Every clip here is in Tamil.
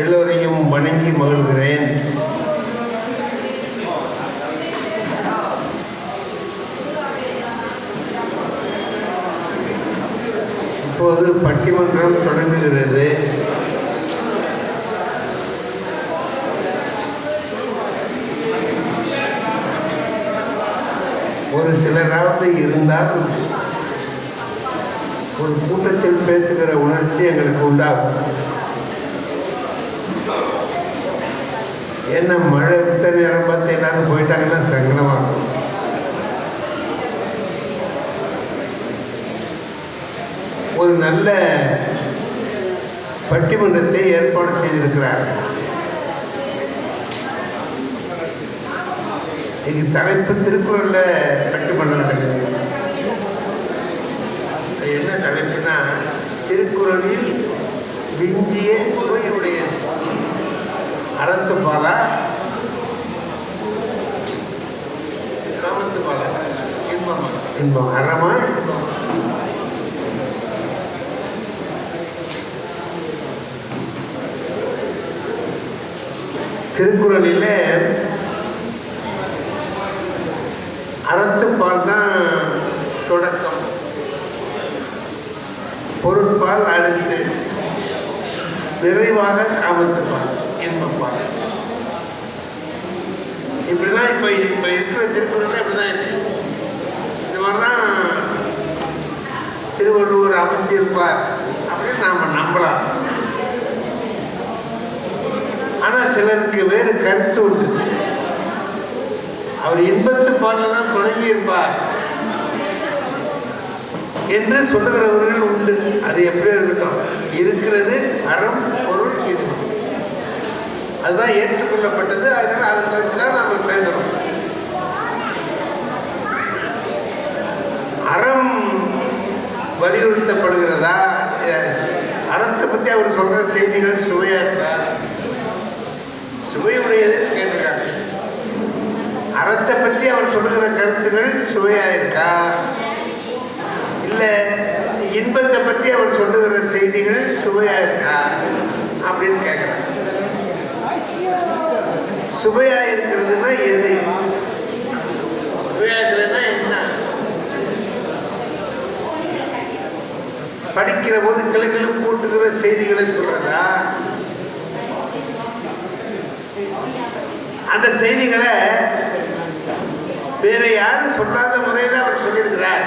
எல்லோரையும் வணங்கி மகிழ்கிறேன். இப்போது பட்டிமன்றம் தொடங்குகிறது. ஒரு சிலராவது இருந்தால் ஒரு கூட்டத்தில் பேசுகிற உணர்ச்சி எங்களுக்கு உண்டாகும். என்ன மழை விட்ட நேரம் பார்த்து எல்லாரும் போயிட்டாங்கன்னா சங்கடமாகும். ஒரு நல்ல பட்டிமன்றத்தை ஏற்பாடு செய்திருக்கிறார். இது தலைப்பு திருக்குறள்ல பட்டிமன்றம் நடக்குது. என்ன தலைப்புனா திருக்குறளில் விஞ்சிய சுவையுடைய அறத்துப்பாலா காமத்துப்பாலா இன்பம் அறமா திருக்குறளில் அறத்துப்பால் தான் தொடக்கம், பொருட்பால் அடுத்து, நிறைவாக காமத்துப்பால் இன்பப்பால். இப்படிதான் இப்போ இருக்கிற திருக்குறள் இப்படிதான் இருக்கு. இந்த மாதிரிதான் திருவள்ளுவர் அமைச்சிருப்பார் அப்படின்னு நாம் நம்பலாம். ஆனால் சிலருக்கு வேறு கருத்து உண்டு. அவர் இன்பத்து பாலில் தான் தொடங்கியிருப்பார் என்று சொல்லுகிறவர்கள் உண்டு. அது எப்படி இருக்கட்டும், இருக்கிறது அறம் பொருள் இன்பம், அதுதான் ஏற்றுக்கொள்ளப்பட்டது. அதனால அதை பற்றி தான் நாம் பேசுகிறோம். அறம் வலியுறுத்தப்படுகிறதா, அறத்தை பற்றி அவர் சொல்கிற செய்திகள் சுவையாக இருக்கா, சுவையுடையதுன்னு கேட்டிருக்காங்க. அறத்தை பற்றி அவர் சொல்லுகிற கருத்துக்கள் சுவையாக இருக்கா, இல்லை இன்பத்தை பற்றி அவர் சொல்லுகிற செய்திகள் சுவையாக இருக்கா அப்படின்னு கேட்குறாங்க. சுவையாக இருக்கிறதுனா எது? சுவையாக இருக்கிறதுனா என்ன? படிக்கிற போது கிளைகளும் கூட்டுகிற செய்திகளை சொல்றதா, அந்த செய்திகளை வேற யாரும் சொல்லாத முறையில் அவர் சொல்லியிருக்கிறார்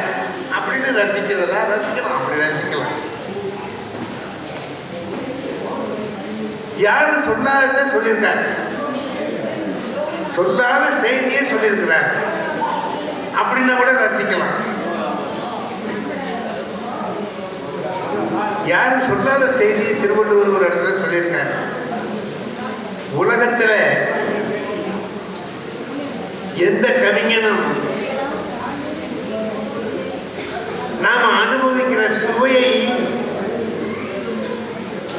அப்படின்னு ரசிக்கிறதா? ரசிக்கலாம், அப்படி ரசிக்கலாம். யாரும் சொல்லாத சொல்லியிருக்காரு, சொல்லாத செய்தியை சொல்லியிருக்கிறார் அப்படின்னா கூட ரசிக்கலாம். யாரும் சொல்லாத செய்தியை திருவள்ளுவர் ஒரு இடத்துல சொல்லியிருக்காரு. உலகத்தில் எந்த கவிஞனும் நாம் அனுபவிக்கிற சுவையை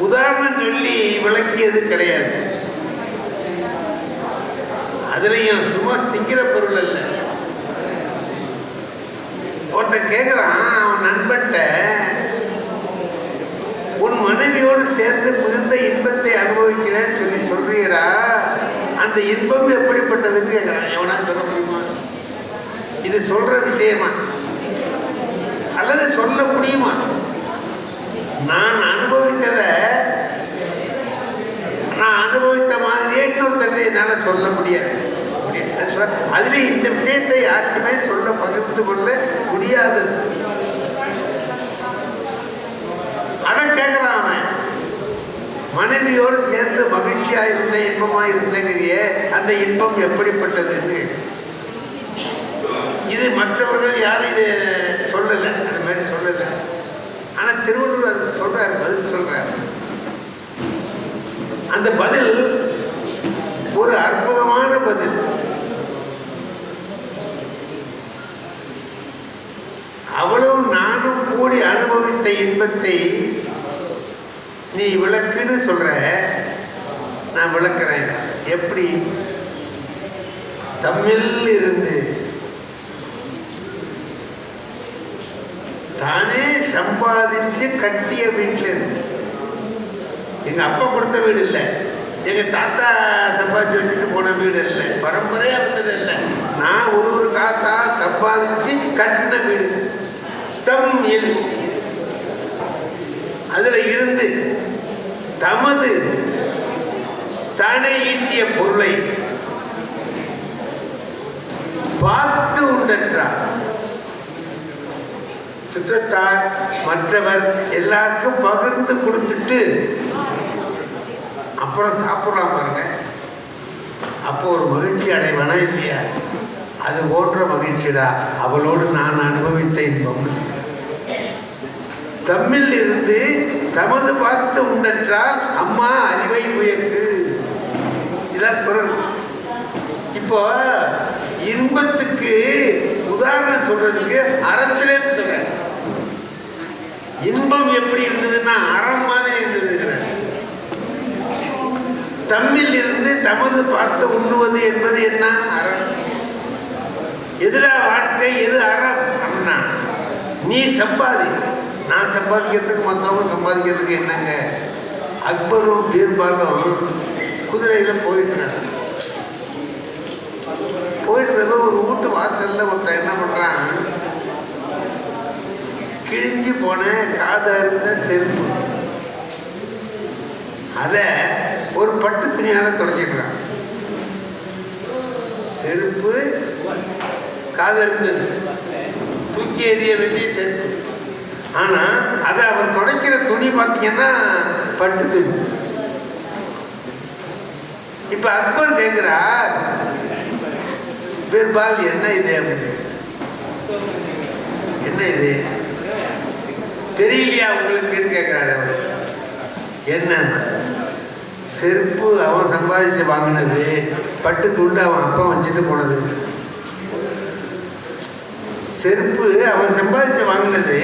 உதாரணம் சொல்லி விளக்கியது கிடையாது. அதுலயும் சும்மா திங்கிற பொருள் அல்ல. ஒருத்தன் கேட்குறான் அவன் நண்பன்ட்ட, உன் மனைவியோடு சேர்ந்து மிகுந்த இன்பத்தை அனுபவிக்கிறேன்னு சொல்லி சொல்றீடா, அந்த இன்பம் எப்படிப்பட்டதுன்னு கேட்குறான். எவனா சொல்ல முடியுமா? இது சொல்ற விஷயமா அல்லது சொல்ல முடியுமா? நான் அனுபவித்ததை நான் அனுபவித்த மாதிரியே இன்னொருத்தரை என்னால் சொல்ல முடியாது. அதுல இந்த விஷயத்தை யாருக்குமே சொல்ல பகிர்ந்து கொள்ள முடியாதது. அதான் கேட்குறான் அவன், மனைவியோடு சேர்ந்து மகிழ்ச்சியா இருந்த இன்பமா இருந்தங்கிறிய அந்த இன்பம் எப்படிப்பட்டதுன்னு. இது மற்றவர்கள் யாரும் இது சொல்லலை, அந்த மாதிரி சொல்லலை. ஆனால் திருவள்ளுவர் சொல்றார், பதில் சொல்றார். அந்த பதில் ஒரு அற்புதமான பதில். அவளும் நானும் கூடி அனுபவித்த இன்பத்தை நீ விளக்குன்னு சொல்ற, நான் விளக்குறேன். எப்படி? தம்மில் இருந்து தானே சம்பாதிச்சு கட்டிய வீட்டில் இருந்து எங்கள் அப்பா கொடுத்த வீடு இல்லை, எங்கள் தாத்தா சம்பாதிச்சு வச்சுட்டு போன வீடு இல்லை, பரம்பரையாக இருந்தது இல்லை. நான் ஒரு காசாக சம்பாதிச்சு கட்டின வீடு. தமிழ் அதில் இருந்து தமது தானே ஈட்டிய பொருளை பார்த்து உண்டற்றார். சுற்றத்தார் மற்றவர் எல்லாருக்கும் பகிர்ந்து கொடுத்துட்டு அப்புறம் சாப்பிட்றான் பாருங்க. அப்போ ஒரு மகிழ்ச்சி அடைவானா இல்லையா? அது போன்ற மகிழ்ச்சிடா அவளோடு நான் அனுபவித்த இன்பம். தம்மில் இருந்து தமது பார்த்து உண்டற்றால் அம்மா அறிவை உயர்ந்து. இதான் குரல். இப்போ இன்பத்துக்கு உதாரணம் சொல்றதுக்கு அறத்திலே சொல்றேன். இன்பம் எப்படி இருந்ததுன்னா அறம் மாதிரி இருந்ததுங்கிறேன். தம்மில் இருந்து தமது பார்த்து உண்ணுவது என்பது என்ன? அறம். எதுல வாழ்க்கை, எது அறம் அப்படின்னா, நீ சம்பாதி, நான் சம்பாதிக்கிறதுக்கு மற்றவங்க சம்பாதிக்கிறதுக்கு என்னங்க? அக்பரும் பீர்பாலும் குதிரையில் போயிட்டுறாங்க. போயிட்டு ஒரு வீட்டு வாசல்ல ஒருத்தன் என்ன பண்றான், கிழிஞ்சு போன காது அறுந்த செருப்பு அதை ஒரு பட்டு துணியால தொடச்சிடுறான். செருப்பு காது அறுந்தது, தூக்கி எறிய வேண்டிய செருப்பு. ஆனா அதை அவன் தொடக்கிற துணி பார்த்தீங்கன்னா பட்டு துணி. இப்ப அக்பர் கேட்கிறார், பீர்பால் என்ன இது அப்படின்னு. என்ன இது தெரியலையா உங்களுக்குன்னு கேட்கிறாரு அவர். என்ன? செருப்பு அவன் சம்பாதிச்சு வாங்கினது, பட்டு துண்டு அவன் அப்பா வச்சுட்டு போனது. செருப்பு அவன் சம்பாதிச்சு வாங்கினது,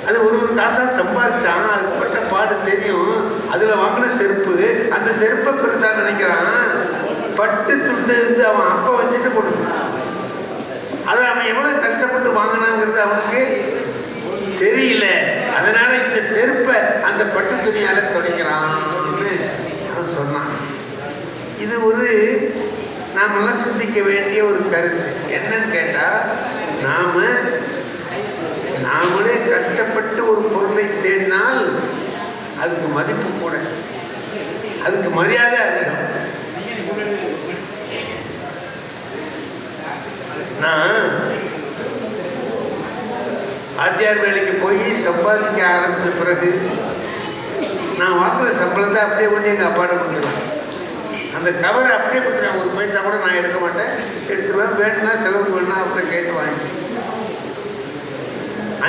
அது ஒரு காசா சம்பாதிச்சான், அது பட்ட பாடு தெரியும். அதுல வாங்கின செருப்பு, அந்த செருப்பை பெருசா நினைக்கிறான். பட்டு துண்டு இருந்து அவன் அப்பா வச்சுட்டு போனது. அதை அவன் எவ்வளவு கஷ்டப்பட்டு வாங்கினாங்கிறது அவனுக்கு தெரியல. அதனால இந்த செருப்பை அந்த பட்டு துணியால தொடக்கிறான்னு அவன் சொன்னான். இது ஒரு நாமெல்லாம் சிந்திக்க வேண்டிய ஒரு கருத்து. என்னன்னு கேட்டா, நாமளே கஷ்டப்பட்டு ஒரு பொருளை தேடினால் அதுக்கு மதிப்பு கூட, அதுக்கு மரியாதை அதிகம். நான் ஆத்தியார் வேலைக்கு போய் சம்பாதிக்க ஆரம்பித்த பிறகு நான் வாங்குற சம்பளத்தை அப்படியே கொண்டு எங்கள் அப்பாட்ட கொடுத்துருவேன். அந்த கவரை அப்படியே கொடுத்துருவேன். ஒரு பைசா கூட நான் எடுக்க மாட்டேன், எடுத்துருவேன். வேணும்னா செலவுக்கு வேணும்னா அப்புறம் கேட்டு வாங்கி.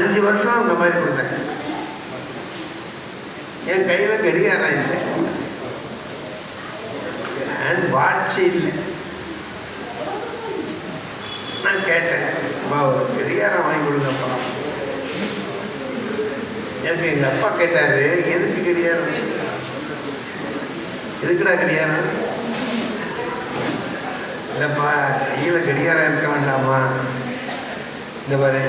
5 வருஷம் அந்த மாதிரி கொடுத்தேன். என் கையில் கடிகாரம் இல்லை, ஹேண்ட் வாட்ச் இல்லை. நான் கேட்டேன், ஒரு கடிகாரம் வாங்கி கொடுங்கப்பா. எனக்கு எங்கள் அப்பா கேட்டாரு, எதுக்கு கடிகாரம்? எதுக்குடா கடிகாரம்? இல்லைப்பா, கையில் கடிகாரம் இருக்க வேண்டாமா? இந்த பாரு,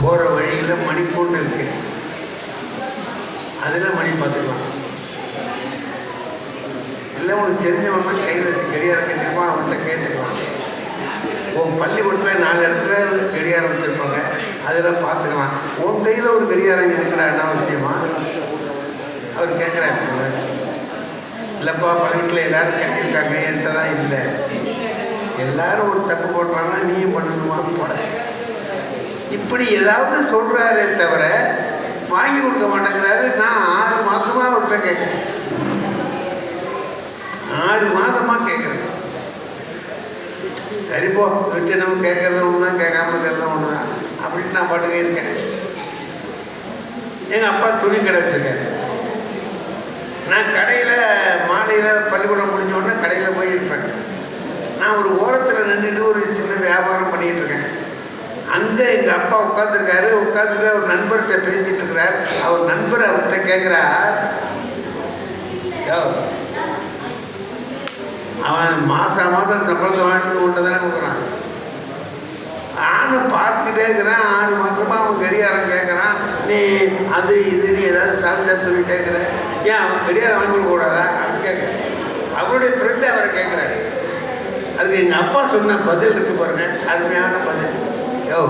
போகிற வழியில் மணிக்கூண்டு இருக்கு, அதில் மணி பார்த்துக்கலாம். இல்லை உனக்கு தெரிஞ்சவங்க கையில் கடிகாரம் கட்டிருப்பான், அவன்கிட்ட கேட்டுக்கலாம். உன் பள்ளிக்கூடத்தில் 4 இடத்துல கடிகாரம் வச்சுருப்பாங்க, அதெல்லாம் பார்த்துக்கலாம். உன் கையில் ஒரு கடிகாரம் இருக்கிற என்ன விஷயமா? அவர் கேட்குறாரு. இல்லைப்பா, பள்ளிக்கூட்டில் எல்லோரும் கட்டியிருக்காங்க, என்கிட்ட தான் இல்லை. எல்லாரும் ஒரு தப்பு போடுறாங்கன்னா நீயும் பண்ணணுமான்னு போட. இப்படி ஏதாவது சொல்கிறாரே தவிர வாங்கி கொடுக்க மாட்டேங்கிறாரு. நான் 6 மாதமாக அவர்கிட்ட கேட்குறேன், 6 மாதமாக கேட்குறேன். சரிப்போ, விட்டு நம்ம கேட்கறது ஒன்று தான், கேட்காம இருக்கிறது ஒன்று தான் அப்படின்னு நான் பாட்டுக்க இருக்கேன். எங்கள் அப்பா துணி கடை வச்சுருக்காரு. நான் கடையில் மாலையில் பள்ளிக்கூடம் முடிஞ்ச உடனே கடையில் போய் இருப்பேன். நான் ஒரு ஓரத்தில் நின்றுட்டு ஒரு சின்ன வியாபாரம் பண்ணிகிட்டு இருக்கேன். அங்கே எங்கள் அப்பா உட்காந்துருக்காரு. உட்காந்துருக்க ஒரு நண்பர்கிட்ட பேசிகிட்டு இருக்கிறார். அவர் நண்பர் அவர்கிட்ட கேட்குறார், அவன் மாதம் சம்பளத்தை வாங்கிட்டு கொண்டு தானே கொடுக்குறான். நானும் பார்த்துக்கிட்டே இருக்கிறேன். 6 மாதமாக அவன் கடிகாரம் கேட்குறான். நீ அது இது நீ ஏதாவது சாப்பிட்டா சொல்லிட்டே இருக்கிற. ஏன் அவன் கடிகாரம் வாங்கி கொடுக்க கூடாதா அப்படின்னு கேட்குறேன். அவருடைய ஃப்ரெண்டு அவரை கேட்குறாரு. அதுக்கு எங்கள் அப்பா சொன்ன பதில் இருக்கு பாருங்க, அருமையான பதில். யோ,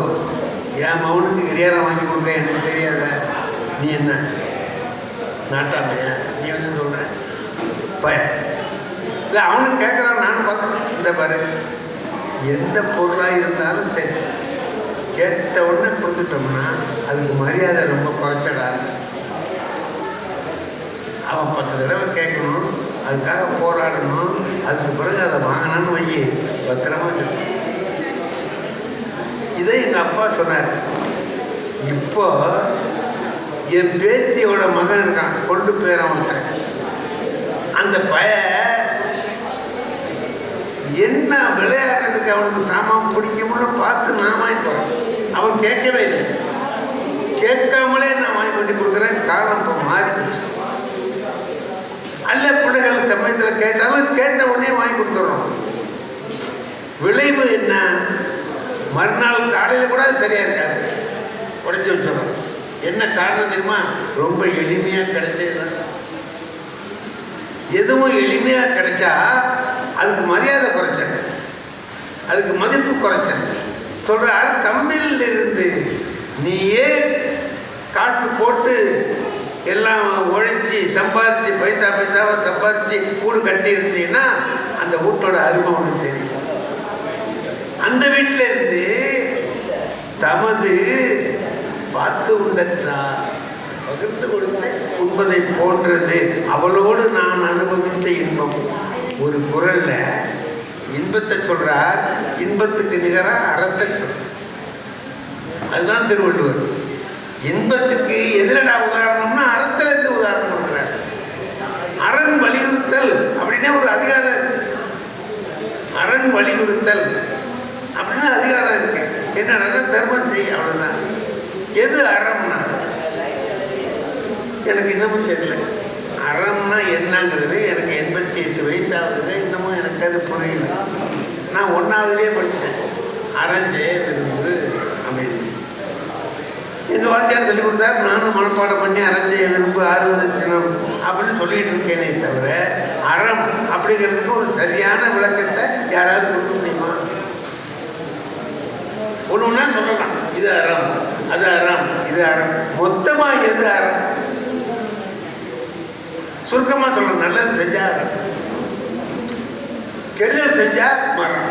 என் மகனுக்கு கடிகாரம் வாங்கி கொடுக்க எனக்கு தெரியாத, நீ என்ன நாட்டாமையா நீ வந்து சொல்கிற பய இல்லை. அவனுக்கு கேட்குறான், நானும் பார்த்தேன். இந்த பாரு, எந்த பொருளாக இருந்தாலும் சரி, கேட்ட உடனே கொடுத்துட்டோம்னா அதுக்கு மரியாதை ரொம்ப குறைச்சடாது. அவன் 10 தடவை கேட்கணும், அதுக்காக போராடணும், அதுக்கு பிறகு அதை வாங்கினான்னு வையி பத்திரமா. இதை எங்கள் அப்பா சொன்னார். இப்போ என் பேத்தியோட மகன் இருக்கான், கொண்டு போயிட அவன். அந்த பய என்ன விளையாடுறதுக்கு அவனுக்கு சாமான் பிடிக்கும்னு பார்த்து நான் வாங்கி போகிறேன். அவன் கேட்கவே இல்லை. கேட்காமலே நான் வாங்கி கொண்டு கொடுக்குறேன். காரணம் இப்போ மாறிடுச்சு. அல்ல, பிள்ளைகள் சமயத்தில் கேட்டாலும் கேட்ட உடனே வாங்கி கொடுத்துட்றோம். விளைவு என்ன? மறுநாள் காலையில் கூட சரியாக இருக்காது, உடைச்சி வச்சிடறோம். என்ன காரணம் தெரியுமா? ரொம்ப எளிமையாக கிடைச்சது. எதுவும் எளிமையாக கிடைச்சா அதுக்கு மரியாதை குறைச்சேன், அதுக்கு மதிப்பு குறைச்சேன். சொல்கிறார், தமிழில் இருந்து நீயே காசு போட்டு எல்லாம் உழைச்சி சம்பாரித்து பைசாவை சம்பாரித்து கூடு கட்டி இருந்தீங்கன்னா அந்த வீட்டோட அருமை ஒன்று தெரியும். அந்த வீட்டில் இருந்து தமது பார்த்து உண்டற்றார் பகிர்ந்து கொடுத்து உண்பதை போன்றது அவளோடு நான் அனுபவித்த இன்பம். ஒரு குரல்ல இன்பத்தை சொல்றார், இன்பத்துக்கு நிகராக அறத்தை சொல்றார். அதுதான் திருவள்ளுவர். இன்பத்துக்கு எதிரடா உதாரணம்னா அறத்துல இருந்து உதாரணம் கொடுக்குறார். அரண் வலியுறுத்தல் அப்படின்னே ஒரு அதிகாரம், அரண் வலியுறுத்தல் அப்படின்னு அதிகாரம் இருக்கு. என்னன்னா தர்மம் செய்ய, அவ்வளவுதான். எது அறம்னா எனக்கு இன்னமும் தெரியல. அறம்னா என்னங்கிறது எனக்கு 88 வயசு ஆகுது, இன்னமும் எனக்கு அது புரியல. நான் 1ஆவதுலேயே படித்தேன். அறஞ்செய விரும்பு அமைதி. எங்கள் வாத்தியார் சொல்லிக் கொடுத்தாரு, நானும் மனப்பாடம் பண்ணி அறஞ்செய விரும்பு 60 சினம் அப்படின்னு சொல்லிட்டு இருக்கேனே தவிர அறம் அப்படிங்கிறதுக்கு ஒரு சரியான விளக்கத்தை யாராவது கொடுக்க முடியுமா? ஒன்றுன்னா சொல்லலாம், இது அறம், அது அறம், இது அறம். மொத்தமாக எது அறம்? சுருக்கமாக சொல்லணும். நல்லது செஞ்சா அறம், கெடுதல் செஞ்சா மரம்.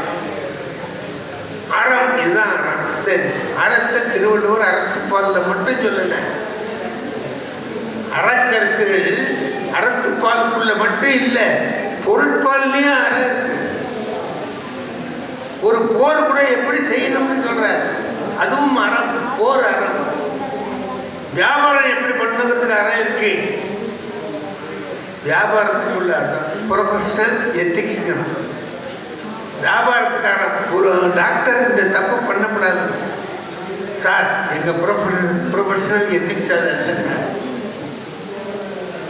அறம், இதுதான் அறம். சரி, அறத்தை திருவள்ளுவர் அறத்துப்பாலில் மட்டும் சொல்லலை. அறக்கருத்துகள் அறத்துப்பாலுக்குள்ள மட்டும் இல்லை, பொருட்பாலையும் அற. ஒரு போர் கூட எப்படி செய்யணும்னு சொல்ற, அதுவும் அறம், போர் அறம். வியாபாரம் எப்படி பண்ணுங்கிறதுக்கு அறம் இருக்கு. வியாபாரத்துக்குள்ள அறம் ப்ரொஃபஷனல் எத்திக்ஸ். வியாபாரத்துக்காரன் ஒரு டாக்டர் இந்த தப்பு பண்ணக்கூடாது சார், எங்க ப்ரொஃபஷனல் எத்திக்ஸ் அது இல்லைங்க.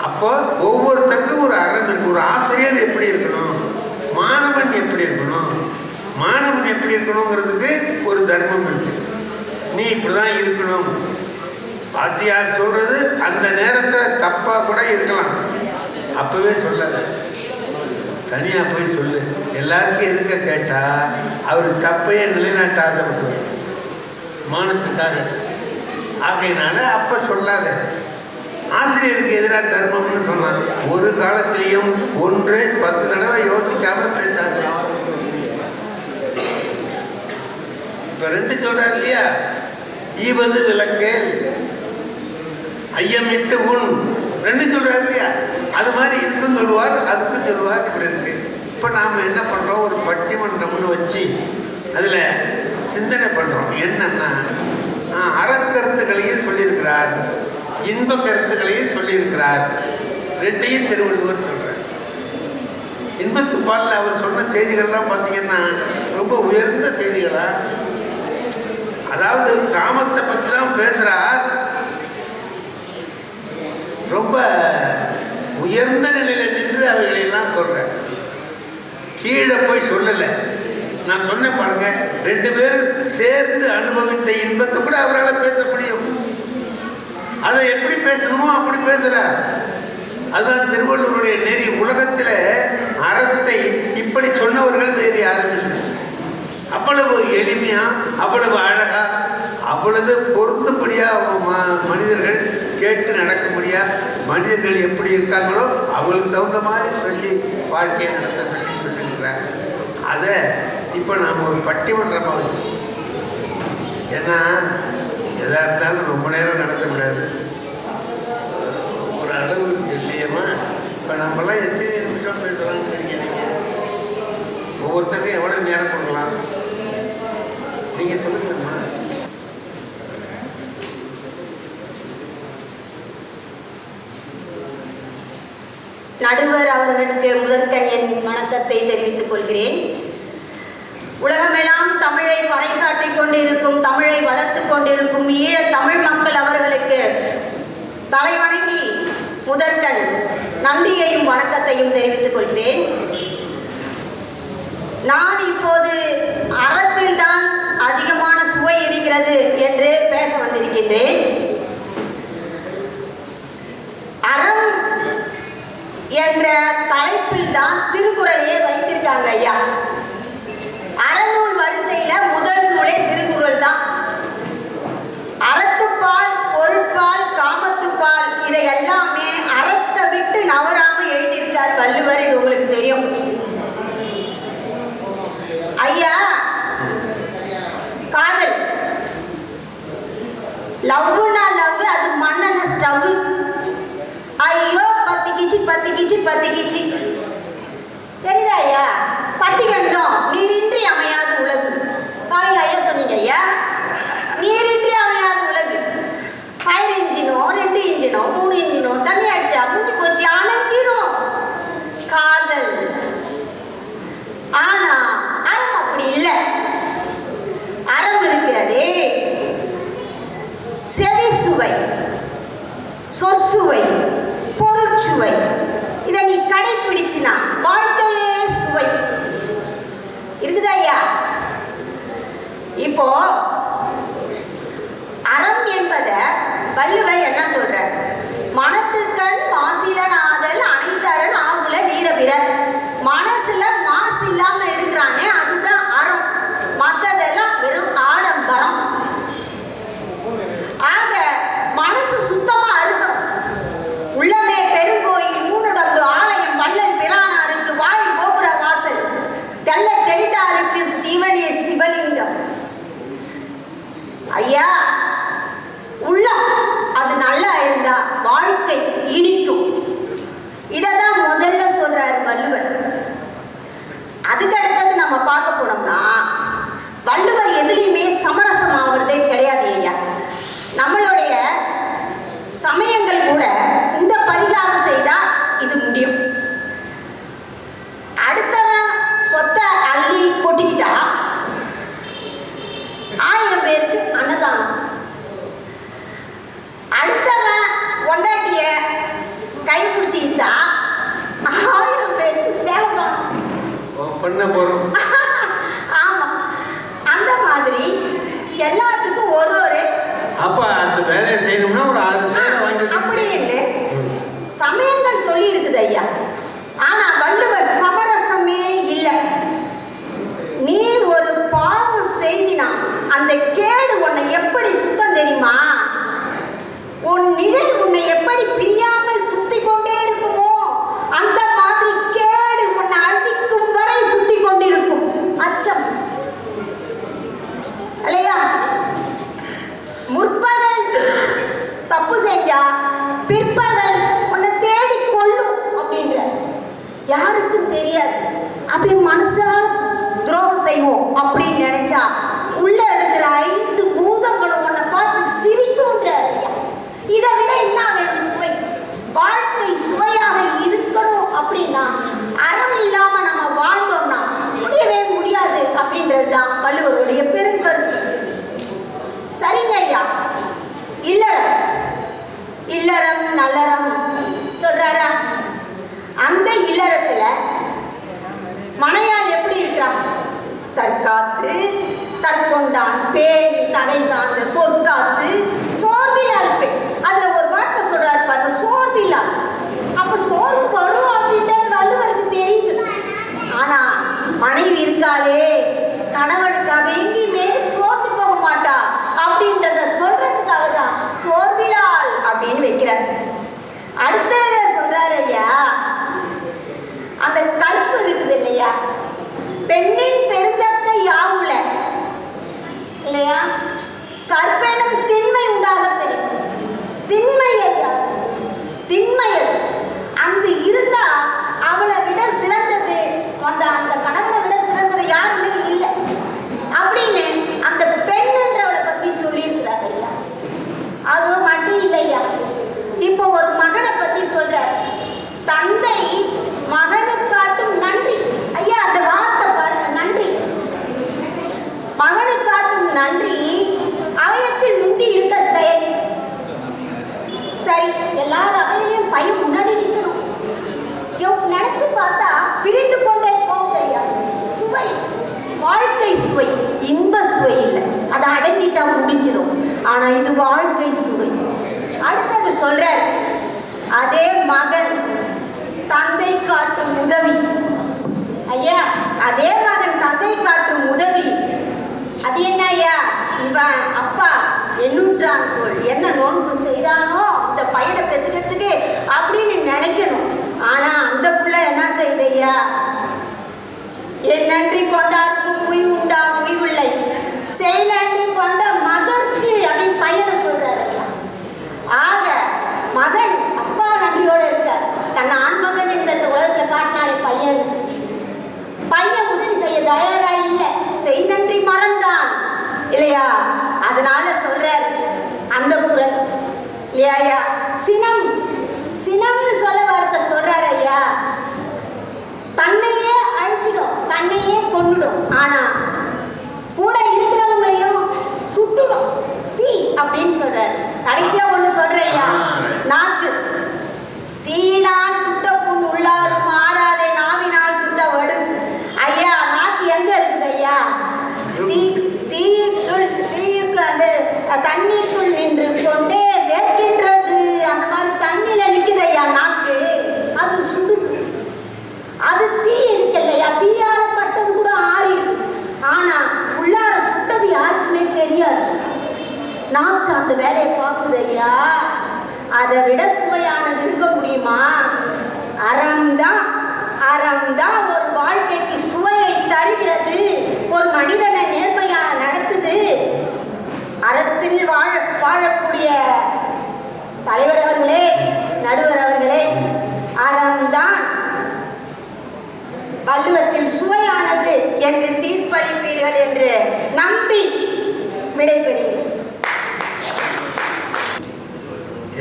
அப்போ ஒவ்வொருத்தருக்கும் ஒரு அறம் இருக்கு. ஒரு ஆசிரியர் எப்படி இருக்கணும், மாணவன் எப்படி இருக்கணும், மாணவன் எப்படி இருக்கணுங்கிறதுக்கு ஒரு தர்மம் இருக்கு. நீ இப்படிதான் இருக்கணும். வாத்தியார் சொல்றது அந்த நேரத்தில் தப்பா கூட இருக்கலாம், அப்பவே சொல்லாத, தனியா போய் சொல்லு. எல்லாருக்கும் எதுக்க கேட்டா அவர் தப்பையே நிலைநாட்ட ஆசைப்பட்டு மானத்துக்காக. ஆகையினால அப்ப சொல்லாத. ஆசிரியருக்கு எதிராக தர்மம்னு சொன்னாங்க. ஒரு காலத்திலையும் 10 தடவை யோசிக்காம பேசாது. இப்ப 2 சொல்றாரு இல்லையா, ஈவது விளக்கு, ஐயமிட்டு உண் 2 சொல்றாரு இல்லையா. அது மாதிரி இதுக்கும் சொல்லுவார், அதுக்கும் சொல்லுவார். இப்படி இருக்கு. இப்ப நாம என்ன பண்றோம், ஒரு பட்டிமன்றம்னு வச்சு அதுல சிந்தனை பண்றோம். என்னன்னா, அறக்கருத்துக்களையும் சொல்லியிருக்கிறார், இன்ப கருத்துக்களையும் சொல்லியிருக்கிறார். 2ஐயும் திருவள்ளுவர் சொல்றார். இன்பத்து பாலில் அவர் சொன்ன செய்திகள்லாம் பார்த்தீங்கன்னா ரொம்ப உயர்ந்த செய்திகளா. அதாவது காமத்தை பற்றிலாம் பேசுறார், ரொம்ப உயர்ந்த நிலையில நின்று அவைகளெல்லாம் சொல்றேன். கீழே போய் சொல்லலை. நான் சொன்ன பாருங்க, 2 பேரும் சேர்ந்து அனுபவித்த இன்பத்தை கூட அவரால் பேச முடியும். அதை எப்படி பேசணுமோ அப்படி பேசுறார். அதுதான் திருவள்ளுவருடைய நெறி. உலகத்தில் அறத்தை இப்படி சொன்னவர்கள் வேறு யாரும் இல்லை. அவ்வளவு எளிமையா, அவ்வளவு அழகா, அவ்வளவு பொருத்தப்படியா மனிதர்கள் கேட்டு நடக்கும்படியா மனிதர்கள் எப்படி இருக்காங்களோ அவங்களுக்கு தகுந்த மாதிரி சொல்லி வாழ்க்கையை நடத்த சொல்லி சொல்லியிருக்கிறாங்க. அதை இப்போ நாம் ஒரு பட்டிமன்றமாக வச்சு, ஏன்னா எதாக இருந்தாலும் ரொம்ப நேரம் நடத்த முடியாது, ஒரு அளவு இல்லையம்மா. இப்போ நம்மளாம் எத்தனை நிமிஷம் பேசலாம்னு தெரியும். ஒவ்வொருத்தருக்கும் எவ்வளோ நேரம் கொடுக்கலாம் நீங்கள் சொல்லுங்கம்மா. நடுவர் அவர்களுக்கு முதற்கண் என் வணக்கத்தை தெரிவித்துக் கொள்கிறேன். உலகமெல்லாம் தமிழை பறைசாற்றிக் கொண்டிருக்கும், தமிழை வளர்த்துக் கொண்டிருக்கும் ஈழ தமிழ் மக்கள் அவர்களுக்கு தலைவணங்கி முதற்கண் நன்றியையும் வணக்கத்தையும் தெரிவித்துக் கொள்கிறேன். நான் இப்போது அறத்தில் தான் அதிகமான சுவை இருக்கிறது என்று பேச வந்திருக்கின்றேன். அறம் என்ற தலைப்பில் தான் திருக்குறளையே வைத்திருக்காங்க ஐயா. அறநூல் வரிசையில முதல் நூலே திருக்குறள் தான். அறத்துப்பால், பொருட்பால், காமத்துப்பால் இதை எல்லாமே அறத்தை விட்டு நவராம எழுதியிருக்கார் வள்ளுவர். இது உங்களுக்கு தெரியும் ஐயா. காதல், லவ்னா லவ், அது மண்ணெண்ண ஸ்டவ். ஐயோ பத்திக்கிச்சு பத்திக்கிச்சு பத்திக்கிச்சு, தெரியுதா ஐயா? பத்திக்கண்டோம் நீரின்றி அமையாது உலகு. காலையில் ஐயா சொன்னீங்க ஐயா, நீரின்றி அமையாது உலகு. ஃபயர் இன்ஜினோ 2 இன்ஜினோ 3 இன்ஜினோ தண்ணி அடிச்சா மூட்டி போச்சு, அணைஞ்சிரும். காதல். ஆனா அறம் அப்படி இல்லை. அறம் இருக்கிறதே செவி சுவை, சொற்சுவை, பொருட்சுவை. இதை நீ கடைப்பிடிச்சினா வாழ்க்கையே சுவை இருக்குதா ஐயா? இப்போ அறம் என்பத வள்ளுவர் என்ன சொல்ற? மனத்துக்கண் மாசிலன் ஆதல் அனைத்தரன் ஆகுல வீரபிற. மனசுல மாசு இல்லாம இருக்கிறானே அதுதான் அறம், மற்றதெல்லாம் வெறும் ஆடம்பரம். ஆக மனசு சுத்தமா இருக்கணும். உள்ளமே பெருங்கோயில், மூணுடம்பு ஆலயம், வள்ளல் பிரானாருக்கு வாய் கோபுர வாசல், தெல்ல தெளிதாருக்கு சிவனே சிவலிங்கம். ஐயா, உள்ளம் அது நல்லா இருந்தா வாழ்க்கை இனிக்கும். இததான் முதல்ல சொல்றாரு வள்ளுவர். அதுக்கு அடுத்தது நம்ம பார்க்க போனோம்னா வள்ளுவர் எதுலையுமே சமரசம் ஆகுறதே கிடையாது ஐயா. நம்மளுடைய சமயங்கள் கூட இந்த பரிகாரம் செய்தா இது முடியும். அடுத்தவன் சொத்தை அள்ளி கொட்டிக்கிட்டா 1000 பேருக்கு அன்னதானம். அடுத்தவன் பொண்டாட்டிய கை பிடிச்சிக்கிட்டா 1000 பேருக்கு சேவகம் பண்ண போறோம். ஆமா, அந்த மாதிரி எல்லாத்துக்கும் ஒரு ஒரு அப்ப அந்த வேலையை செய்யணும்னா ஒரு 6 சேவை வாங்கி அப்படின்னு சமயங்கள் சொல்லி இருக்குது ஐயா. ஆனா வள்ளுவர் சமரசமே இல்லை. நீ ஒரு பாவம் செய்தினா அந்த கேடு உன்னை எப்படி சுத்தம் தெரியுமா? உன் நிழல் உன்னை எப்படி பிரியாமல் சுத்தி கொண்டே இருக்குமோ அந்த மாதிரி கேடு உன்னை அழிக்கும் வரை சுத்தி கொண்டிருக்கும். அச்சம் இல்லையா? முற்பகல் தப்பு செஞ்சா பிற்பகல் உன்னை தேடி கொள்ளும் அப்படின்ற யாருக்கும் தெரியாது. அப்படி மனசால துரோகம் செய்வோம் அப்படின்னு நினைச்சா உள்ள இருக்கிற 5 பூதங்களும் உன்னை பார்த்து சிரிக்கும்ன்ற. இதை விட என்ன வேணும் சுவை? வாழ்க்கை சுவையாக இருக்கணும் அப்படின்னா அறம் இல்லாம நம்ம வாழ்ந்தோம்னா முடியவே முடியாது அப்படின்றது தான் வள்ளுவருடைய பெருங்கருத்து. சரிங்க ஐயா. இல்லறம் இல்லறம் நல்லறம் சொல்றாரா? அந்த இல்லறத்துல மனையாள் எப்படி இருக்கிறான்? தற்காத்து தற்கொண்டான் பேணி தகை சார்ந்த சொற்காத்து சோர்விலால் பெண். அதுல ஒரு வார்த்தை சொல்றாரு பாருங்க, சோர்விலால். அப்ப மனைவி இருக்காளே கணவனுக்காக எங்கேயுமே சோர்ந்து போக மாட்டா அப்படின்றத சொல்றதுக்காக தான் சோர்விலாள் அப்படின்னு வைக்கிறார். அடுத்தது சொல்றாரு ஐயா, அந்த கற்பு இருக்குது இல்லையா, பெண்ணின் பெருந்தக்க யாவுல இல்லையா, கற்பெனும் திண்மை உண்டாக பெறும். திண்மை ஐயா, திண்மை அந்த இருந்தா அவளை விட சிறந்தது அந்த கணவனை விட சிறந்தது யாருமே இல்லை அப்படின்னு அந்த பெண்ன்றவளை பத்தி சொல்லியிருக்கிறார் ஐயா. அது மட்டும் இல்லையா, இப்போ ஒரு மகனை பத்தி சொல்ற, தந்தை மகனுக்கு காட்டும் நன்றி. ஐயா அந்த வார்த்தை பாருங்க, நன்றி. மகனுக்கு காட்டும் நன்றி அவயத்தில் முந்தி இருக்க செயல். சரி, எல்லாரும் அவையிலையும் பையன் முன்னாடி நிற்கணும். நினைச்சு பார்த்தா பிரிந்து கொண்டே போகையா சுவை, வாழ்க்கை சுவை, இன்ப சுவை இல்லை, அதை அடங்கிட்டா முடிஞ்சிடும். ஆனா இது வாழ்க்கை சுவை. அடுத்தது சொல்ற, அதே மகன் தந்தை காட்டும் உதவி. ஐயா அதே மகன் தந்தை காட்டும் உதவி, அது என்ன ஐயா, இவன் அப்பா எண்ணூற்றான் போல் என்ன நோன்பு செய்தானோ இந்த பையனை பெற்றுக்கிறதுக்கு அப்படின்னு நினைக்கணும். ஆனா அந்த புள்ள என்ன செய்யுது ஐயா, என் நன்றி கொண்டாருக்கும் உய்வு உண்டா உய்வில்லை, செயலன்றி கொண்ட மகற்கு அப்படின்னு பையனை சொல்றாரு. ஆக மகன் அப்பா நன்றியோட இருக்கார். தன் ஆண்மகன் இந்த உலகத்துல காட்டினாலே பையன் உதவி செய்ய தயாரா இல்லை, செய் நன்றி மறந்தான் இல்லையா. அதனால சொல்றார் அந்த குரல் இல்லையா ஐயா, சினம்னு சொல்ல வார்த்தை சொல்றாரு ஐயா. தன்னையே அழிச்சிடும், தன்னையே கொன்னுடும், ஆனா கூட இருக்கிறவங்களையும் சுட்டுடும், தீ அப்படின்னு சொல்றாரு. கடைசியா ஒண்ணு சொல்றேன் ஐயா, நாக்கு. தீயினால் சுட்ட புண் உள்ளாரும் ஆறாதே நாவினால் சுட்ட வடு. ஐயா நாக்கு எங்க இருக்குது ஐயா, தீயுக்கு அந்த தண்ணீருக்குள் நின்று கொண்டே வேர்க்கின்றது. அந்த மாதிரி தண்ணியில நிக்குது ஐயா நாக்கு, அது சுடுது. அது தீ இருக்கு இல்லையா, தீயால பட்டது கூட ஆறிடுது, ஆனா உள்ளார சுட்டது யாருக்குமே தெரியாது. நாக்கு அந்த வேலையை பார்க்குது ஐயா. அதை விட சுவையானது இருக்க முடியுமா? அறம்தான் ஒரு வாழ்க்கைக்கு சுவையை தருகிறது, ஒரு மனிதனை நேர்மையா நடத்துது. அறத்தில் வாழக்கூடிய தலைவர் அவர்களே, நடுவர் அவர்களே, அறம்தான் வள்ளுவத்தில் சுவையானது என்று தீர்ப்பளிப்பீர்கள் என்று நம்பி விடைபெறுகிறேன்.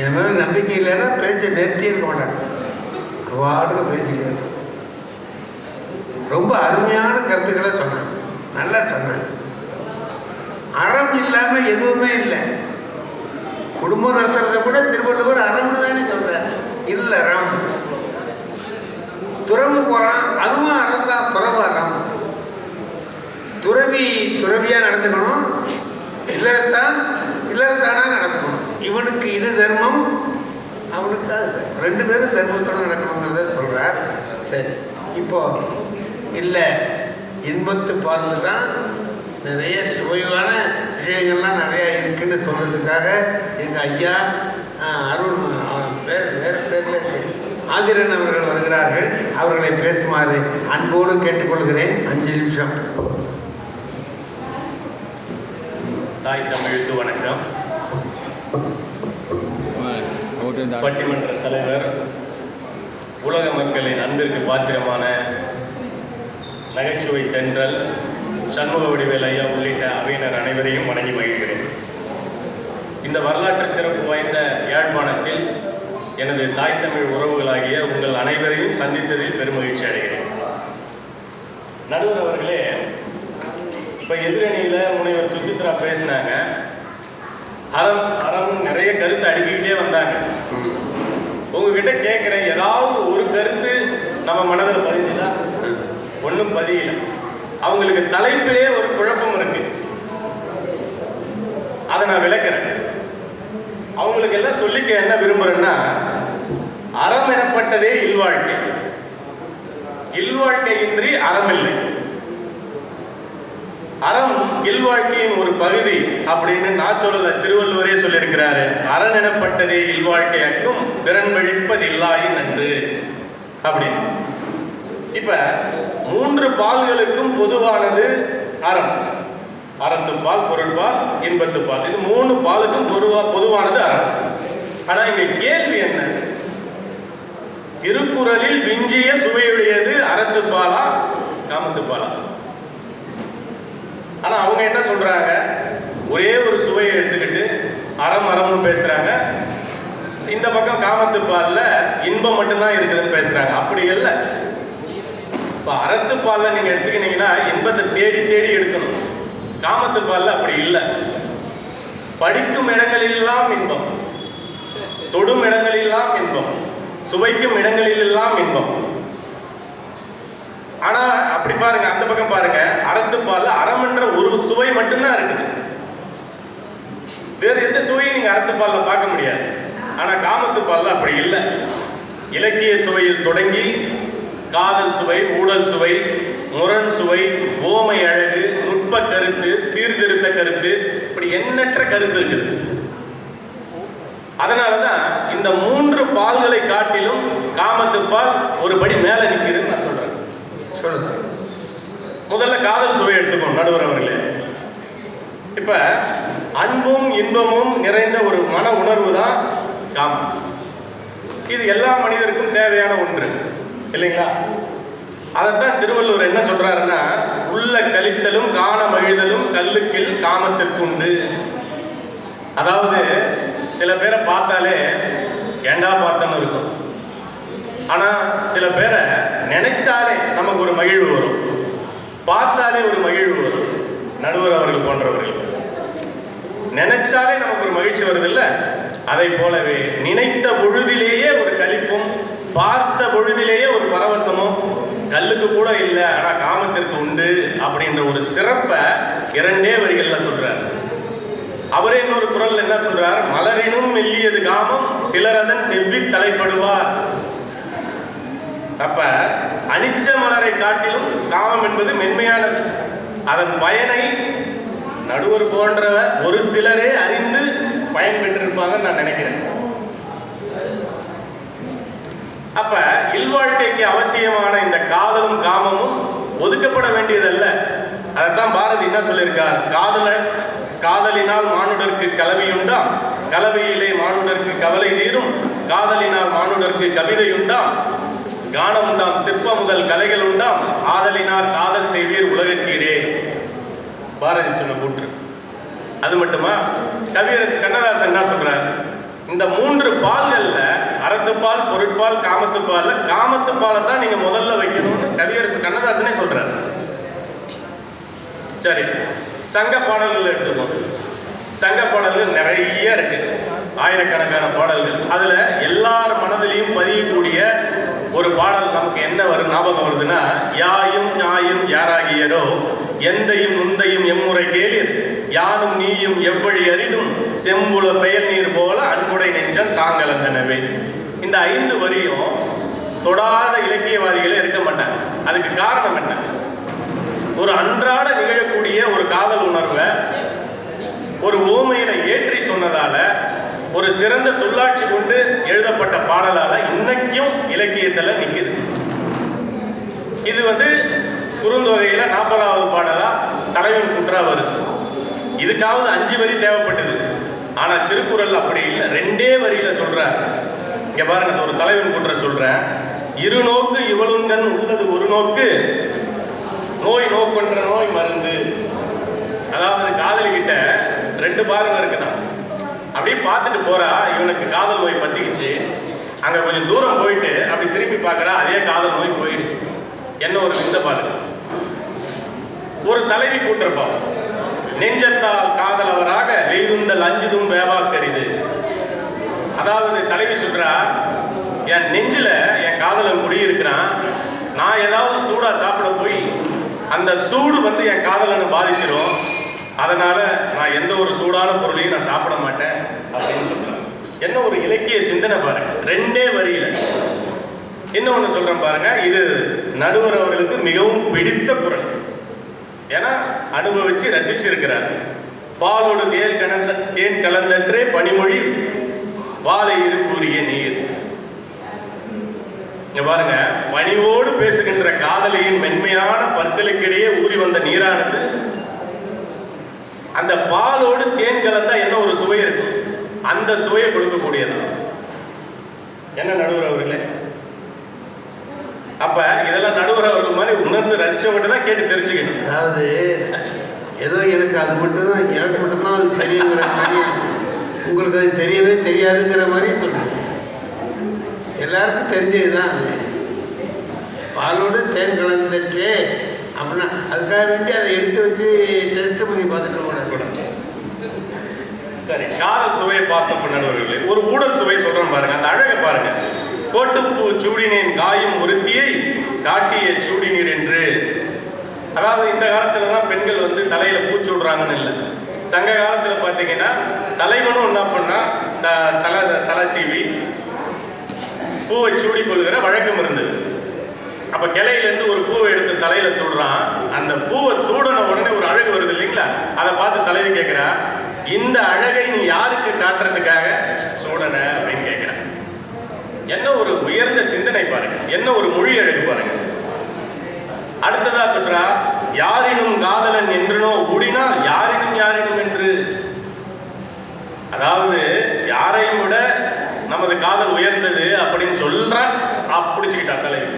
என் மேலே நம்பிக்கை இல்லைன்னா பேச்சை நிறுத்தியே இருக்க மாட்டாங்க, வாடுக பேசிக்கிட்டு. ரொம்ப அருமையான கருத்துக்களை சொன்னாங்க, நல்லா சொன்னாங்க. அறம் இல்லாமல் எதுவுமே இல்லை. குடும்பம் நடத்துறத கூட திருவள்ளுவர் அறம்னு தானே சொல்கிறார். இல்லை அறம். துறவு போகிறான், அதுவும் அறம் தான். துறவு அறம். துறவியாக நடந்துக்கணும், இல்லறத்தானா நடந்துக்கணும். இவனுக்கு இது தர்மம், அவனுக்கு அது. ரெண்டு பேரும் தர்மத்தோடு நடக்கணுங்கிறத சொல்கிறார். சரி, இப்போ இல்லை இன்பத்து பாலில் தான் நிறைய சுவையான விஷயங்கள்லாம் நிறையா இருக்குன்னு சொல்கிறதுக்காக எங்கள் ஐயா அருள் வேறு பேரில் ஆதிரன் அவர்கள் வருகிறார்கள். அவர்களை பேசுமாறு அன்போடு கேட்டுக்கொள்கிறேன். 5 நிமிஷம். தாய் தமிழுக்கு வணக்கம். பட்டிமன்ற தலைவர், உலக மக்களின் அன்பிற்கு பாத்திரமான நகைச்சுவை தென்றல் சண்முக வடிவேல் ஐயா உள்ளிட்ட அவையினர் அனைவரையும் வணங்கி மகிழ்கிறேன். இந்த வரலாற்று சிறப்பு வாய்ந்த யாழ்ப்பாணத்தில் எனது தாய் தமிழ் உறவுகளாகிய உங்கள் அனைவரையும் சந்தித்ததில் பெருமகிழ்ச்சி அடைகிறேன். நடுவர் அவர்களே, இப்போ எதிரணியில் முனைவர் சுசித்ரா பேசினாங்க. அறம் நிறைய கருத்து அடுக்கிக்கிட்டே வந்தாங்க. உங்ககிட்ட கேட்குறேன், ஏதாவது ஒரு கருத்து நம்ம மனதில் பதிஞ்சுதா? ஒன்றும் பதியல. அவங்களுக்கு தலைப்பிலே ஒரு குழப்பம் இருக்கு, அதை நான் விளக்குறேன். அவங்களுக்கு எல்லாம் சொல்லிக்க என்ன விரும்புறேன்னா, அறம் எனப்பட்டதே இல்வாழ்க்கை, இல்வாழ்க்கையின்றி அறம் இல்லை. அறம் இல்வாழ்க்கையின் ஒரு பகுதி அப்படின்னு நான் சொல்லல, திருவள்ளுவரே சொல்லியிருக்கிறாரு. அரண் எனப்பட்டதே இல்வாழ்க்கையாக்கும் பிறன் வழிப்பதில்லாயின் நன்று அப்படின்னு. இப்ப 3 பால்களுக்கும் பொதுவானது அறம். அறத்துப்பால், பொருட்பால், இன்பத்துப்பால். இது 3 பாலுக்கும் பொதுவானது அறம். ஆனா இங்க கேள்வி என்ன? திருக்குறளில் விஞ்சிய சுவையுடையது அறத்துப்பாலா காமத்துப்பாலா? ஆனா அவங்க என்ன சொல்றாங்க? ஒரே ஒரு சுவையை எடுத்துக்கிட்டு அறம்னு பேசுறாங்க. இந்த பக்கம் காமத்துப்பால்ல இன்பம் மட்டும்தான் இருக்குதுன்னு பேசுறாங்க. அப்படி இல்லை. இப்ப அறத்துப்பால்ல நீங்க எடுத்துக்கிட்டீங்கன்னா இன்பத்தை தேடி தேடி எடுக்கணும். காமத்துப்பால்ல அப்படி இல்லை. படிக்கும் இடங்களிலெல்லாம் இன்பம், தொடும் இடங்களிலெல்லாம் இன்பம், சுவைக்கும் இடங்களிலெல்லாம் இன்பம். ஆனா அப்படி பாருங்க, அந்த பக்கம் பாருங்க, அறத்துப்பால்ல அறம் என்ற ஒரு சுவை மட்டும்தான் இருக்குது. வேற எந்த சுவையும் நீங்க அறத்துப்பால்ல பார்க்க முடியாது. ஆனா காமத்துப்பால்ல அப்படி இல்லை. இலக்கிய சுவையில் தொடங்கி காதல் சுவை, ஊழல் சுவை, முரண் சுவை, ஓமை அழகு, நுட்ப கருத்து, சீர்திருத்த கருத்து, இப்படி எண்ணற்ற கருத்து இருக்குது. அதனாலதான் இந்த 3 பால்களை காட்டிலும் காமத்துப்பால் ஒரு படி மேல நிற்குதுன்னு நான் சொல்றேன். சொல்லுங்க. முதல்ல காதல் சுவை எடுத்துக்கணும் நடுவர் அவர்களே. இப்ப அன்பும் இன்பமும் நிறைந்த ஒரு மன உணர்வு தான் காமம். இது எல்லா மனிதருக்கும் தேவையான ஒன்று இல்லைங்களா? அதைத்தான் திருவள்ளுவர் என்ன சொல்றாருன்னா, உள்ள கழித்தலும் காண மகிழ்தலும் கல்லுக்கில் காமத்திற்குண்டு. அதாவது சில பேரை பார்த்தாலே ஏண்டா பார்த்தோன்னு இருக்கும். ஆனா சில பேரை நினைச்சாலே நமக்கு ஒரு மகிழ்வு வரும், பார்த்தாலே ஒரு மகிழ்வு வரும். நடுவர் அவர்கள் போன்றவர்கள் நினைச்சாலே நமக்கு ஒரு மகிழ்ச்சி வருது இல்ல? அதை போலவே நினைத்த பொழுதிலேயே ஒரு களிப்பும், பார்த்த பொழுதிலேயே ஒரு பரவசமும் கல்லுக்கு கூட இல்லை, ஆனா காமத்திற்கு உண்டு அப்படின்ற ஒரு சிறப்பை 2 வரிகள்ல சொல்றார். அவரே இன்னொரு குறள் என்ன சொல்றார்? மலரினும் மெல்லியது காமம், சிலர் அதன் செவ்வி தலைப்படுவார். அப்ப அனிச்ச மலரை காட்டிலும் காமம் என்பது மென்மையானது. அதன் பயனை நடுவர் போன்றவர் ஒரு சிலரே அறிந்து பயன் பெற்றிருப்பாங்கன்னு நான் நினைக்கிறேன். அப்ப இல்வாழ்க்கைக்கு அவசியமான இந்த காதலும் காமமும் ஒதுக்கப்பட வேண்டியதல்ல. அதைத்தான் பாரதி என்ன சொல்லியிருக்கார்? காதலினால் மானுடருக்கு கலவியுண்டாம், கலவையிலே மானுடருக்கு கவலை தீரும், காதலினால் மானுடருக்கு கவிதை உண்டாம், கானம் உண்டாம், சிற்ப முதல் கலைகள் உண்டாம், ஆதலினால் காதல் செய்வீர் உலகத்தீரே. பாரதி சொன்ன கூற்று. அது மட்டுமா, கவியரசு கண்ணதாசன் என்ன சொல்றார்? இந்த 3 பால்கள்ல அறத்துப்பால், பொருட்பால், காமத்துப்பால்ல காமத்துப்பாலை தான் நீங்க முதல்ல வைக்கணும்னு கவியரசு கண்ணதாசனே சொல்றாரு. சரி, சங்க பாடல்கள் எடுத்துக்கோம். சங்க பாடல்கள் நிறைய இருக்கு, ஆயிரக்கணக்கான பாடல்கள். அதுல எல்லார் மனதிலையும் பதியக்கூடிய ஒரு பாடல் நமக்கு என்ன ஞாபகம் வருதுன்னா, யாயும் ஞாயும் யாராகியரோ எந்தையும் நுந்தையும் எம்முறை கேளீர், யானும் நீயும் எவ்வழி அரிதும் செம்புல பெயர் நீர் போல அன்புடை நெஞ்சம் தாங்கலந்தனவே. இந்த 5 வரியும் தொடாத இலக்கியவாதிகளே இருக்க மாட்டாங்க. அதுக்கு காரணம் என்ன? ஒரு அன்றாட நிகழக்கூடிய ஒரு காதல் உணர்வை ஒரு ஓமையில ஏற்றி சொன்னதால, ஒரு சிறந்த சொல்லாட்சி கொண்டு எழுதப்பட்ட பாடலால இன்னைக்கும் இலக்கியத்துல நிக்குது. இது குறுந்தொகையில 40வது பாடலா தலைவன் குன்றா வருது. இதுக்காவது 5 வரி தேவைப்பட்டது. ஆனா திருக்குறள் அப்படி இல்லை, 2 வரியில சொல்றார். இங்க பாருங்க, ஒரு தலைவன் குன்ற சொல்றேன். இரு நோக்கு இவளுங்கன் உள்ளது ஒரு நோக்கு, நோய் நோக்கொன்ற நோய் மருந்து. அதாவது காதலி கிட்ட 2 பார்வை இருக்குதான். அப்படியே பார்த்துட்டு போறா, இவனுக்கு காதல் நோய் பத்திக்கிச்சு. அங்க கொஞ்சம் தூரம் போயிட்டு அப்படி திரும்பி பார்க்கறா, அதே காதல் நோய் போயிடுச்சு. என்ன ஒரு விந்த பாருங்க. ஒரு தலைவி கூட்டிருப்பான், நெஞ்சத்தால் காதலவராக வெய்துண்டல் அஞ்சுதும் வேவாக்கரிது. அதாவது தலைவி சொல்றா, என் நெஞ்சில என் காதலன் குடியிருக்கிறான், நான் ஏதாவது சூடா சாப்பிட போய் அந்த சூடு என் காதலனை பாதிச்சிடும், அதனால நான் எந்த ஒரு சூடான பொருளையும் நான் சாப்பிட மாட்டேன் அப்படின்னு சொல்றேன். என்ன ஒரு இலக்கிய சிந்தனை பாருங்க, 2 வரியில. இன்னொன்னு சொல்றேன் பாருங்க, இது நடுவர் அவர்களுக்கு மிகவும் பிடித்த குறள். ஏன்னா அனுபவிச்சு ரசிச்சிருக்கிறார். பாலோடு தேன் கலந்தற்றே பனிமொழி வாழை இரு கூறிய நீர். இங்க பாருங்க, பணிவோடு பேசுகின்ற காதலியின் மென்மையான பற்களுக்கிடையே ஊறி வந்த நீரானது அந்த பாலோடு தேன் கலந்தா என்ன ஒரு சுவை இருக்கும், அந்த சுவையை கொடுக்கக்கூடியது. என்ன நடுவர் அவர்களே? அப்ப இதெல்லாம் நடுவர் அவர்கள் மாதிரி உணர்ந்து ரசிச்சவங்க தான் கேட்டு தெரிஞ்சுக்கணும். அதாவது ஏதோ எனக்கு அது மட்டும்தான், எனக்கு மட்டும்தான் அது தெரியுங்கிற மாதிரி, உங்களுக்கு அது தெரியவே தெரியாதுங்கிற மாதிரி சொல்லுங்க. எல்லாருக்கும் தெரிஞ்சது தான் அது. பாலோடு தேன் கலந்துட்டு அப்படின்னா அதுக்காக வேண்டி அதை எடுத்து வச்சு டெஸ்ட் பண்ணி பார்த்துட்டு கூட. சரி, காதல் சுவையை பார்த்த நடுவர்களே, ஒரு ஊடல் சுவை சொல்றேன் பாருங்க, அந்த அழகை பாருங்க. கோட்டுப்பூ சூடினேன் காயும் ஒருத்தியை காட்டிய சூடினீர் என்று. அதாவது இந்த காலத்துல தான் பெண்கள் வந்து தலையில பூச்சி விடுறாங்கன்னு இல்லை. சங்க காலத்துல பாத்தீங்கன்னா தலைவனும் என்ன பண்ணா தலை சீவி பூவை சூடி கொள்கிற வழக்கம் இருந்தது. அப்ப கிளையிலேருந்து ஒரு பூவை எடுத்து தலையில சூடுறான். அந்த பூவை சூடன உடனே ஒரு அழகு வருது இல்லைங்களா, அதை பார்த்து தலைவி கேட்கிறா, இந்த அழகை நீ யாருக்கு காட்டுறதுக்காக சூடன அப்படின்னு கேட்கிறா. என்ன ஒரு உயர்ந்த சிந்தனை பாருங்க, என்ன ஒரு மொழி அழகு பாருங்க. அடுத்ததா சொல்றா, யாரினும் காதலன் என்றனோ ஊடினால் யாரினும் என்று. அதாவது யாரையும் விட நமது காதல் உயர்ந்தது அப்படின்னு சொல்றான். பிடிச்சுக்கிட்டா தலைவி.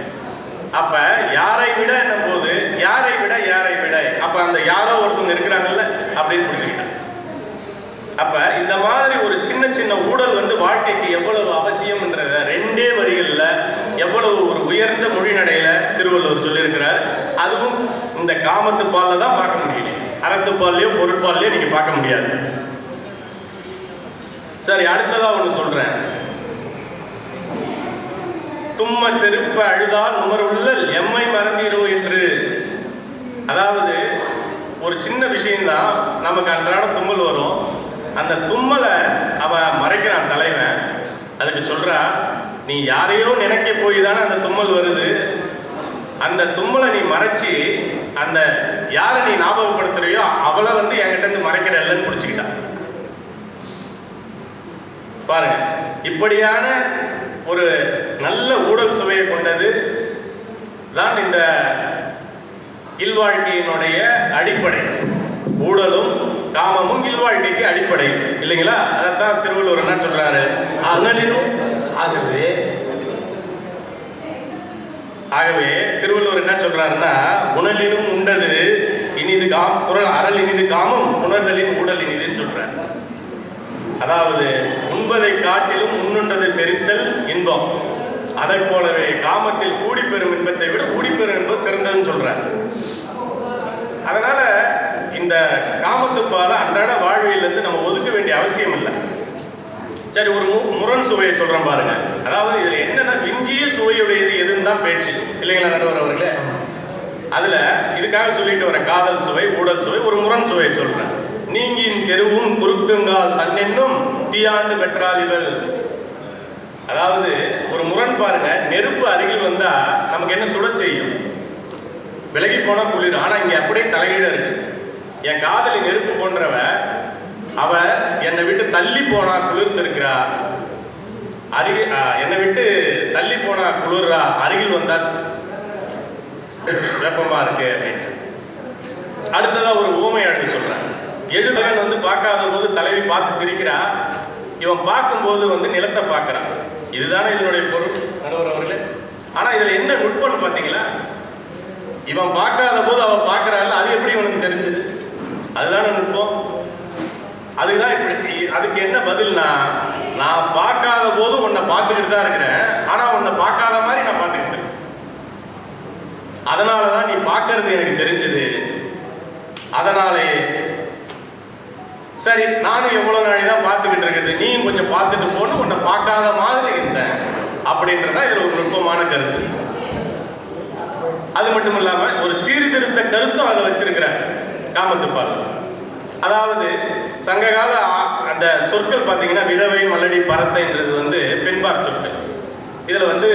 அப்ப யாரை விட என்ன போது, யாரை விட அப்ப அந்த யாரோ ஒருத்தவங்க இருக்கிறாங்கல்ல அப்படின்னு பிடிச்சுக்கிட்டான். அப்ப இந்த மாதிரி ஒரு சின்ன சின்ன ஊடல் வந்து வாழ்க்கைக்கு எவ்வளவு அவசியம்ன்றத ரெண்டே வரிகள்ல எவ்வளவு ஒரு உயர்ந்த மொழிநடையில திருவள்ளுவர் சொல்லியிருக்கிறார். அதுவும் இந்த காமத்து பால்ல தான் பார்க்க முடியல, அறத்துப்பால்லையோ பொருட்பால்லையோ நீங்க பார்க்க முடியாது. சரி, அடுத்ததா ஒண்ணு சொல்றேன். தும்ம செருப்ப அழுதால் நுமருள்ளல் எம்மை மறந்தீரோ என்று. அதாவது ஒரு சின்ன விஷயம்தான், நமக்கு அன்றாட தும்மல் வரும். அந்த தும்மலை அவன் மறைக்கிறான் தலைவன். அதுக்கு சொல்றா, நீ யாரையோ நினைக்க போய் தானே அந்த தும்மல் வருது. அந்த தும்மலை நீ மறைச்சி அந்த யாரை நீ ஞாபகப்படுத்துறியோ அவளை வந்து என்கிட்ட இருந்து மறைக்கிற இல்லைன்னு பிடிச்சிக்கிட்டான். பாருங்க, இப்படியான ஒரு நல்ல ஊடல் சுவையை கொண்டது தான் இந்த இல்வாழ்க்கையினுடைய அடிப்படை. ஊடலும் காமமும் இல்வாழ்க்கைக்கு அடிப்படை இல்லைங்களா? அதைத்தான் திருவள்ளுவர் என்ன சொல்றாரு, ஆகவே திருவள்ளுவர் என்ன சொல்றாருன்னா, உணலினும் உண்டது இனிது குரல் அறல் இனிது காமம் உணர்தலின் ஊடல் இனிதுன்னு சொல்றாரு. அதாவது உண்பதை காட்டிலும் உண்ணுண்டதை செரித்தல் இன்பம். அதை போலவே காமத்தில் கூடி பெறும் இன்பத்தை விட கூடி பெறும் இன்பம் சிறந்ததுன்னு சொல்றார். அதனால இந்த காமத்துப்பால அன்றாட வாழ்விலிருந்து நம்ம ஒதுக்க வேண்டிய அவசியம் இல்லை. சரி, ஒரு முரண் சுவையை சொல்றேன் பாருங்க. அதாவது இதுல என்னன்னா, விஞ்சிய சுவையுடையது எதுன்னு தான் பேச்சு இல்லைங்களா நடுவர் அவர்களே? அதுல இதுக்காக சொல்லிட்டு வர காதல் சுவை, ஊடல் சுவை, ஒரு முரண் சுவையை சொல்றேன். நீங்கின் தெருவும் குறுக்குங்கால் தன்னென்னும் தீயாண்டு பெற்றால் இவள். அதாவது ஒரு முரண் பாருங்க. நெருப்பு அருகில் வந்தா நமக்கு என்ன சுட செய்யும், விலகி போனா குளிர். ஆனா இங்க அப்படியே தலையீடு இருக்கு. என் காதலி நெருப்பு போன்றவ, அவ என்னை விட்டு தள்ளி போனா குளிர்ந்து இருக்கிறா, அருகில் என்னை விட்டு தள்ளி போனா குளிர்றா, அருகில் வந்தா வெப்பமா இருக்கு அப்படின்னு. அடுத்ததா ஒரு ஊமை அழகு சொல்றேன். எழுதவன் வந்து பார்க்காத போது தலைவி பார்த்து சிரிக்கிறா, இவன் பார்க்கும்போது வந்து நிலத்தை பார்க்கறான். இதுதானே இதனுடைய பொருள் நடுவர் அவர்களே. ஆனா இதுல என்ன நுட்பம்னு பாத்தீங்களா, இவன் பார்க்காத போது அவன் பார்க்கறாள், அது எப்படி இவனுக்கு தெரிஞ்சது? அதுதானே நுட்பம். அதுதான் இப்படி. அதுக்கு என்ன பதில்னா, நான் பார்க்காத போது உன்னை பார்த்துக்கிட்டு தான் இருக்கிறேன், ஆனா உன்னை பார்க்காத மாதிரி நான் பார்த்துக்கிட்டு இருக்கேன். அதனாலதான் நீ பார்க்கறது எனக்கு தெரிஞ்சது. அதனாலே சரி, நானும் எவ்வளவு நாளை தான் பார்த்துக்கிட்டு இருக்குது, நீயும் கொஞ்சம் பார்த்துட்டு போன்னு உன்னை பார்க்காத மாதிரி இருந்தேன் அப்படின்றதான் இதுல ஒரு நுட்பமான கருத்து. அது மட்டும் இல்லாம ஒரு சீர்திருத்த கருத்தும் அதை வச்சிருக்கிறார் காமத்துப்பால். அதாவது சங்ககால அந்த சொற்கள் பார்த்தீங்கன்னா, விதவை, மல்லடி, பரத்தைன்றது வந்து பெண்பார் சொற்கள். இதுல வந்து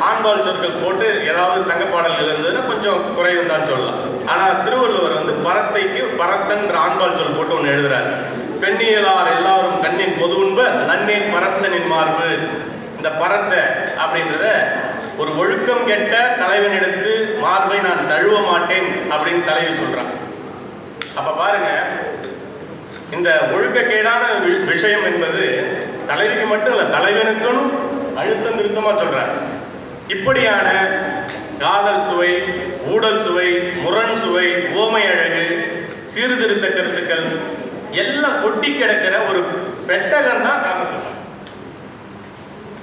ஆண்பால் சொற்கள் போட்டு ஏதாவது சங்க பாடல்கள் இருந்ததுன்னா கொஞ்சம் குறைவு தான் சொல்லலாம். ஆனால் திருவள்ளுவர் வந்து பரத்தைக்கு பரத்தன்ற ஆண்பால் சொல் போட்டு ஒன்று எழுதுறாரு. பெண்ணியலார் எல்லாரும் கண்ணின் பொது உண்ப நன்னேன் பரத்தனின் மார்பு. இந்த பரத்தை அப்படின்றத ஒரு ஒழுக்கம் கெட்ட தலைவன் எடுத்து மார்பை நான் தழுவ மாட்டேன் அப்படின்னு தலைவி சொல்றான். அப்ப பாருங்க, இந்த ஒழுக்கக்கேடான விஷயம் என்பது தலைவிக்கு மட்டும் இல்ல, தலைவனுக்கும் அழுத்தம் திருத்தமா சொல்றாரு. இப்படியான காதல் சுவை, ஊடல் சுவை, முரண் சுவை, ஓமை அழகு, சீர்திருத்த கருத்துக்கள் எல்லாம் கொட்டி கிடக்கிற ஒரு பெட்டகம் தான் காமத்துப்பால்.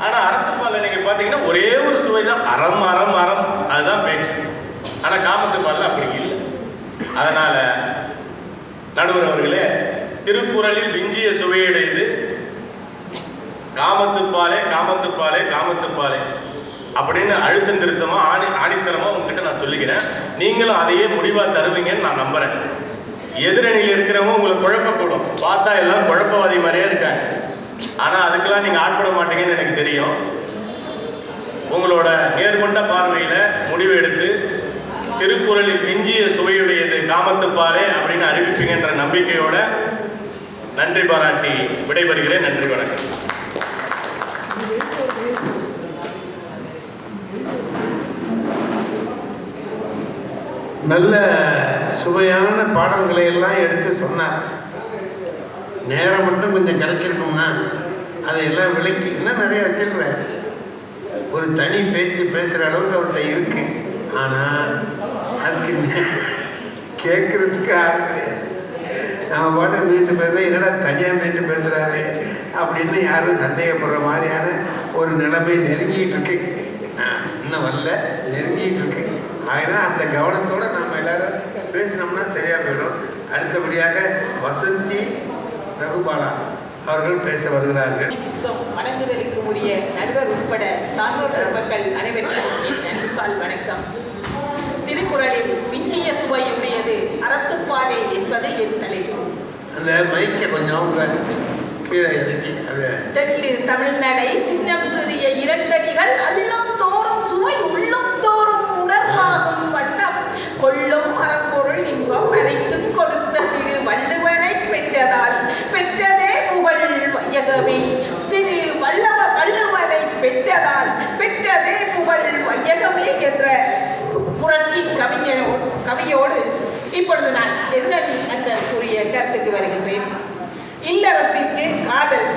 ஆனா அறத்துப்பால்ல நீங்க பாத்தீங்கன்னா ஒரே ஒரு சுவை தான், அறம் அறம் அறம், அதுதான் பேச்சு. ஆனா காமத்துப்பால்ல அப்படி இல்லை. அதனால நடுவர் அவர்களே, திருக்குறளில் விஞ்சிய சுவையடைந்து காமத்துப்பாலே காமத்துப்பாலே காமத்துப்பாலே அப்படின்னு அழுத்தம் திருத்தமா ஆணித்தரமா உங்ககிட்ட நான் சொல்லிக்கிறேன். நீங்களும் அதையே முடிவா தருவீங்கன்னு நான் நம்புறேன். எதிரணியில் இருக்கிறவங்க உங்களை குழப்பப்படும், பார்த்தா எல்லாம் குழப்பவாதி மாதிரியே இருக்காங்க. ஆனா அதுக்கெல்லாம் நீங்க ஆட்பட மாட்டீங்கன்னு எனக்கு தெரியும். உங்களோட நேர்கொண்ட பார்வையில முடிவு எடுத்து திருக்குறளில் விஞ்சிய சுவையுடையது காமத்துப்பாலே அப்படின்னு அறிவிப்பீங்கன்ற நம்பிக்கையோட நன்றி பாராட்டி விடைபெறுகிறேன். நன்றி, வணக்கம். நல்ல சுவையான பாடல்களை எல்லாம் எடுத்து சொன்னார். நேரம் மட்டும் கொஞ்சம் கிடைச்சிருக்கோம்னா அதையெல்லாம் விளக்கி இன்னும் நிறைய வச்சிருக்கிறார். ஒரு தனி பேச்சு பேசுகிற அளவுக்கு அவர்கிட்ட இருக்கு. ஆனால் அதுக்கு கேட்கறதுக்கு ஆள் கிடையாது. நம்ம பாட்டு நீண்டு பேசுகிறேன், என்னடா தனியாக நீண்டு பேசுகிறாரு அப்படின்னு யாரும் சந்தேகப்படுற மாதிரியான ஒரு நிலைமை நெருங்கிட்டு இருக்கு. இன்னும் வரல, நெருங்கிட்டு இருக்கு. அதனால் அந்த கவனத்தோடு நாம் எல்லாரும் பேசினோம்னா சரியாக போயிடும். அடுத்தபடியாக வசந்தி ரகுபாலா அவர்கள் பேச வருகிறார்கள். வணங்குதலுக்கு உரிய நடுவர் உட்பட சான்றோர் பெருமக்கள் அனைவருக்கும் என் அன்புசால் வணக்கம். திருக்குறளில் விஞ்சிய சுவையுடையது அறத்துப்பாலே என்பது என் தலைப்பு. அந்த மைக்கை கொஞ்சம் கீழே இறக்கி தெட்டு தமிழ்நடை சின்னம் சிறிய இரண்டடிகள் அல்லம் தோறும் சுவை உள்ளம் தோறும் உணர்வாகும் வண்ணம் கொள்ளும் அறப்பொருள் இன்பம் அனைத்தும் கொடுத்த திரு வள்ளுவனை பெற்றதால் பெற்றதே புகழ் வையகமே. திரு வள்ளுவனை பெற்றதால் பெற்றதே புகழ் வையகமே என்ற புரட்சி கவியோடு இப்பொழுது நான் எதிரணி கூறிய கருத்துக்கு வருகின்றேன். இல்லறத்திற்கு காதல்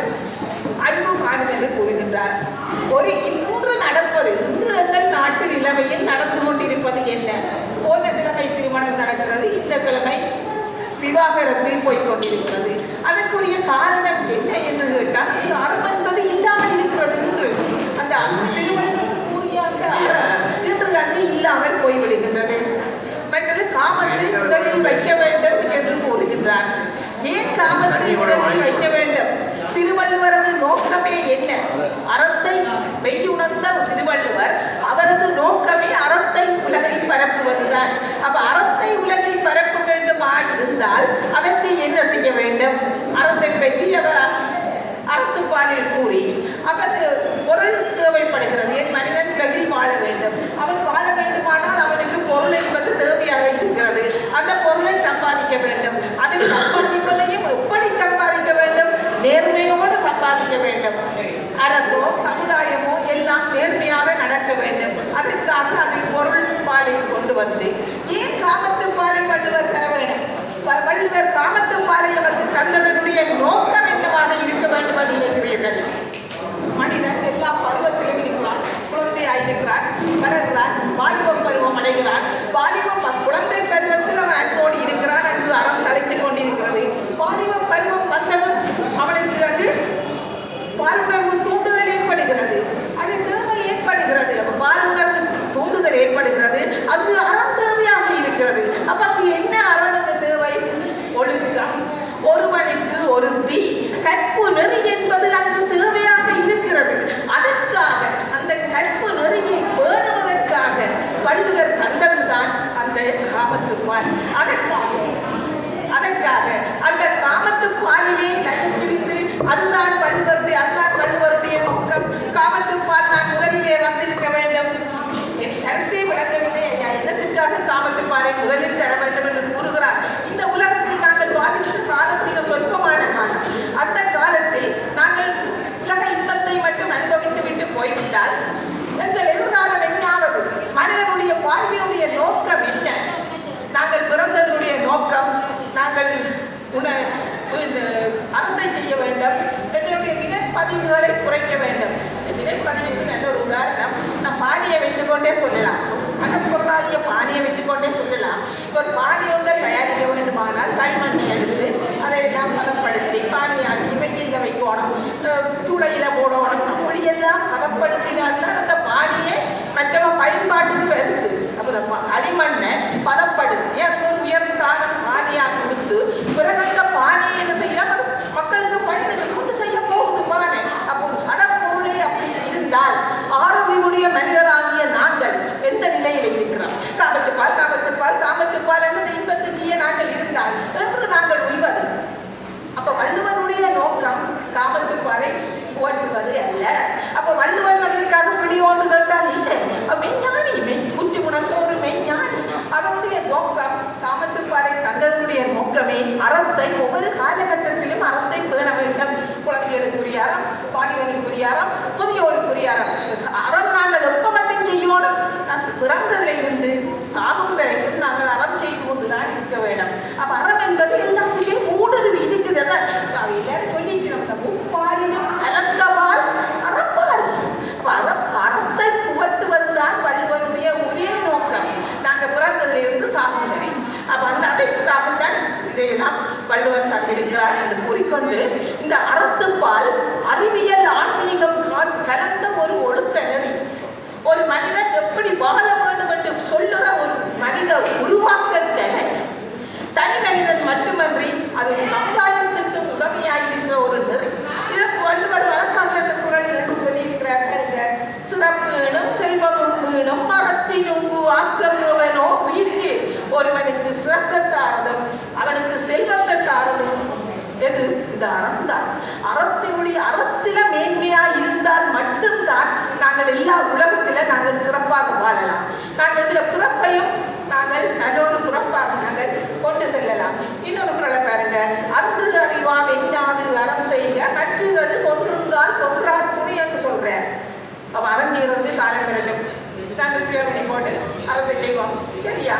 அன்பு காணும் என்று கூறுகின்றார். ஒரு இன்று நடப்பது, இன்று எங்கள் நாட்டு நிலைமையில் நடந்து கொண்டிருப்பது என்ன? போன கிழமை திருமணம் நடக்கிறது, இந்த கிழமை விவாகரத்தில் போய்கொண்டிருக்கிறது. அதற்குரிய காரணம் என்ன என்று கேட்டால் அறம் என்பது இல்லாமல் இருக்கிறது. இன்று அந்த திருமணம் இன்று அங்கு இல்லாமல் போய்விடுகின்றது. மற்றது காமத்தை உலகில் வைக்க வேண்டும் என்று கூறுகின்றார். ஏன் காமத்தை உலகில் வைக்க வேண்டும்? திருவள்ளுவரது நோக்கமே என்ன? அறத்தை மெய்யுணர்ந்த திருவள்ளுவர் அவரது நோக்கமே அறத்தை உலகில் பரப்புவதுதான். அப்ப அறத்தை உலகில் பரப்ப வேண்டுமா இருந்தால் அதற்கு என்ன செய்ய வேண்டும்? அறத்தை பற்றி அவர் அறத்துப்பாலில் கூறி அவருக்கு பொருள் தேவைப்படுகிறது. என் மனிதன் உலகில் வாழ வேண்டும். அவன் வாழ வேண்டுமானால் அவனுக்கு பொருள் என்பது தேவையாக இருக்கிறது. அந்த பொருளை சம்பாதிக்க வேண்டும். அதை சம்பாதிப்பதையும் எப்படி சம்பாதிக்க வேண்டும்? நேர்மையோடு சம்பாதிக்க வேண்டும். அரசோ சமுதாயமோ எல்லாம் நேர்மையாக நடக்க வேண்டும். அதற்காக அதை பொருள் பாலை கொண்டு வந்து ஏன் காமத்து பாலை வள்ளுவர் தர வேண்டும்? வள்ளுவர் காமத்து பாலை வந்து தந்ததனுடைய நோக்கம் என்னவாக இருக்க வேண்டும் என்று நினைக்கிறீர்கள்? மனிதன் எல்லா பருவத்திலும் இருக்கிறான். குழந்தையாயிருக்கிறான், வளர்கிறான், வாலிப பருவம் அடைகிறான். குழந்தை பருவத்தில் அவன் அன்போடு இருக்கிறான். அங்கு அறம் தலைத்துக் கொண்டிருக்கிறது. வாலிப பருவம் வந்ததும் அவனுக்கு அங்கு பாலுணர்வு தூண்டுதல் ஏற்படுகிறது. அது தேவை ஏற்படுகிறது. பாலுணர்வு தூண்டுதல் ஏற்படுகிறது. அது அறம் தேவையாக இருக்கிறது. அப்ப அது என்ன அறம் பதவிக்கு நல்ல ஒரு உதாரணம். நான் பானியை வைத்துக்கொண்டே சொல்லலாம், சடப்பொருளாகிய பானியை வைத்துக்கொண்டே சொல்லலாம். ஒரு பானி ஒன்றை தயாரிக்க வேண்டுமானால் களிமண்ணை எடுத்து அதையெல்லாம் பதப்படுத்தி பானியாக்கி வெயிலில் வைக்கணும், சூளையில் போடணும். அப்படியெல்லாம் பதப்படுத்தினால்தான் அந்த பானியை மற்றவங்க பயன்பாட்டுக்கு வருது. அப்போ களிமண்ணை பதப்படுத்தி அது ஒரு உயர் ஸ்தானம் பானியாக கொடுத்து பிறகு அந்த பானியை என்ன செய்யலாம், மக்களுக்கு பயனுக்கு கொண்டு செய்ய போகுது பானை. அப்போ ஒரு சடப்பொருளை அப்படி இருந்தால் ஆரோக்கியமுடைய மனிதராகிய நாங்கள் எந்த நிலையில் இருக்கிறோம்? காமத்துப்பால் காமத்துப்பால் காமத்துப்பால் என்ற இன்பத்துலேயே நாங்கள் இருந்தால் என்று நாங்கள் உய்வது. அப்போ வள்ளுவனுடைய நோக்கம் காமத்துப்பாலை ஓட்டுவது அல்ல. அப்போ வள்ளுவன் அதற்காக பிடியோடு கேட்டால் இல்லை, மெய்ஞானி குற்றி உணர்ந்தோடு மெய்ஞானி. அதனுடைய நோக்கம் காமத்துப்பாலை தந்தனுடைய நோக்கமே அறத்தை ஒவ்வொரு காலகட்டத்திலும் அறத்தை பேண வேண்டும். குழந்தைகளுக்குரிய அறம், பாலிவனுக்குரிய அறம், முதியோருக்குரிய அறம். அறம் நாங்கள் எப்ப மட்டும் செய்யணும்? பிறந்ததில் இருந்து சாகும் வரைக்கும் நாங்கள் அறம் செய்து கொண்டுதான் இருக்க வேண்டும். அப்ப அறம் என்பது எல்லாத்துக்கும் ஊடுருவி இருக்குது. எல்லாரும் சொல்லிக்கிறோம், முப்பாலிலும் கலந்தவால் அறப்பால். அறத்தை புகட்டுவதுதான் வள்ளுவனுடைய ஒரே நோக்கம். நாங்கள் பிறந்ததில் இருந்து சாகும் வரை. அப்ப அந்த அதைக்காகத்தான் இதையெல்லாம் வள்ளுவர் தந்திருக்கிறார் என்று கூறிக்கொண்டு இந்த அறத்துப்பால் அறிவியல் ஆன்மீகம் கலந்த ஒரு ஒழுக்க நெறி. ஒரு மனிதன் எப்படி வாழ வேண்டும் என்று சொல்லுற ஒரு மனித உருவாக்கத்தை தனி மனிதன் மட்டுமன்றி அது சமுதாயத்திற்கு உதவியாயிருக்கிற ஒரு நெறி. இதற்கு வள்ளுவர் வழக்காக குரல் என்று சொல்லியிருக்கிறார். சிறப்பீனும் செல்வமும் வீணும் மரத்தினுங்கு ஆக்கமுவனோ உயிர்க்கு. ஒருவனுக்கு சிறப்பத்தாரதும் அவனுக்கு செல்வத்தாரதும் எது? இந்த அறம் தான். அறத்தில மேன்மையா இருந்தால் மட்டும்தான் நாங்கள் எல்லா உலகத்தில நாங்கள் சிறப்பாக வாழலாம். நாங்கள் இந்த பிறப்பையும் நாங்கள் நல்லொரு பிறப்பாக நாங்கள் கொண்டு செல்லலாம். இன்னொரு குரலை பாருங்க, அன்று அறிவா வெஞ்ஞாது அறம் செய்க மற்றுவது கொன்றுங்கால் கொன்றா துணி என்று சொல்றேன். அப்ப அறம் செய்யறதுக்கு காலம் வேண்டும். நாங்கள் தேவனை போட்டு அறத்தை செய்வோம், சரியா?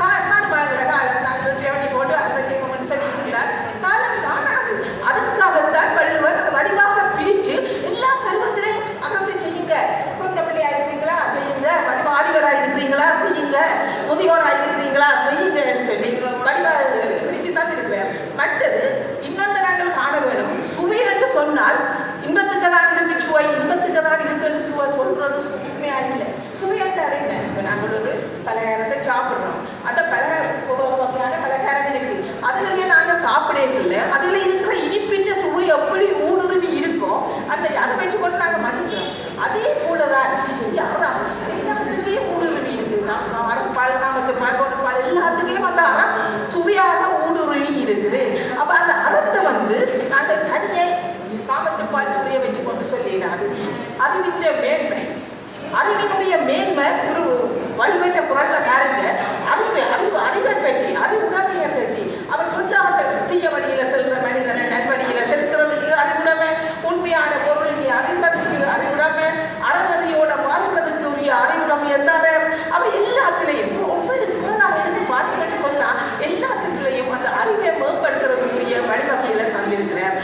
காணுமாங்கிற காலம் நாங்கள் தேவனை போட்டு அறத்தை செய்வோம் என்று சொல்லி இருந்தால் காலம் காணாது. அதுக்காகத்தான் வள்ளுவர் அதை வடிவாக பிரித்து எல்லா பருவத்திலையும் அறத்தை செய்யுங்க. குழந்தை பிள்ளையா இருக்கிறீங்களா செய்யுங்க, வாலிபராக இருக்கிறீங்களா செய்யுங்க, முதியோராக இருக்கிறீங்களா செய்யுங்க என்று சொல்லி வடிவாக பிரித்து தான் இருக்கிறார். மற்றது இன்னொன்று நாங்கள் காண வேண்டும். சுவை என்று சொன்னால் இன்பத்துக்கு தான் இருக்கு சுவை, இன்பத்துக்கு தான் இருக்குன்னு சுவை சொல்றது உண்மையா இல்லை. சுவையற்ற அறிந்த இப்போ நாங்கள் ஒரு பலகாரத்தை சாப்பிட்றோம், அந்த வகையான பலகாரம் இருக்கு, அதுலயே நாங்கள் சாப்பிடவில்லை. அதில் இருக்கிற இனிப்பின்ற சுவை எப்படி ஊடுருவி இருக்கோ அதை வச்சுக்கொண்டு நாங்கள் மன்னிக்கிறோம். அதே போலதான் எல்லாத்துலேயும் ஊடுருவி இருக்கு. அறப்பால் காமத்துப்பால் போட்டுப்பால் எல்லாத்துலேயும் அந்த அறம் சுவையாக ஊடுருவி இருக்குது. அப்போ அந்த அறத்தை நாங்கள் தனியை காமத்துப்பால் சுவையை வச்சு கொண்டு சொல்லிடாது. அறிவின்ற மேன்மை, அறிவினுடைய மேன்மை ஒரு வலுவற்ற குரல்ல பாருங்க. அறிவை பற்றி, அறிவுடைமையை பற்றி அவர் சொல்லாத தீய வழியில செல்ற மனிதனை நல்வழியில செலுத்துறதுக்கு அறிவுடைமை, உண்மையான பொருளுக்கு அறிந்ததுக்கு அறிவுடைமை, அறநெறியோட வாழ்றதுக்கு உரிய அறிவுடைமையை தர அப்படி எல்லாத்துலேயும் ஒவ்வொரு குரலாக எடுத்து பார்த்தீங்கன்னு சொன்னா எல்லாத்துக்குள்ளேயும் அந்த அறிவை மேம்படுத்துறதுக்குரிய வழிவகையில தந்திருக்கிறார்.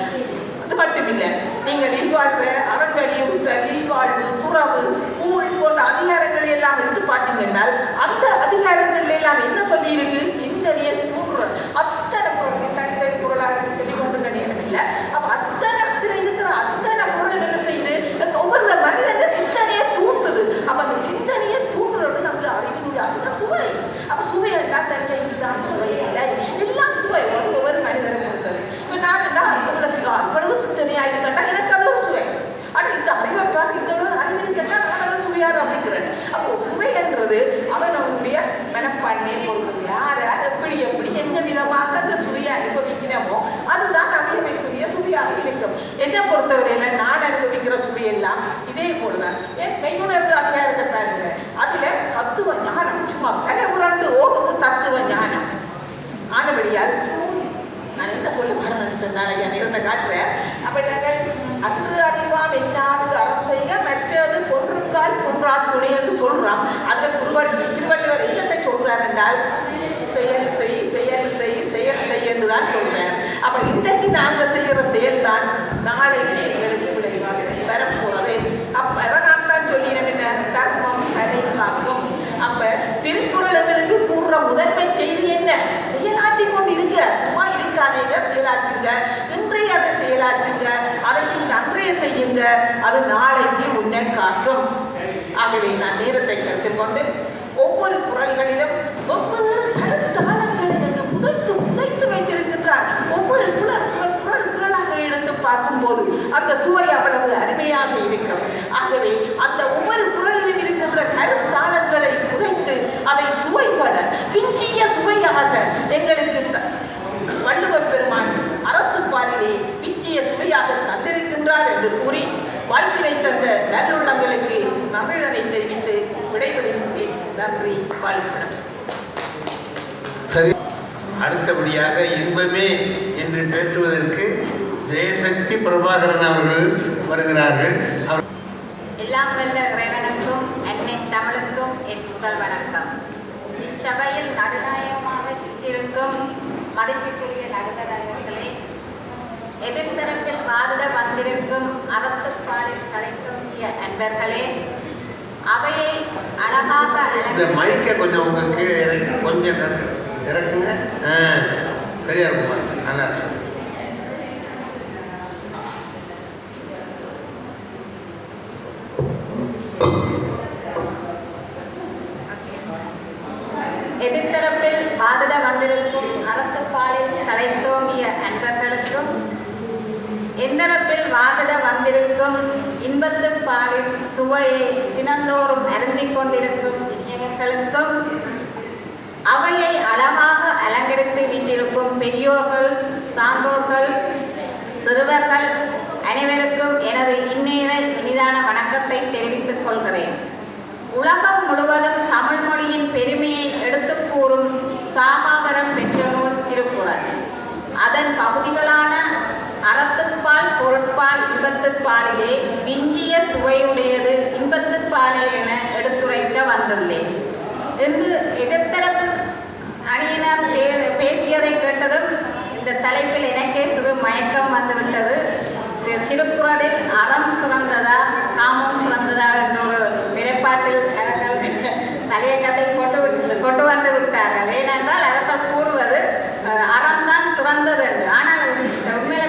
அது மட்டுமில்லை, நீங்கள் இல்வாழ்வு, அறம் வலியுறுத்தல், இல்வாழ்வு, துறவு, ஊழ் போன்ற அதிகாரங்களை எல்லாம் எடுத்து பார்த்தீங்கன்னா அந்த அதிகாரங்கள் எல்லாம் என்ன சொல்லியிருக்கு? சிந்தனையை தூண்டுறது. அத்தனை பொருள் தனித்தனி பொருளாக தெளிவொன்று நேரம் இல்லை. அப்போ அத்தனை அதில் இருக்கிற அத்தனை பொருள் என்ன செய்யுது? ஒவ்வொரு மனிதன சிந்தனையை தூண்டுது. அப்போ அந்த சிந்தனையை தூண்டுறது நமக்கு அறிவினுடைய அந்த சுவை. அப்போ சுவை என்றால் தனியாக இதுதான் சுவை இல்லை, எல்லாம் சுவை ஒவ்வொரு மனிதனை பொறுத்தது. இப்போ நான் அவ்வளவு சிந்தனையாக இருக்கட்டா எனக்கு அதுவும் சுவை. ஆனால் இந்த அறிவை பார்க்க இந்த அறிவு கேட்டால் நான் அதை சுவையாக ரசிக்கிறேன். அப்போ சுவை என்றது அவனுடைய மனப்பான்மையை பொறுத்தது. யார் எப்படி எப்படி எந்த விதமாக அந்த சுவையை அனுபவிக்கிறோமோ அதுதான் அமையமைக்குரிய சுவையாக இருக்கும். என்னை பொறுத்தவரையில் நான் அனுபவிக்கிற சுவையெல்லாம் இதே போலதான். ஏன் மெய்யுணர்வு அதிகாரத்தை பாருங்க, அதுல தத்துவ ஞானம் சும்மா கனவுரண்டு ஓடுது தத்துவ ஞானம் ஆனபடியால் நான் என்ன சொல்ல வரணும்னு சொன்னால் ஐயா நிறந்த காட்டுறேன். அப்போ நாங்கள் அன்று அறிவாம் என்னாது அறம் செய்ய மற்றது கொன்றுங்கால் கொன்றா துணி என்று சொல்கிறோம். அதில் திருவள்ளுவர் என்னத்தை சொல்கிறார் என்றால் செயல் செய் செயல் செய் செயல் செய் என்று தான் சொல்கிறார். அப்போ இன்றைக்கு நாங்கள் செய்கிற செயல்தான் நாளைக்கு எங்களுக்கு விளைவாக வரப்போகிறது. அப்போ அது நாளைக்கு உன்னை காக்கும். ஆகவே நான் நேரத்தை கருத்தில் கொண்டு ஒவ்வொரு குரல்களிலும் ஒவ்வொரு கருத்தாளங்களை புதைத்து வைத்திருக்கின்றார். ஒவ்வொரு குரலாக எடுத்து பார்க்கும்போது அந்த சுவை அவ்வளவு அருமையாக இருக்கும். ஆகவே அந்த ஒவ்வொரு குரலிலும் இருக்கின்ற கருத்தாளங்களை புதைத்து அதை சுவைப்பட பிஞ்சிய சுவையாக எங்களுக்கு வள்ளுவர் பெருமான் அறத்துப்பாலிலே பிஞ்சிய சுவையாக தந்திருக்கின்றார் என்று கூறி வாய்ப்பினை தந்த நல்லுள்ளங்களுக்கு நன்றிதனை தெரிவித்து விடைபெறுகின்றேன். நன்றி. வாழ்த்துக்கள். சரி, அடுத்தபடியாக இன்பமே என்று பேசுவதற்கு ஜெயசக்தி பிரபாகரன் அவர்கள் வருகிறார்கள். எல்லாம் வல்ல இறைவனுக்கும் அன்னை தமிழுக்கும் என் முதல் வணக்கம். இச்சபையில் நடுநாயகமாக வீட்டிற்கும் மதிப்பிற்குரிய நடுவர்களே, எதிர்த்தரப்பில் வாதிட வந்திருக்கும் அறத்துப்பாலில் தலைத்தோங்கிய அன்பர்களே, அவையை அழகாக இந்த மைக்கை கொஞ்சம் உங்க கீழே இறக்கி கொஞ்சம் இறக்குங்க. சரியா இருக்குமா? நல்லா இருக்கு. எதிர்த்தரப்பில் வாதிட வந்திருக்கும் அறத்துப்பாலில் தலைத்தோங்கிய அன்பர்களுக்கும், எந்தரப்பில் வாதிட வந்திருக்கும் இன்பத்துப்பாலின் சுவையை தினந்தோறும் அருந்திக் கொண்டிருக்கும் இளைஞர்களுக்கும், அவையை அழகாக அலங்கரித்து வீட்டிருக்கும் பெரியோர்கள், சான்றோர்கள், சிறுவர்கள் அனைவருக்கும் எனது இனிதான வணக்கத்தை தெரிவித்துக் கொள்கிறேன். உலகம் முழுவதும் தமிழ் மொழியின் பெருமையை எடுத்து கூறும் சாகாவரம் பெற்ற நூல் திருக்குறள். அதன் பகுதிகளான அறத்துப்பால், பொருட்பால், இன்பத்துப்பாலிலே விஞ்சிய சுவையுடையது இன்பத்துப்பாலே என எடுத்துரைக்க வந்துள்ளேன். இன்று எதிர்த்தரப்பு அணியினர் பேசியதை கேட்டதும் இந்த தலைப்பில் எனக்கே சிறு மயக்கம் வந்துவிட்டது. திருக்குறளில் அறம் சிறந்ததா காமம் சிறந்ததா என்ற ஒரு நிலைப்பாட்டில் தலையங்கத்தை கொண்டு வந்து விட்டார்கள். ஏனென்றால் அவர்கள் கூறுவது அறம்தான் சிறந்தது என்று. ஆனால் உண்மையில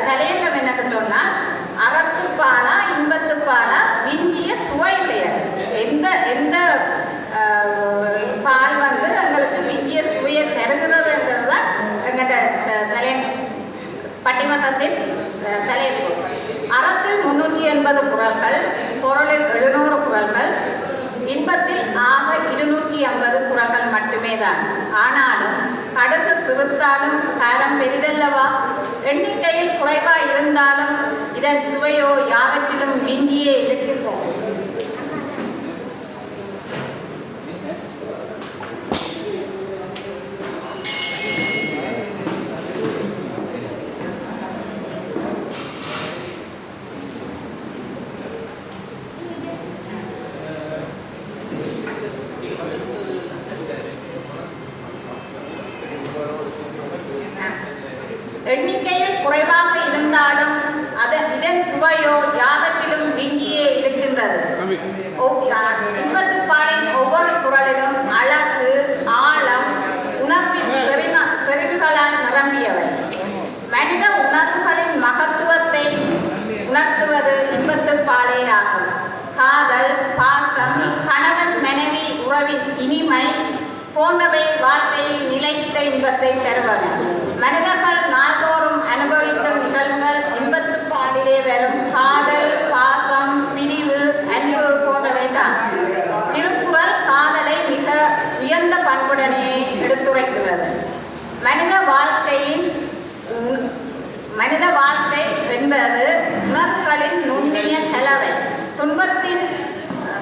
தலையங்கம் என்னென்று சொன்னால் அறத்துப்பாலா இன்பத்துப்பாலா விஞ்சிய சுவையுடையது. எந்த பால் வந்து எங்களுக்கு விஞ்சிய சுவையை தருகிறது என்றதுதான் எங்களோட பட்டிமன்றத்தின் தலைப்பு. அறத்தில் 380 குறள்கள், பொருளில் 700 குறள்கள், இன்பத்தில் ஆக 250 குறள்கள் மட்டுமே தான். ஆனாலும் கடுகு சிறுத்தாலும் காரம் பெரிதல்லவா? எண்ணிக்கையில் குறைவா இருந்தாலும் இதன் சுவையோ யாவற்றிலும் விஞ்சியே இருக்கின்றோம். எண்ணிக்கையில் குறைவாக இருந்தாலும் இதன் சுவையோ யாவற்றிலும் விஞ்சியே இருக்கின்றது. இன்பத்துப்பாலின் ஒவ்வொரு குறளிலும் அழகு, ஆழம், உணர்வின் செறிவுகளால் நிரம்பியவை. மனித உணர்வுகளின் மகத்துவத்தை உணர்த்துவது இன்பத்துப்பாலே ஆகும். காதல், பாசம், கணவன் மனைவி உறவின் இனிமை போன்றவை வாழ்க்கையில் நிலைத்த இன்பத்தை தருவன. மனிதர்கள் நாள்தோறும் அனுபவிக்கும் நிகழ்வுகள் இன்பத்துப்பாலிலே வரும் காதல், பாசம், பிரிவு, அன்பு போன்றவை தான். திருக்குறள் காதலை மிக உயர்ந்த பண்புடனே எடுத்துரைக்கிறது. மனித வாழ்க்கை என்பது உணர்வுகளின் நுண்ணிய கலவை.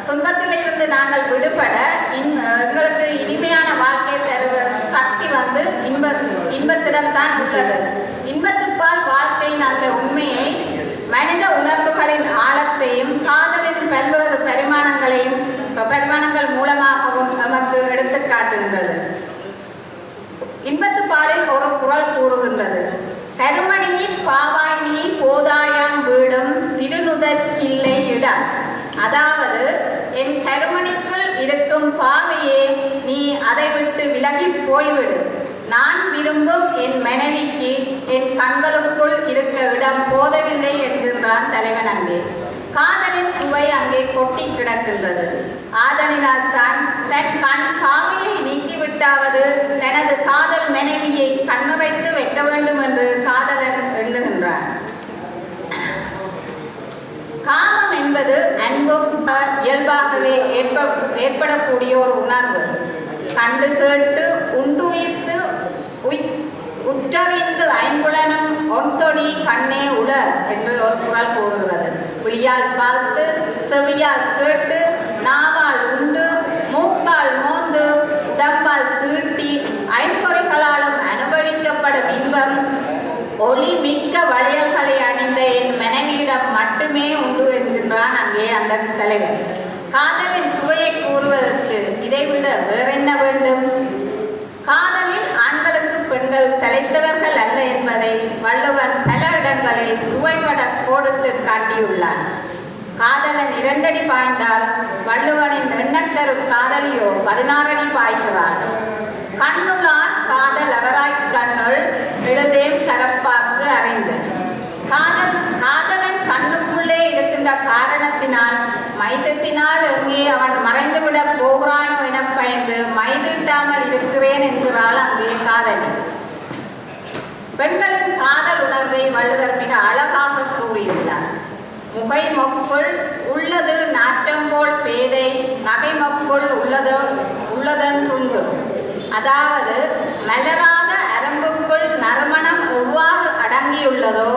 துன்பத்திலிருந்து நாங்கள் விடுபட எங்களுக்கு இனிமையான வாழ்க்கை தருவ சக்தி வந்து இன்பத்திடம்தான் உள்ளது. இன்பத்துப்பால் வாழ்க்கையின் அந்த உண்மையை, மனித உணர்வுகளின் ஆழத்தையும் காதலின் பல்வேறு பரிமாணங்கள் மூலமாகவும் நமக்கு எடுத்து காட்டுகின்றது. இன்பத்துப்பாலில் ஒரு குறள் கூறுகின்றது: கருமணியின் பாவாய் நீ போதாயாம் வீடும் திருநுதற்கில்லை இடம். அதாவது, என் கருமணிக்குள் இருக்கும் பாவையே, நீ அதை விட்டு விலகி போய்விடு. நான் விரும்பும் என் மனைவிக்கு என் கண்களுக்குள் இருக்க இடம் போதவில்லை என்கின்றான் தலைவன் அங்கே. காதலின் சுவை அங்கே கொட்டி கிடக்கின்றது. ஆதலினால் தான் தன் கண் பாவையை நீக்கிவிட்டாவது தனது காதல் மனைவியை கண்ணுரைத்து வைக்க வேண்டும் என்று காதலன் எண்ணுகின்றான். காமம் என்பது அன்பும் இயல்பாகவே ஏற்படக்கூடிய ஒரு உணர்வு. கண்டு கேட்டு உண்டுயிர்த்து உற்றறிந்து ஐம்புலனும் ஒன்தொடி கண்ணே உள என்று ஒரு குறள் கூறுகிறது. விழியால் பார்த்து, செவியால் கேட்டு, நாவால் உண்டு, மூக்கால் மோந்து, உடம்பால் தீட்டி, ஐம்பொறிகளாலும் அனுபவிக்கப்படும் இன்பம் ஒளி மிக்க வளையல்களை அணிந்த என் மனைவியிடம் மட்டுமே உண்டு என்கின்றான் அங்கே அந்த தலைவர். காதலின் சுவையை கூறுவதற்கு இதைவிட வேறென்ன வேண்டும்? காதலில் ஆண்களுக்கு பெண்கள் சளைத்தவர்கள் அல்ல என்பதை வள்ளுவன் பல இடங்களில் சுவைபட கோடிட்டு காட்டியுள்ளார். காதலன் 2 அடி பாய்ந்தால் வள்ளுவனின் எண்ணக்கரு காதலியோ 16 அடி பாய்கிறார். கண்ணுளார் காதல் அவராய் கண்ணுள் எழுதேம் கரப்பாக்கு அறிந்து. காதலன் கண்ணுக்குள்ளே இருக்கின்ற காரணத்தினால் மைதட்டினால் எங்கே அவன் மறைந்துவிட போகிறானோ என பயந்து மைதீட்டாமல் இருக்கிறேன் என்கிறாள் அங்கே காதலி. பெண்களின் காதல் உணர்வை வள்ளுவர் மிக அழகாக கூறியுள்ளார். முகை மொக்குள் உள்ளது நாட்டம் போல் பேதை, நகை மொக்குள் உள்ளதன் துண்டு. அதாவது மலராத அரம்புக்குள் நறுமணம் எவ்வாறு அடங்கியுள்ளதோ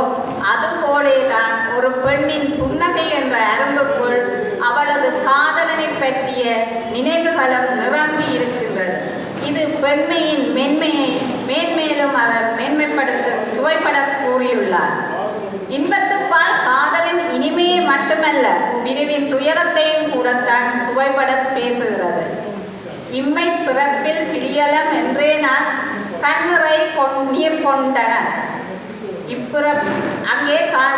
அதுபோலேதான் ஒரு பெண்ணின் புன்னகை என்ற அரம்புக்குள் அவளது காதலனை பற்றிய நினைவுகளும் நிரம்பி இருக்கின்றது. இது பெண்மையின் மென்மையை மேன்மேலும் அவர் மேன்மைப்படுத்த சுவைப்பட கூறியுள்ளார். இன்பத்துப்பால் காதலின் இனிமையை மட்டுமல்ல, பிரிவின் துயரத்தையும் கூடத்தான் சுவைப்பட பேசுகிறது. இம்மை பிறப்பில் பிரியலம் என்றே நான் கண்ணுரை நீர் கொண்டனர்.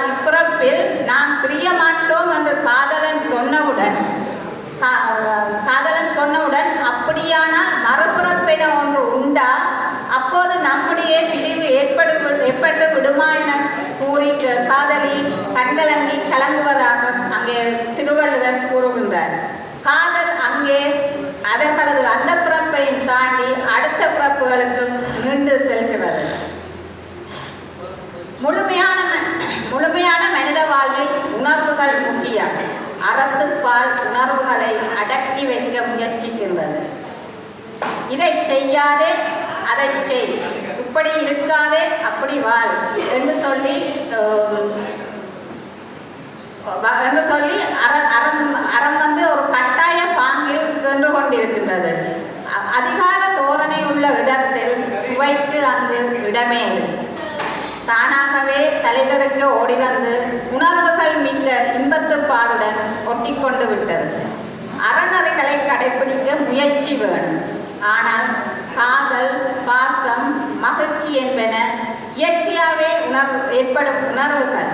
இப்பிறப்பில் நாம் பிரிய மாட்டோம் என்று காதலன் சொன்னவுடன் அப்படியானால் மறுபிறப்பென ஒன்று உண்டா? அப்போது நம்முடைய பிரிவு ஏற்பட்டு விடுமா என கூறி காதலி கண்கலங்கி கலங்குவதாக அங்கே திருவள்ளுவர் கூறுகின்றார். காதல் அங்கே அவர்களது அந்த பிறப்பையும் தாண்டி அடுத்த பிறப்புகளுக்கு நீண்டு செல்கிறது. முழுமையான மனித வாழ்வில் உணர்வுகள் முக்கியம். அறத்துப்பால் உணர்வுகளை அடக்கி வைக்க முயற்சிக்கின்றது. இதை செய்யாதே, அதை செய், இப்படி இருக்காதே, அப்படி வாழ் என்று சொல்லி அறம் வந்து ஒரு கட்டாய பாங்கில் சென்று கொண்டிருக்கின்றது. அதிகார தோரணை உள்ள இடத்தில் சுவைக்கு அங்கு இடமே இல்லை. தானாகவே தலைதற்கு ஓடி வந்து உணர்வுகள் மிக்க இன்பத்துப்பாலுடன் ஒட்டி கொண்டு விட்டது. அறநெறிகளை கடைபிடிக்க முயற்சி வேணும். ஆனால் காதல், பாசம், மகிழ்ச்சி என்பன இயற்கையாகவே ஏற்படும் உணர்வுகள்.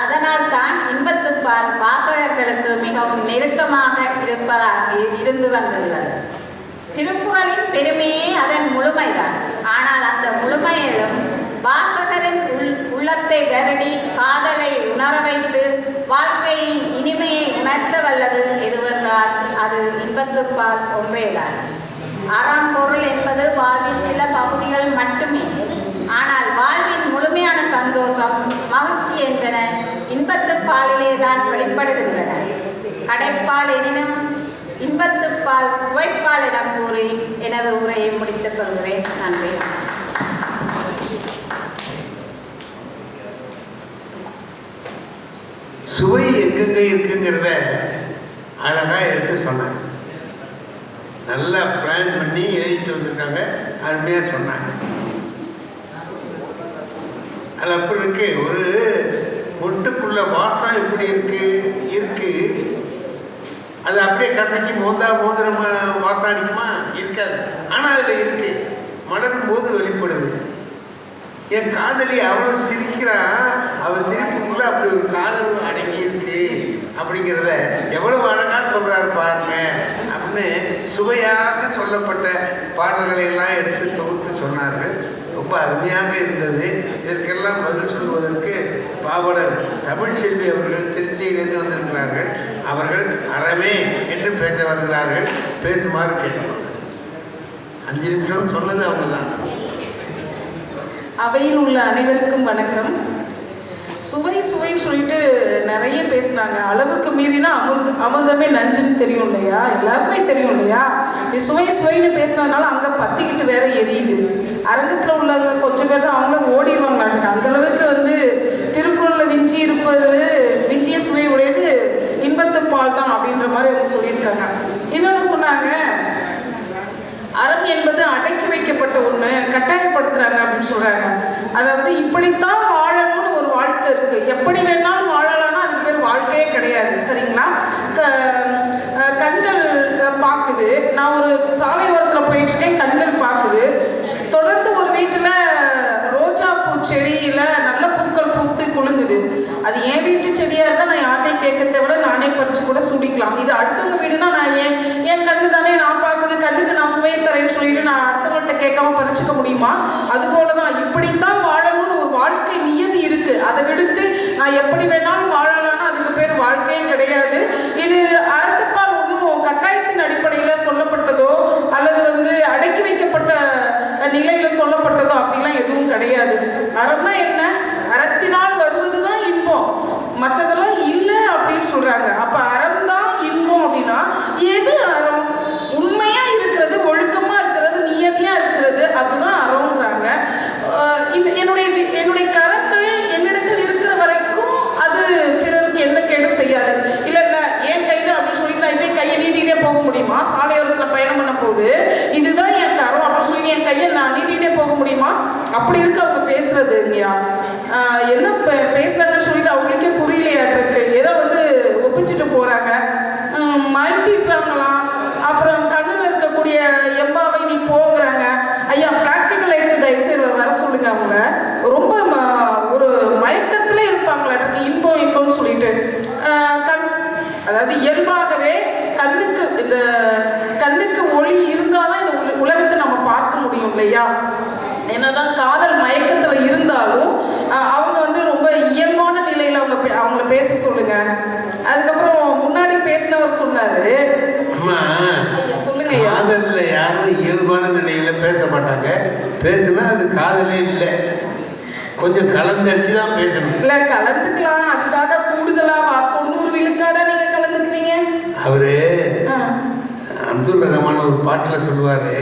அதனால் தான் இன்பத்துப்பால் வாசகர்களுக்கு மிகவும் நெருக்கமாக இருந்து வந்துள்ளது. திருக்குறளின் பெருமையே அதன் முழுமைதான். ஆனால் அந்த முழுமையிலும் வாசகரின் உள்ளத்தை வருடி காதலை உணர வைத்து வாழ்க்கையின் இனிமையை உணர்த்த வல்லது எதுவென்றால் அது இன்பத்துப்பால் ஒன்றேதான். அறம் பொருள் என்பது வாழ்வின் சில பகுதிகள் மட்டுமே. ஆனால் வாழ்வின் முழுமையான சந்தோஷம், மகிழ்ச்சி என்பன இன்பத்துப்பாலிலே தான் வெளிப்படுகின்றன. கடைப்பால் எனினும் இன்பத்துப்பால் சுவைப்பால் என கூறி எனது உரையை முடித்துக் கொள்கிறேன். நன்றி. சுவை எங்கெங்க இருக்குங்கிறத அழகா எடுத்து சொன்னாங்க. நல்லா பிளான் பண்ணி எழுதிட்டு வந்திருக்காங்க. அருமையா சொன்னாங்க. அது அப்படி இருக்கு. ஒரு மொட்டுக்குள்ள வாசம் எப்படி இருக்கு அது அப்படியே கசக்கி மோதிர வாசம் அடிக்குமா? இருக்காது. ஆனால் அதில் இருக்கு. மலரும் போது வெளிப்படுது. என் காதலி அவளும் சிரிக்கிறா. அவள் சிரிப்புக்குள்ள அப்படி ஒரு காதல் அடங்கி இருக்கு அப்படிங்கிறத எவ்வளவு அழகா சொல்றாரு பாருங்க அப்படின்னு சுவையாக சொல்லப்பட்ட பாடல்களை எல்லாம் எடுத்து தொகுத்து சொன்னார்கள். ரொம்ப அருமையாக இருந்தது. இதற்கெல்லாம் பதில் சொல்வதற்கு பாவலர் தமிழ்ச்செல்வி அவர்கள் திருச்சியிலிருந்து வந்திருக்கிறார்கள். அவர்கள் அறமே என்று பேச வருகிறார்கள். பேசுமாறு கேட்கணும். 5 நிமிஷம் சொன்னது அவங்க தான். அவையில் உள்ள அனைவருக்கும் வணக்கம். சுவைன்னு சொல்லிட்டு நிறைய பேசுனாங்க. அளவுக்கு மீறினா அமிர்தமே நஞ்சுன்னு தெரியும் இல்லையா, எல்லாருக்குமே தெரியும் இல்லையா. சுவைன்னு பேசினதுனால அங்கே பத்திக்கிட்டு வேற எரியுது. அரங்கத்தில் உள்ளவங்க கொஞ்சம் பேர் தான் அவங்களும் ஓடிடுவாங்களாட்டுங்க. அந்தளவுக்கு திருக்குறளில் விஞ்சிய சுவை உடையது இன்பத்து பால் தான் அப்படின்ற மாதிரி அவங்க சொல்லியிருக்காங்க. இன்னொன்று சொன்னாங்க, அறம் என்பது அடக்கி வைக்கப்பட்ட ஒன்று, கட்டாயப்படுத்துறாங்க அப்படின்னு சொல்றாங்க. அதாவது இப்படித்தான் வாழணும்னு ஒரு வாழ்க்கை இருக்கு. எப்படி வேணாலும் வாழலாம்னா அதுக்கு பேர் வாழ்க்கையே கிடையாது. சரிங்களா? கண்கள் பார்க்குது. நான் ஒரு சாலை ஓரத்தில் போயிட்டு இருக்கேன், கண்கள் பார்க்குது. தொடர்ந்து ஒரு வீட்டில் ரோஜா பூ செடியில் நல்ல பூக்கள் பூத்து குலுங்குது. அது என் வீட்டு செடியாக இருந்தால் நான் யார்ட்டையும் கேட்கறத விட நானே பறித்து கூட சூடிக்கலாம். இது அடுத்தவங்க வீடுனா நான் என் கண்ணு தானே நான் பார்க்குது, கண்ணுக்கு நான் சுவையை தரேன்னு சொல்லிட்டு நான் அடுத்தவங்கள்ட்ட கேட்காம பறிச்சுக்க முடியுமா? அதுபோல தான் இப்படித்தான் வாழணும்னு ஒரு வாழ்க்கை நியதி இருக்கு. அதை விடுத்து நான் எப்படி வேணாலும் வாழலாம்னா அதுக்கு பேர் வாழ்க்கையே கிடையாது. இது அறத்துப்பால் ஒன்றும் கட்டாயத்தின் அடிப்படையில் சொல்லப்பட்டதோ அல்லது அடக்கி வைக்கப்பட்ட நிலையில சொல்லப்பட்டதோ அப்படிலாம் எதுவும் கிடையாது. அறம்னா என்ன? அறத்தினால் வருவது தான் இன்பம், மற்றதெல்லாம் இல்லை அப்படின்னு சொல்றாங்க. அப்ப அறம் தான் இன்பம் அப்படின்னா எது அறம்? உண்மையா இருக்கிறது, ஒழுக்கமா இருக்கிறது, நியதியா இருக்கிறது, அதுதான் அறம்ன்றாங்க. என்னுடைய கரங்கள் என்னிடத்தில் இருக்கிற வரைக்கும் அது பிறருக்கு எந்த கேடும் செய்யாது. இல்ல என் கைது அப்படின்னு சொல்லி நான் இப்படி கையை நீட்டிகிட்டே போக முடியுமா? சாலையோரத்தில் பயணம் பண்ண போது இதுதான் என் கரம் அப்படின்னு சொல்லி என் கையை நான் நீட்டிகிட்டே போக முடியுமா? அப்படி இருக்கு அவங்க பேசுறது இல்லையா? என்ன பேசுறாங்கன்னு சொல்லிட்டு அவங்களுக்கே புரியலையாட்டிருக்கு. ஏதோ ஒப்பிச்சுட்டு போறாங்க, மயத்திட்டுறாங்களாம். அப்புறம் கண்ணில் இருக்கக்கூடிய எம்பாவை நீ போகிறாங்க. ஐயா ப்ராக்டிக்கல் லைஃப் தயவுசெய்து வர சொல்லுங்க. அவங்க ரொம்ப ஒரு மயக்கத்துல இருப்பாங்களாட்டிருக்கு, இன்பம்னு சொல்லிட்டு. அதாவது இயல்பாகவே கண்ணுக்கு ஒளி இருந்தாதான் இந்த உலகத்தை நம்ம பார்க்க முடியும் இல்லையா? என்னதான் காதல் மயக்கத்துல இருந்தாலும் அவங்க ரொம்ப இயல்பான நிலையில அவங்கள பேச சொல்லுங்க. அதுக்கப்புறம் முன்னாடி பேசினவர் சொன்னாரு, சொல்லுங்க, காதல்ல யாரும் இயல்பான நிலையில பேச மாட்டாங்க. பேசுனா அது காதலே இல்லை, கொஞ்சம் கலந்தடிச்சு தான் பேசணும். இல்ல கலந்துக்கலாம், அதுக்காக கூடுதலா 90 விழுக்காடா நீங்க கலந்துக்குவீங்க. அவரு அப்துல் ரஹ்மான் ஒரு பாட்டில் சொல்லுவாரு,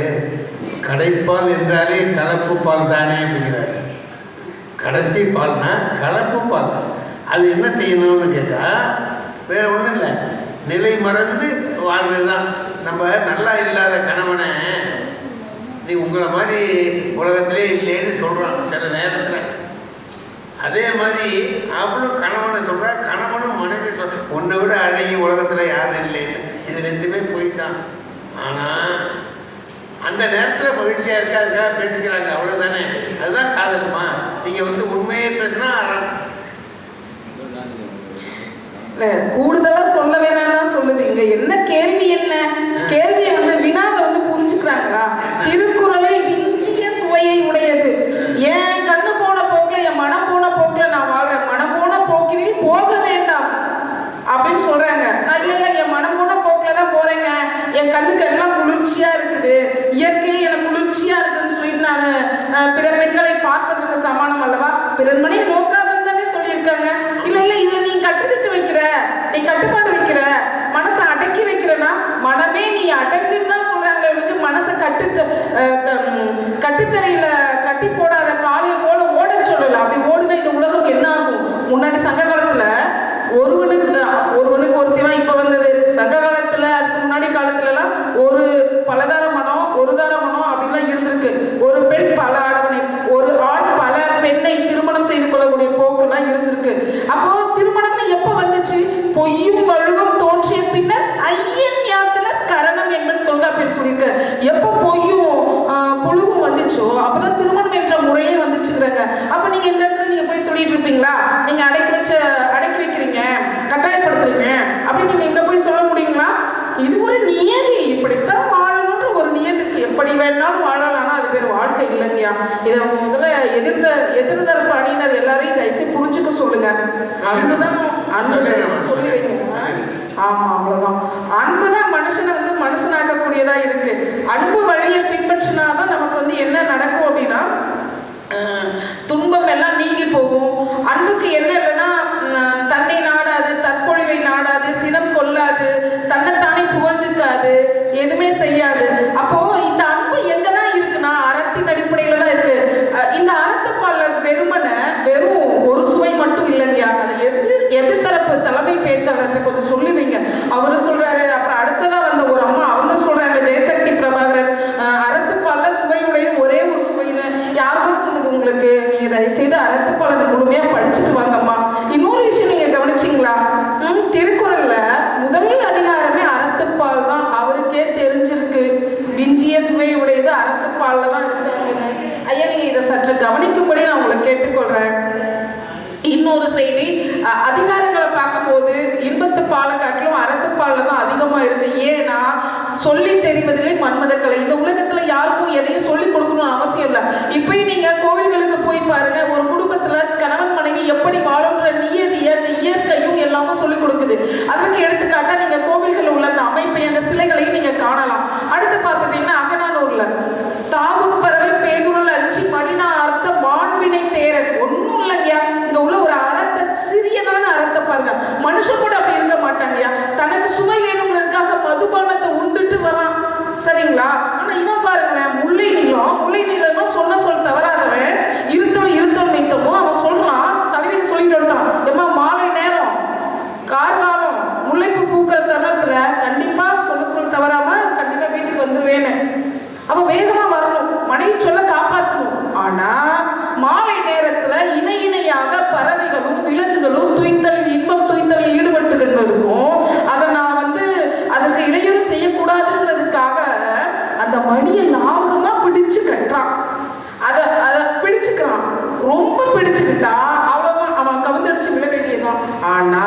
கடைப்பால் என்றாலே கலப்பு பால் தானே அப்படிங்கிறாரு. கடைசி பால்னா கலப்பு பால் தான். அது என்ன செய்யணும்னு கேட்டால் வேற ஒன்றும் இல்லை, நிலை மறந்து வாழ்வது தான். நம்ம நல்லா இல்லாத கணவனை நீ உங்களை மாதிரி உலகத்திலே இல்லைன்னு சொல்கிறான் சில நேரத்தில். அதே மாதிரி அவளும் கணவனை சொல்கிறா, கணவனும் மனைவி சொல்ற, உன்னை விட அழகி உலகத்தில் யாரும் இல்லைன்னு. இது ரெண்டுமே போய் தான். ஆனால் அந்த நேரத்தில் மகிழ்ச்சியாக இருக்கா, அதுக்காக பேசிக்கிறாங்க, அவ்வளோதானே. அதுதான் காதலுமா? நீங்கள் உண்மையே பேசினா அறம். கூடுதலா சொல்ல வேணாம்னா சொல்லுது. இங்க என்ன கேள்வி? என்ன கேள்வியை வினாவை புரிஞ்சுக்கிறாங்களா? திருக்குறளில் விஞ்சிய சுவையை உடையது. என் கண்ணு போன போக்குல, என் மனம் போன போக்குல நான் வாழ்றேன், மனம் போன போக்கினில் போக வேண்டாம் அப்படின்னு சொல்றாங்க. நான் இல்ல என் மனம் போன போக்குல தான் போறேங்க, என் கண்ணுக்கு எல்லாம் குளிர்ச்சியா இருக்குது, இயற்கை எனக்கு குளிர்ச்சியா இருக்குன்னு சொல்லிட்டு நான் பிற பெண்களை பார்ப்பதற்கு சமானம் அல்லவா? பிறன்மனை நோக்காதுன்னு தானே சொல்லியிருக்காங்க. இல்ல இதை நீ கட்டுத்திட்டு வைக்கிற, நீ கட்டுப்பாடு வைக்கிற, மனசை அடக்கி வைக்கிறனா, மனமே நீ அடங்குன்னு தான் சொல்றாங்க. மனசை கட்டுத்தரையில கட்டி போடாத காலையை போல ஓட சொல்லல. அப்படி ஓடுனா இந்த உலகம் என்ன ஆகும்? முன்னாடி சங்க காலத்துல ஒருவனுக்கு ஒருத்தினா இப்ப வந்தது. சங்க காலத்துல அதுக்கு முன்னாடி காலத்துல எல்லாம் ஒரு பலதார மனம், ஒரு தார மனம் அப்படின்லாம் இருந்திருக்கு. ஒரு பெண் பல ஆடவனை, ஒரு ஆண் பல பெண்ணை திருமணம் செய்து கொள்ளக்கூடிய போக்குலாம் இருந்திருக்கு. அப்போ திருமணம்னு எப்ப வந்துச்சு? பொய்யும் வழுவும் தோன்றிய பின்னர் ஐயன் யாத்தனர் கரணம் என்பது தொல்காப்பியர் சொல்லியிருக்க. எப்ப பொய்யும் புழுவும் வந்துச்சோ அப்பதான் அன்புதான் சொல்லி வைங்க. ஆமா, அவ்வளவுதான். அன்புதான் மனுஷனை வந்து மனுஷனாக்கக்கூடியதா இருக்கு. அன்பு வழியை பின்பற்றினாதான் நமக்கு வந்து என்ன நடக்கும் அப்படின்னா துன்பம் எல்லாம் நீங்கி போகும். அன்புக்கு என்ன இல்லைன்னா தன்னை நாடாது, தற்பொழிவை நாடாது, சினம் கொள்ளாது, தன்னைத்தானே புகழ்ந்துக்காது, எதுவுமே செய்யாது. அப்போ இந்த அன்பு எங்கதான் இருக்குன்னா அறத்தின் அடிப்படையில தான் இருக்கு. இந்த அறத்துப்பால வெறும் ஒரு சுவை மட்டும் இல்லைங்கயா. அதை எதிர்த்தரப்பு தலைமை பேச்சாளர்கிட்ட கொஞ்சம் சொல்லி வைங்க. அவரு சொல்றாரு. அப்புறம் அடுத்ததா வந்த ஒரு அம்மா அவங்க சொல்றாங்க, ஜெயசக்தி பிரபாகரன், அறத்துப்பால சுவையுடைய ஒரே ஒரு சுவைன்னு யாருமா சொன்னது உங்களுக்கு? நீங்க தயவுசெய்து அறத்துப்பாலை முழுமையா படிச்சுட்டு வாங்கம்மா. இன்னொரு விஷயம் நீங்க கவனிச்சிங்களா? திருக்குறள்ல முதல் அதிகாரமே அறத்துப்பால் தான். அவருக்கே தெரிஞ்சிருக்கு விஞ்சிய சுவையுடையது அறத்துப்பால்ல தான் இருக்காங்கன்னு. ஐயா, நீங்க இதை சற்று கவனிக்கும்படி நான் உங்களை கேட்டுக்கொள்றேன். இன்னொரு செய்தி, அதிகாரங்களை பார்க்கும்போது இன்பத்து பாலை காட்டிலும் அறத்துப்பால தான் அதிகமா இருக்கு. ஏன்னா சொல்லி தெரிவதில்லை மன்மதக்கலை. இந்த உலகத்துல யாருக்கும் எதையும் சொல்லி கொடுக்கணும்னு அவசியம் இல்லை. இப்பயும் நீங்க கோவில்களுக்கு போய் பாருங்க, ஒரு குடும்பத்துல கணவன் மனைவி எப்படி வாழுன்ற நியதியை, அந்த இயற்கையும் எல்லாமே சொல்லி கொடுக்குது. அதற்கு எடுத்துக்காட்டா நீங்க கோவில்கள் உள்ள அந்த அமைப்பை, அந்த சிலைகளையும் நீங்க காணலாம். அடுத்து பார்த்துட்டீங்கன்னா அகநானூர்ல தாகும் பறவை பேதுருள் அச்சி மணினா அர்த்த மாண்பினை தேரன். ஒன்றும் இல்லைங்கயா, இங்க உள்ள ஒரு அறத்தை, சிறியதான அறத்தை பாருங்க. மனுஷன் கூட அப்படி இருக்க மாட்டாங்கயா. தனக்கு சுவை வேணுங்கிறதுக்காக மதுபானத்தை உண்டுட்டு வரான், சரிங்களா? ஆனா இவன் பாருங்களேன், முல்லை நீளம் சொன்ன சொல் தவறாதவன், இருத்தம் வைத்தமோ அவன் சொல்றான். தலைவியில் சொல்லிட்டு வந்துட்டான், ஏமா மாலை நேரம் கார்காலம் முல்லைப்பூ பூக்கிற தருணத்துல கண்டிப்பா சொல் தவறாம கண்டிப்பா வீட்டுக்கு வந்துருவேன்னு. அப்ப வேகமா வரணும், மனைவி சொல்ல காப்பாற்றணும். ஆனா மாலை நேரத்துல இணையாக பறவைகளும் விலங்குகளும் இன்பம் துய்த்தலில் ஈடுபட்டுக்கிட்டு இருக்கும். அதை நான் வந்து அதுக்கு இடையூறு செய்யக்கூடாதுங்கிறதுக்காக அந்த மணியை லாபகமா பிடிச்சு கட்டுறான். அதை பிடிச்சுக்கிறான். ரொம்ப பிடிச்சுக்கிட்டா அவ்வளவுதான், அவன் கவுந்தடிச்சு விழ வேண்டியதான். ஆனா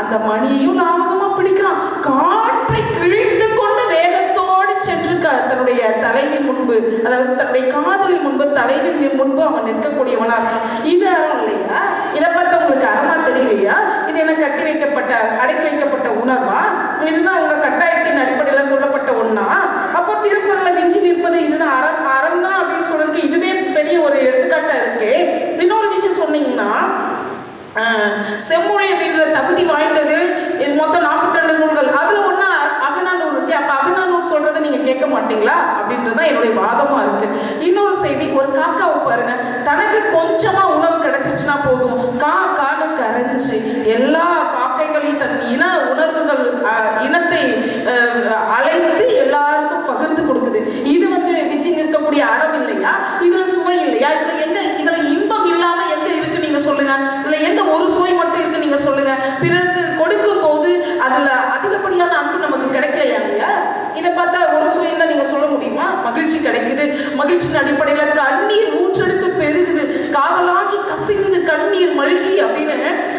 அந்த மணியையும் லாபகமா பிடிக்கிறான். காற்றை கிழித்து கொண்டு வேகத்தோடு சென்று தன்னுடைய தலைவி முன்பு, அதாவது தன்னுடைய காதலி முன்பு, தலைவி முன்பு அவன் நிற்கக்கூடியவனா இருக்கான். இது அறம் இல்லையா? இதை பார்த்து உங்களுக்கு அறமா தெரியலையா? இது என்ன கட்டி வைக்கப்பட்ட, அடக்கி வைக்கப்பட்ட உணர்வா? இதுதான் உங்க கட்டாயத்தின் அடிப்படையில் சொல்லப்பட்ட ஒண்ணா? அப்போ திருக்குறளை விஞ்சி நிற்பது இதுதான் அறம் தான் அப்படின்னு சொல்றதுக்கு இதுவே பெரிய ஒரு எடுத்துக்காட்டா இருக்கு. இன்னொரு விஷயம் சொன்னீங்கன்னா, செம்மொழி அப்படின்ற தகுதி வாய்ந்தது மொத்தம் 42 நூல்கள், அதுல ஒண்ணு அகநானூறு இருக்கு. அப்ப அகநானூறு சொல்றதை நீங்க கேட்க மாட்டீங்களா அப்படின்றதுதான் என்னுடைய வாதமா இருக்கு. இன்னொரு செய்தி, ஒரு காக்காவை பாருங்க, தனக்கு கொஞ்சமா உணவு கிடைச்சிருச்சுன்னா போதும், காக்கான்னு கரைஞ்சு எல்லா காக்கைகளையும் தன் இன உணர்வுகள் இனத்தை அழைத்து எல்லாருக்கும் பகிர்ந்து கொடுக்குது. இது வந்து விஞ்சி நிற்கக்கூடிய அறம் இல்லையா? இதுல சுவை இல்லையா? இதுல இன்பம் இல்லாம எங்க இருக்கு நீங்க சொல்லுங்க? இதுல எந்த ஒரு சுவை மட்டும் இருக்கு நீங்க சொல்லுங்க? பிறருக்கு கொடுக்கும் போது அதுல அதிகப்படியான அன்பு நமக்கு கிடைக்கலையா இல்லையா? இதை பார்த்தா ஒரு சுவை தான் நீங்க சொல்ல முடியுமா? மகிழ்ச்சி கிடைக்குது, மகிழ்ச்சியின் அடிப்படையில கண்ணீர் ஊற்றெடுத்து பெருகுது, காதலாகி கசிந்து கண்ணீர் மல்கி அப்படின்னு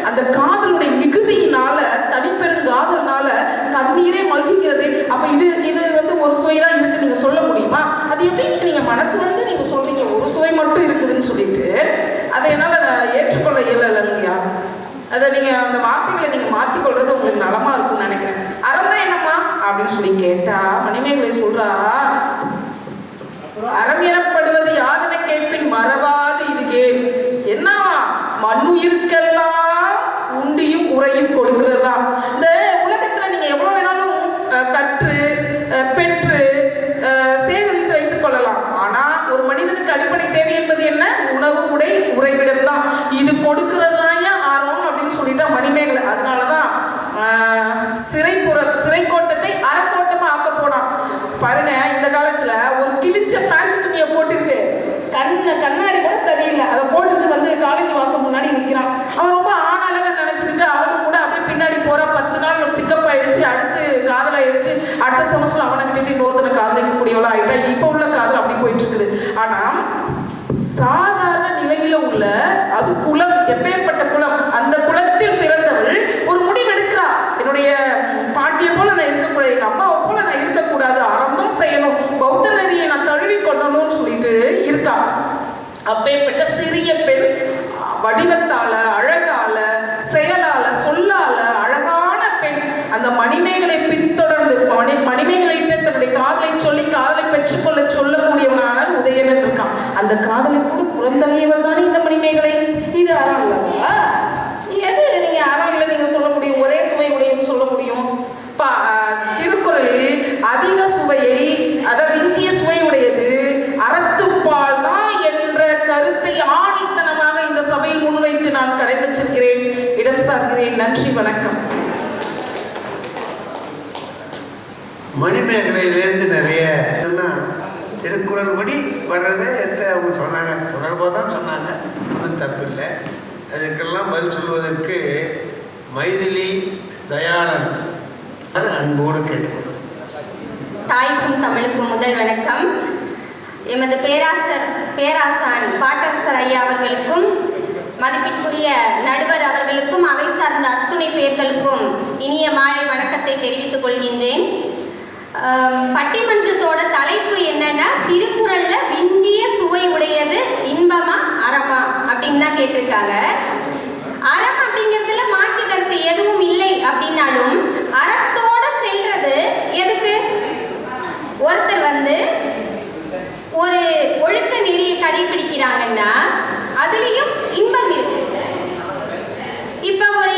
அந்த காதலுடைய மிகுதியினால, தனிப்பெருங்காதல்னால கண்ணீரே மல்கிக்கிறது. அப்ப இது வந்து ஒரு சுவை தான் இருக்கு நீங்க சொல்ல முடியுமா? அது எப்படி நீங்க மனசு வந்து நீங்க சொல்றீங்க ஒரு சுவை மட்டும் இருக்குதுன்னு சொல்லிட்டு அதை என்னால ஏற்றுக்கொள்ள இயலலையா? அதை நீங்க அந்த வார்த்தைகளை நீங்க மாத்திக்கொள்றது உங்களுக்கு நலமா இருக்கும்னு நினைக்கிறேன். அறம் என்னம்மா அப்படின்னு சொல்லி கேட்டா மணிமேகலை சொல்றா, அறம் எனப்படுவது யாதனை கேட்பின் மறவாது இது கேள். என்னவா? மண்ணுயிர்க்கெல்லாம் உண்டியும் உரையும் கொடுக்கிறதா. இந்த உலகத்துல நீங்க எவ்வளவு வேணாலும் கற்று பெற்று சேகரித்து வைத்துக் கொள்ளலாம். ஆனா ஒரு மனிதனுக்கு அடிப்படை தேவை என்பது என்ன? உணவு, உடை, உறைவிடம் தான். இது கொடுக்கிறதாயா அறம் அப்படின்னு சொல்லிட்டா மணிமேகலை. அதனாலதான் சிறைக்கோட்டத்தை அறக்கோட்டமா ஆக்க போனான் பாருங்க. இந்த காலத்துல ஒரு கிழிச்ச பேண்ட் துணியை போட்டுட்டு கண்ணாடி கூட சரியில்லை, அதை போட்டுட்டு வந்து காலேஜ் வாசல் முன்னாடி நிற்கிறான். அவன் ரொம்ப ஆணழகன் நினைச்சுக்கிட்டு அவனும் கூட அப்படியே பின்னாடி போற 10 நாள் பிக்கப் ஆயிடுச்சு, அடுத்து காதல் ஆயிடுச்சு, அடுத்த செமஸ்டர் அவனை விட்டுட்டு இன்னொருத்தனை காதலிக்கக்கூடியவளா ஆயிட்டா. இப்ப உள்ள காதல் அப்படி போயிட்டு இருக்குது. ஆனா சாதாரண நிலையில உள்ள அது குலம், எப்பேற்பட்ட குலம், அந்த குலத்தில் பிறந்தவள் ஒரு முடிவெடுக்கிறா. என்னுடைய பாட்டியை போல நான் இருக்கக்கூடாது, எங்க அம்மாவை போல நான் இருக்கக்கூடாது, அறம்தான் செய்யணும், பௌத்த நெறியை நான் தழுவி கொள்ளணும்னு சொல்லிட்டு இருக்கா. அப்பேற்பட்ட சிறிய பெண் வடிவத்தால, அழகால, செயல் நான் கடைபெற்றிருக்கிறேன். இடம் சார்கிறேன். நன்றி, வணக்கம். மணிமேகலையிலேருந்து நிறைய திருக்குறள் படி வர்றதை எடுத்து அவங்க சொன்னாங்க, தொடர்பாக தான் சொன்னாங்க, ஒன்றும் தப்பு இல்லை. அதுக்கெல்லாம் பதில் சொல்வதற்கு மைதிலி தயாளன் அன்போடு கேட்டுக்கொள்ளும். தாய்க்கும் தமிழுக்கும் முதல் வணக்கம். எமது பேராசான் பாட்டரசர் ஐயா அவர்களுக்கும் மதிப்பிற்குரிய நடுவர் அவர்களுக்கும் அவை சார்ந்த அத்துணை பேர்களுக்கும் இனிய மாலை வணக்கத்தை தெரிவித்துக் கொள்கின்றேன். பட்டிமன்றத்தோட தலைப்பு என்னன்னா, திருக்குறள்ல விஞ்சிய சுவை உடையது இன்பமா அறமா அப்படின்னு தான் கேட்டிருக்காங்க. அறம் அப்படிங்கிறதுல மாற்று கருத்து எதுவும் இல்லை அப்படின்னாலும் அறத்தோட செல்றது எதுக்கு? ஒருத்தர் ஒரு ஒழுக்க நெறியை கடைபிடிக்கிறாங்கன்னா அதுலயும் இன்பம் இருக்கு. இப்ப ஒரு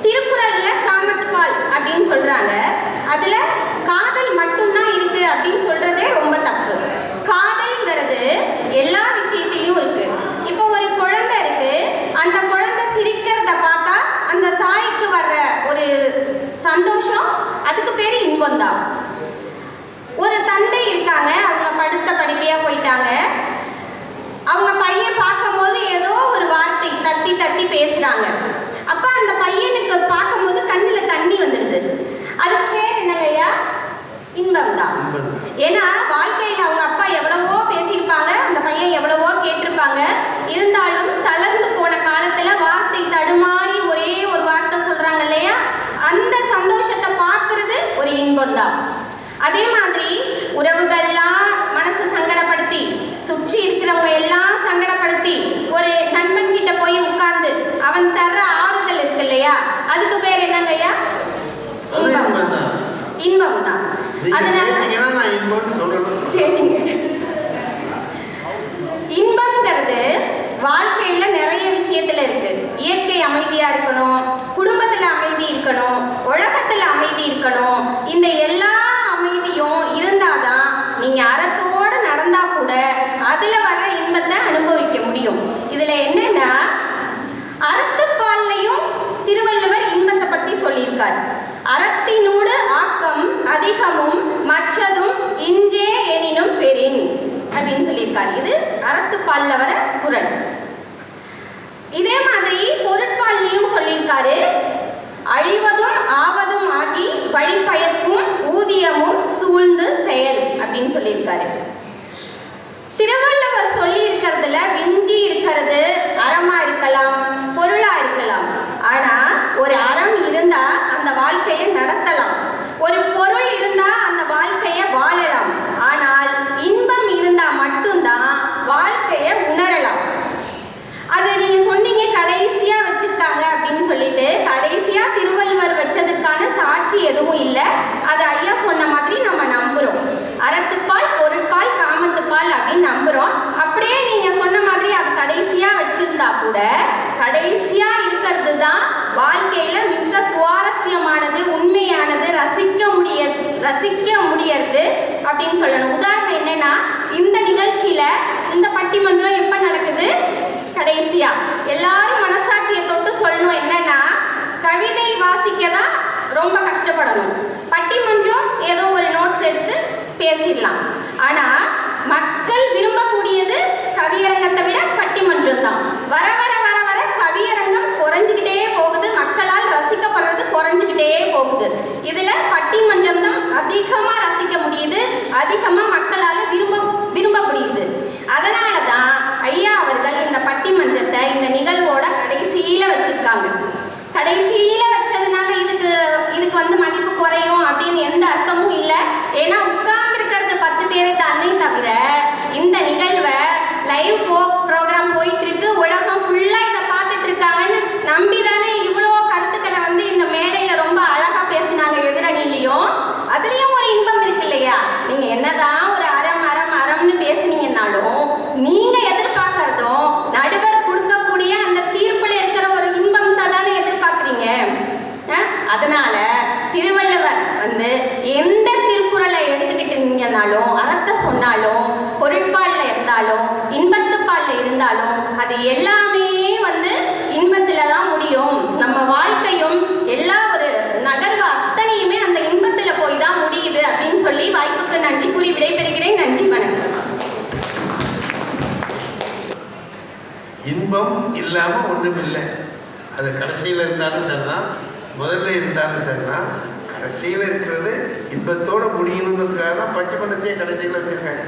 திருக்குறள்ல காமத்துப்பால் அப்படின்னு சொல்றாங்க, அதுல காதல் மட்டும்தான் இருக்கு அப்படின்னு சொல்றதே ரொம்ப தப்பு. காதல்ங்கிறது எல்லா விஷயத்திலையும் இருக்கு. இப்போ ஒரு குழந்தை இருக்கு, அந்த குழந்தை சிரிக்கிறத பார்த்தா அந்த தாய்க்கு வர்ற ஒரு சந்தோஷம், அதுக்கு பேரு இன்பம் தான். ஒரு தந்தை இருக்காங்க, அவங்க படுத்த படுக்கையா போயிட்டாங்க, அவங்க பையன் பார்க்கும்போது ஏதோ ஒரு வார்த்தை தத்தி தத்தி பேசுறாங்க. அப்ப அந்த பையனுக்கு பார்க்கும்போது கண்ணுல தண்ணி வந்துடுது. அதுக்கு பேர் என்னங்கய்யா? இன்பம் தான். ஏன்னா வாழ்க்கையில அவங்க அப்பா எவ்வளவோ பேசியிருப்பாங்க, அந்த பையன் எவ்வளவோ கேட்டிருப்பாங்க. இருந்தாலும் தளர்ந்து போன காலத்துல வார்த்தை தடுமாறி ஒரே ஒரு வார்த்தை சொல்றாங்க இல்லையா, அந்த சந்தோஷத்தை பார்க்கறது ஒரு இன்பம் தான். அதே மாதிரி உறவுகள்லாம் மனசு சங்கடப்படுத்தி, சுற்றி இருக்கிறவங்க எல்லாம் சங்கடப்படுத்தி ஒரு நண்பன் கிட்ட போய் உட்கார்ந்து அவன் தர்ற ஆறுதல் இருக்கு இல்லையா, அதுக்கு பேர் என்னங்கய்யா? இன்பம் தான். அதனால சரிங்க, இன்பம்ங்கிறது வாழ்க்கையில நிறைய விஷயத்துல இருக்கு. இயற்கை அமைதியா இருக்கணும், குடும்பத்துல அமைதி இருக்கணும், உலகத்துல அமைதி இருக்கணும். இந்த எல்லா அமைதியும் இருந்தாதான் நீங்க அறத்தோட நடந்தா கூட அதுல வர்ற இன்பத்தை அனுபவிக்க முடியும். இதுல என்னன்னா, அறத்துப்பால்லையும் திருவள்ளுவர் இன்பத்தை பத்தி சொல்லியிருக்காரு. அறத்தினூடு ஆக்கம் அதிகமும் மற்றதும் இன்றே எனினும் பெறின் அப்படின்னு சொல்லியிருக்காரு. இது அறத்துப்பால்ல வர குறள். இதே மாதிரி பொருட்பால்லையும் சொல்லியிருக்காரு. அழிவதும் ஆவதும் ஆகி வழிபயக்கும் ஊதியமும் சூழ்ந்து செயல் அப்படின்னு சொல்லியிருக்காரு. திருவள்ளுவர் சொல்லி இருக்கிறதுல விஞ்சி இருக்கிறது அறமா இருக்கலாம், பொருளா இருக்கலாம். ஆனா ஒரு அறம் இருந்தா அந்த வாழ்க்கையை நடத்தலாம், ஒரு பொருள் இருந்தா அந்த வாழ்க்கையை வாழலாம். ஆனால் இன்பம் இருந்தா மட்டும்தான் வாழ்க்கையை உணரலாம். அது நீங்க சொன்னீங்க கடைசியா வச்சிருக்காங்க அப்படின்னு சொல்லிட்டு, கடைசியா திருவள்ளுவர் வச்சதுக்கான சாட்சி எதுவும் இல்லை. அது ஐயா சொன்ன மாதிரி நம்ம நம்புறோம். அறத்துப்பால், பொருட்பால், காமத்துப்பால் அப்படின்னு நம்புறோம். அப்படியே நீங்க சொன்ன மாதிரி அது கடைசியா வச்சிருந்தா கூட கடைசியா இருக்கிறது தான் வாழ்க்கையில மிக சுவாரஸ்யமானது, உண்மையானது, ரசிக்க முடியறது அப்படின்னு சொல்லணும். உதாரணம் என்னன்னா, இந்த நிகழ்ச்சியில இந்த பட்டிமன்றம் எப்ப நடக்குது? கடைசியா எல்லாரும் மனசாட்சியை தொட்டு சொல்லணும். என்னன்னா, கவிதை வாசிக்க தான் ரொம்ப கஷ்டப்படணும், பட்டிமன்றம் ஏதோ ஒரு நோட்ஸ் எடுத்து பேசிடலாம். ஆனா மக்கள் விரும்பக்கூடியது கவியரங்கத்தை விட பட்டிமன்றம் தான். வர வர வர வர கவியரங்கம் குறைஞ்சிக்கிட்டே போகுது, மக்களால் ரசிக்கப்படுறது குறைஞ்சிக்கிட்டே போகுது. இதுல பட்டிமன்றம் தான் அதிகமா ரசிக்க முடியுது, அதிகமா மக்களால விரும்ப முடியுது. அதனாலதான் ஐயா அவர்கள் இந்த பட்டிமன்றத்தை இந்த நிகழ்வோட கடைசியில வச்சிருக்காங்க. கடைசியில வச்சதுனால இதுக்கு மதிப்பு குறையும் அப்படின்னு எந்த அர்த்தமும் இல்லை. ஏன்னா உட்கார்ந்து இருக்கிறது 10 பேரை தானே தவிர இந்த நிகழ்வை லைவ் ப்ரோக்ராம் போயிட்டு இருக்கு, உலகம் ஃபுல்லா இதை பார்த்துட்டு இருக்காங்கன்னு நம்பிதானே இவ்வளோ கருத்துக்களை இந்த மேடையில ரொம்ப அழகா பேசினாங்க. எதிரணிலையும் அதுலயும் ஒரு இன்பம் இருக்கு இல்லையா? நீங்க என்னதான் ஒரு அறம்னு பேசுனீங்கன்னாலும் நீங்க எதிர்பார்க்கறதும் நடுவர் கொடுக்கக்கூடிய அந்த தீர்ப்புல இருக்கிற ஒரு இன்பத்தை தானே எதிர்பார்க்குறீங்க. அதனால திருவள்ளுவர் எந்த திருக்குறளை எடுத்துக்கிட்டீங்கன்னாலும், அறத்தை சொன்னாலும், பொருட்பால்ல இருந்தாலும், இன்பத்துப்பால்ல இருந்தாலும் அது எல்லாமே எல்லா ஒரு நகர்வு அத்தனையுமே அந்த இன்பத்துல போய் தான் முடியுது அப்படின்னு சொல்லி வாய்ப்புக்கு நன்றி கூறி விடைபெறுகிறேன். நன்றி, வணக்கம். இன்பம் இல்லாமல் ஒன்றும் இல்லை. அது கடைசியில் இருந்தாலும் சரிதான், முதல்ல இருந்தாலும் சரிதான். கடைசியில் இருக்கிறது இன்பத்தோடு முடியணுங்கிறதுக்காக தான் பட்டிமன்றத்தையே கடைசியில் வச்சுருக்காங்க,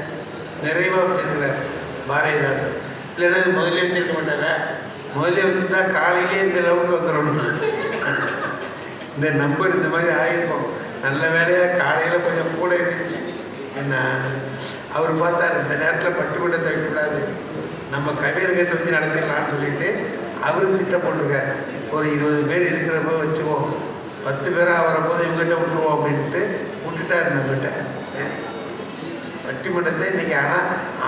நிறைவாக வச்சுருக்கிறார் பாரதிதாசன். இல்லைன்னா இது முதலே வச்சிருக்க மாட்டாரா? முதலே வச்சுருந்தா காலையிலே இந்த அளவுக்கு வந்துடணும். இந்த நம்பர் இந்த மாதிரி ஆகிருக்கும். நல்ல வேலையாக காலையில் கொஞ்சம் கூட இருந்துச்சு. என்ன அவர் பார்த்தார், இந்த நேரத்தில் பட்டிமன்றத்தை வைக்கக்கூடாது, நம்ம கவியரங்கத்தை வச்சு நடத்திடலான்னு சொல்லிட்டு அவரும் திட்டம் போட்டிருக்காரு. ஒரு 20 பேர் இருக்கிற போது வச்சுக்குவோம், 10 பேராக வர போது இவங்ககிட்ட விட்டுருவோம் அப்படின்ட்டு விட்டுட்டாரு நம்மகிட்ட பட்டிமன்றத்தை. இன்றைக்கி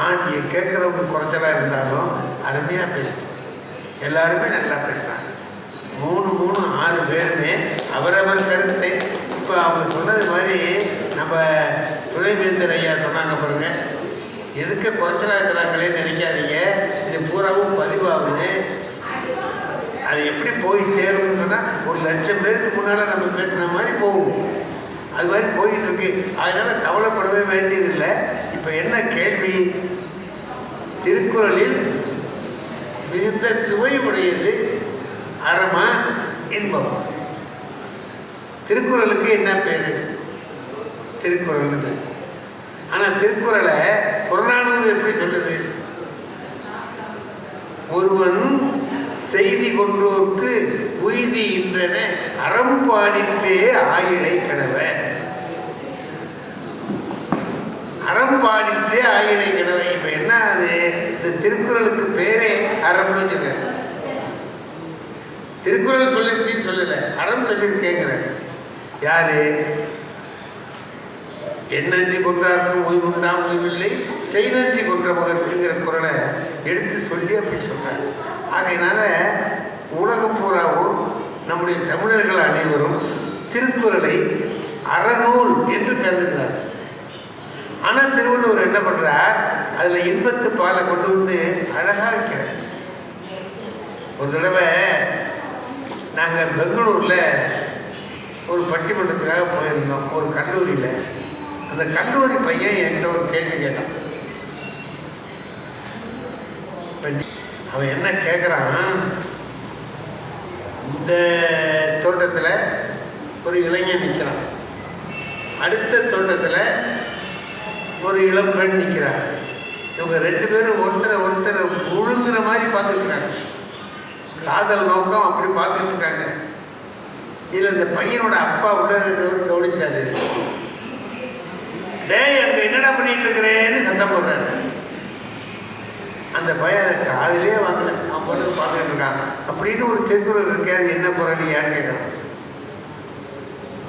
ஆனால் கேட்குறவங்க குறைச்சலாக இருந்தாலும் அருமையாக பேசுவோம், எல்லாருமே நல்லா பேசுகிறாங்க. 6 பேருமே அவரவர் கருத்தை இப்போ அவங்க சொன்னது மாதிரி நம்ம துணைவேந்தர் ஐயா சொன்னாங்க பாருங்க, எதுக்க குறைச்சலாக இருக்கிறாங்களேன்னு நினைக்காதீங்க, இது பூராவும் பதிவாகுது. அது எப்படி போய் சேரும்னு சொன்னால் 1,00,000 பேருக்கு முன்னால் நம்ம பேசுன மாதிரி போகும், அது மாதிரி போயிட்டு இருக்கு. அதனால் கவலைப்படவே வேண்டியதில்லை. இப்போ என்ன கேள்வி? திருக்குறளில் மிகுந்த சுவை உடையது அறமா இன்பம்? திருக்குறளுக்கு என்ன பேர்? திருக்குறள். ஆனால் திருக்குறளை புறநானூறு எப்படி சொல்லுது? ஒருவன் செய்தி கொன்றோர்க்கு உய்தி இன்றன அறம்பாடிற்றே ஆயிழை கணவ. அறம்பாடிற்றே ஆயிழை கணவ. இப்போ என்ன அது? இந்த திருக்குறளுக்கு பேரே அறம்னு சொல்லுங்க. திருக்குறள் சொல்லிருச்சின்னு சொல்லலை, அறம் சொல்லியிருக்கேங்கிறேன். யாரு? என்னன்றி கொன்றார்க்கும் ஓய்வுண்டாம் ஓய்வில்லை, செய்நன்றி கொன்ற மகருக்குங்கிற குறளை எடுத்து சொல்லி அப்படி சொல்கிறார். ஆகையினால உலகம் பூராவும் நம்முடைய தமிழர்கள் அனைவரும் திருக்குறளை அறநூல் என்று கருதுகிறார். ஆனால் திருவள்ளுவர் என்ன பண்ணுறார்? அதில் இன்பத்து பாலை கொண்டு வந்து அழகாக வைக்கிறார். ஒரு தடவை நாங்கள் பெங்களூரில் ஒரு பட்டிமன்றத்துக்காக போயிருந்தோம், ஒரு கல்லூரியில். அந்த கல்லூரி பையன் என்கிட்ட ஒரு கேள்வி கேட்டான். அவன் என்ன கேட்குறான்? இந்த தோட்டத்தில் ஒரு இளைஞன் நிற்கிறான், அடுத்த தோட்டத்தில் ஒரு இளம்பெண் நிற்கிறார். இவங்க 2 பேரும் ஒருத்தரை முழுங்குற மாதிரி பார்த்துருக்குறாங்க, காதல் நோக்கம் அப்படி பார்த்துட்டு இருக்காங்க. இதில் இந்த பையனோட அப்பா உள்ள கவனிச்சாரு. டேய், அங்கே என்னடா பண்ணிட்டு இருக்கிறேன்னு சத்தம் போடுறாரு. அந்த பையன் அதை காதிலே வாங்கல, அவன் பொண்ணு பார்த்துக்கிட்டு இருக்காங்க. அப்படின்னு ஒரு திருக்குறள் இருக்கே, அது என்ன குறள் ஏன்னு கேட்குறான்.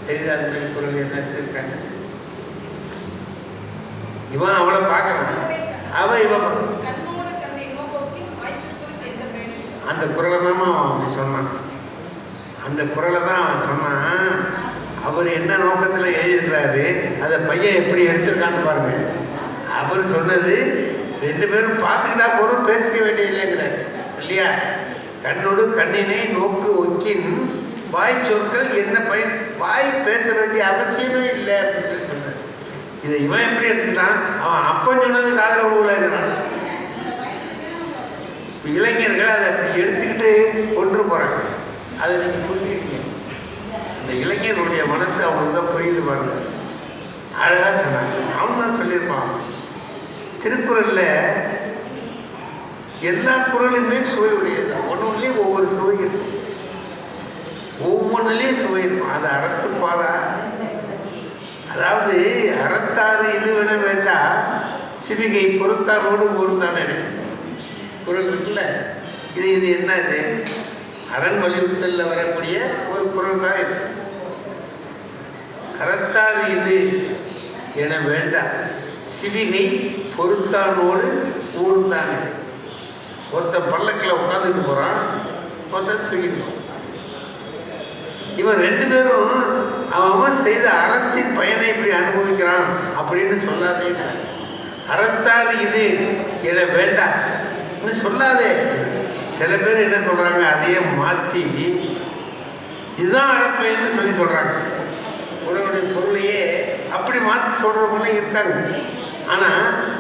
தெரியுதா அந்த திருக்குறள் என்ன இருக்காங்க? இவன் அவளை பார்க்கறான், அவன் இவன் அந்த குறளை தான் அவன் சொன்னான். அந்த குறளை தான் அவன் சொன்னான். அவர் என்ன நோக்கத்தில் எழுதியிருக்கிறாரு, அதை பையன் எப்படி எடுத்திருக்கான்னு பாருங்க. அவர் சொன்னது 2 பேரும் பார்த்துக்கிட்டா போதும், பேசிக்க வேண்டியதில்லைங்கிறார் இல்லையா? கண்ணோடு கண்ணினை நோக்கு ஒக்கின் வாய் சொற்கள் என்ன பயன், வாய் பேச வேண்டிய அவசியமே இல்லை அப்படின்னு சொல்லி சொன்னார். இதை இவன் எப்படி எடுத்துக்கிட்டான்? அவன் அப்பன் சொன்னது காதல விழுகிறான். இளைஞர்கள் அதை அப்படி எடுத்துக்கிட்டு கொண்டு போகிறாங்க. அதை நீங்கள் புரிஞ்சுக்கிட்டீங்க. அந்த இளைஞனுடைய மனசு அவங்களுக்கு தான் புரியுது பாருங்க. அழகாக சொன்னாங்க. அவன் தான் சொல்லியிருப்பான், திருக்குறளில் எல்லா குறளுமே சுவை உடையது. ஒவ்வொன்றுலேயும் ஒவ்வொரு சுவை இருக்கும், ஒவ்வொன்றுலேயும் சுவை இருக்கும். அது அறத்துப்பாலா, அதாவது அறத்தாறு இது வேண வேண்டாம், சிவிகை பொறுத்தாரோடு பொறுத்தானே குறள் இருக்குல்ல. இது என்ன? இது அரண் வலியுறுத்தலில் வரக்கூடிய ஒரு குறள் தான் இது. அறத்தாறு இது என வேண்டாம், சிவிகை பொறுத்தானோடு ஊர்ந்தானே. ஒருத்தன் பல்லக்கில் உட்காந்துட்டு போகிறான், ஒருத்தன் தூக்கிட்டு போகிறான். இவன் 2 பேரும் அவன் செய்த அறத்தின் பயனை இப்படி அனுபவிக்கிறான் அப்படின்னு சொல்லாதே. அறத்தாறு இது என வேண்டாம் சொல்லாதே. சில பேர் என்ன சொல்கிறாங்க, அதையே மாற்றி இதுதான் அறப்பயன்னு சொல்லி சொல்றாங்க. உறவுடைய பொருளையே அப்படி மாற்றி சொல்றவங்களும் இருக்காங்க. ஆனா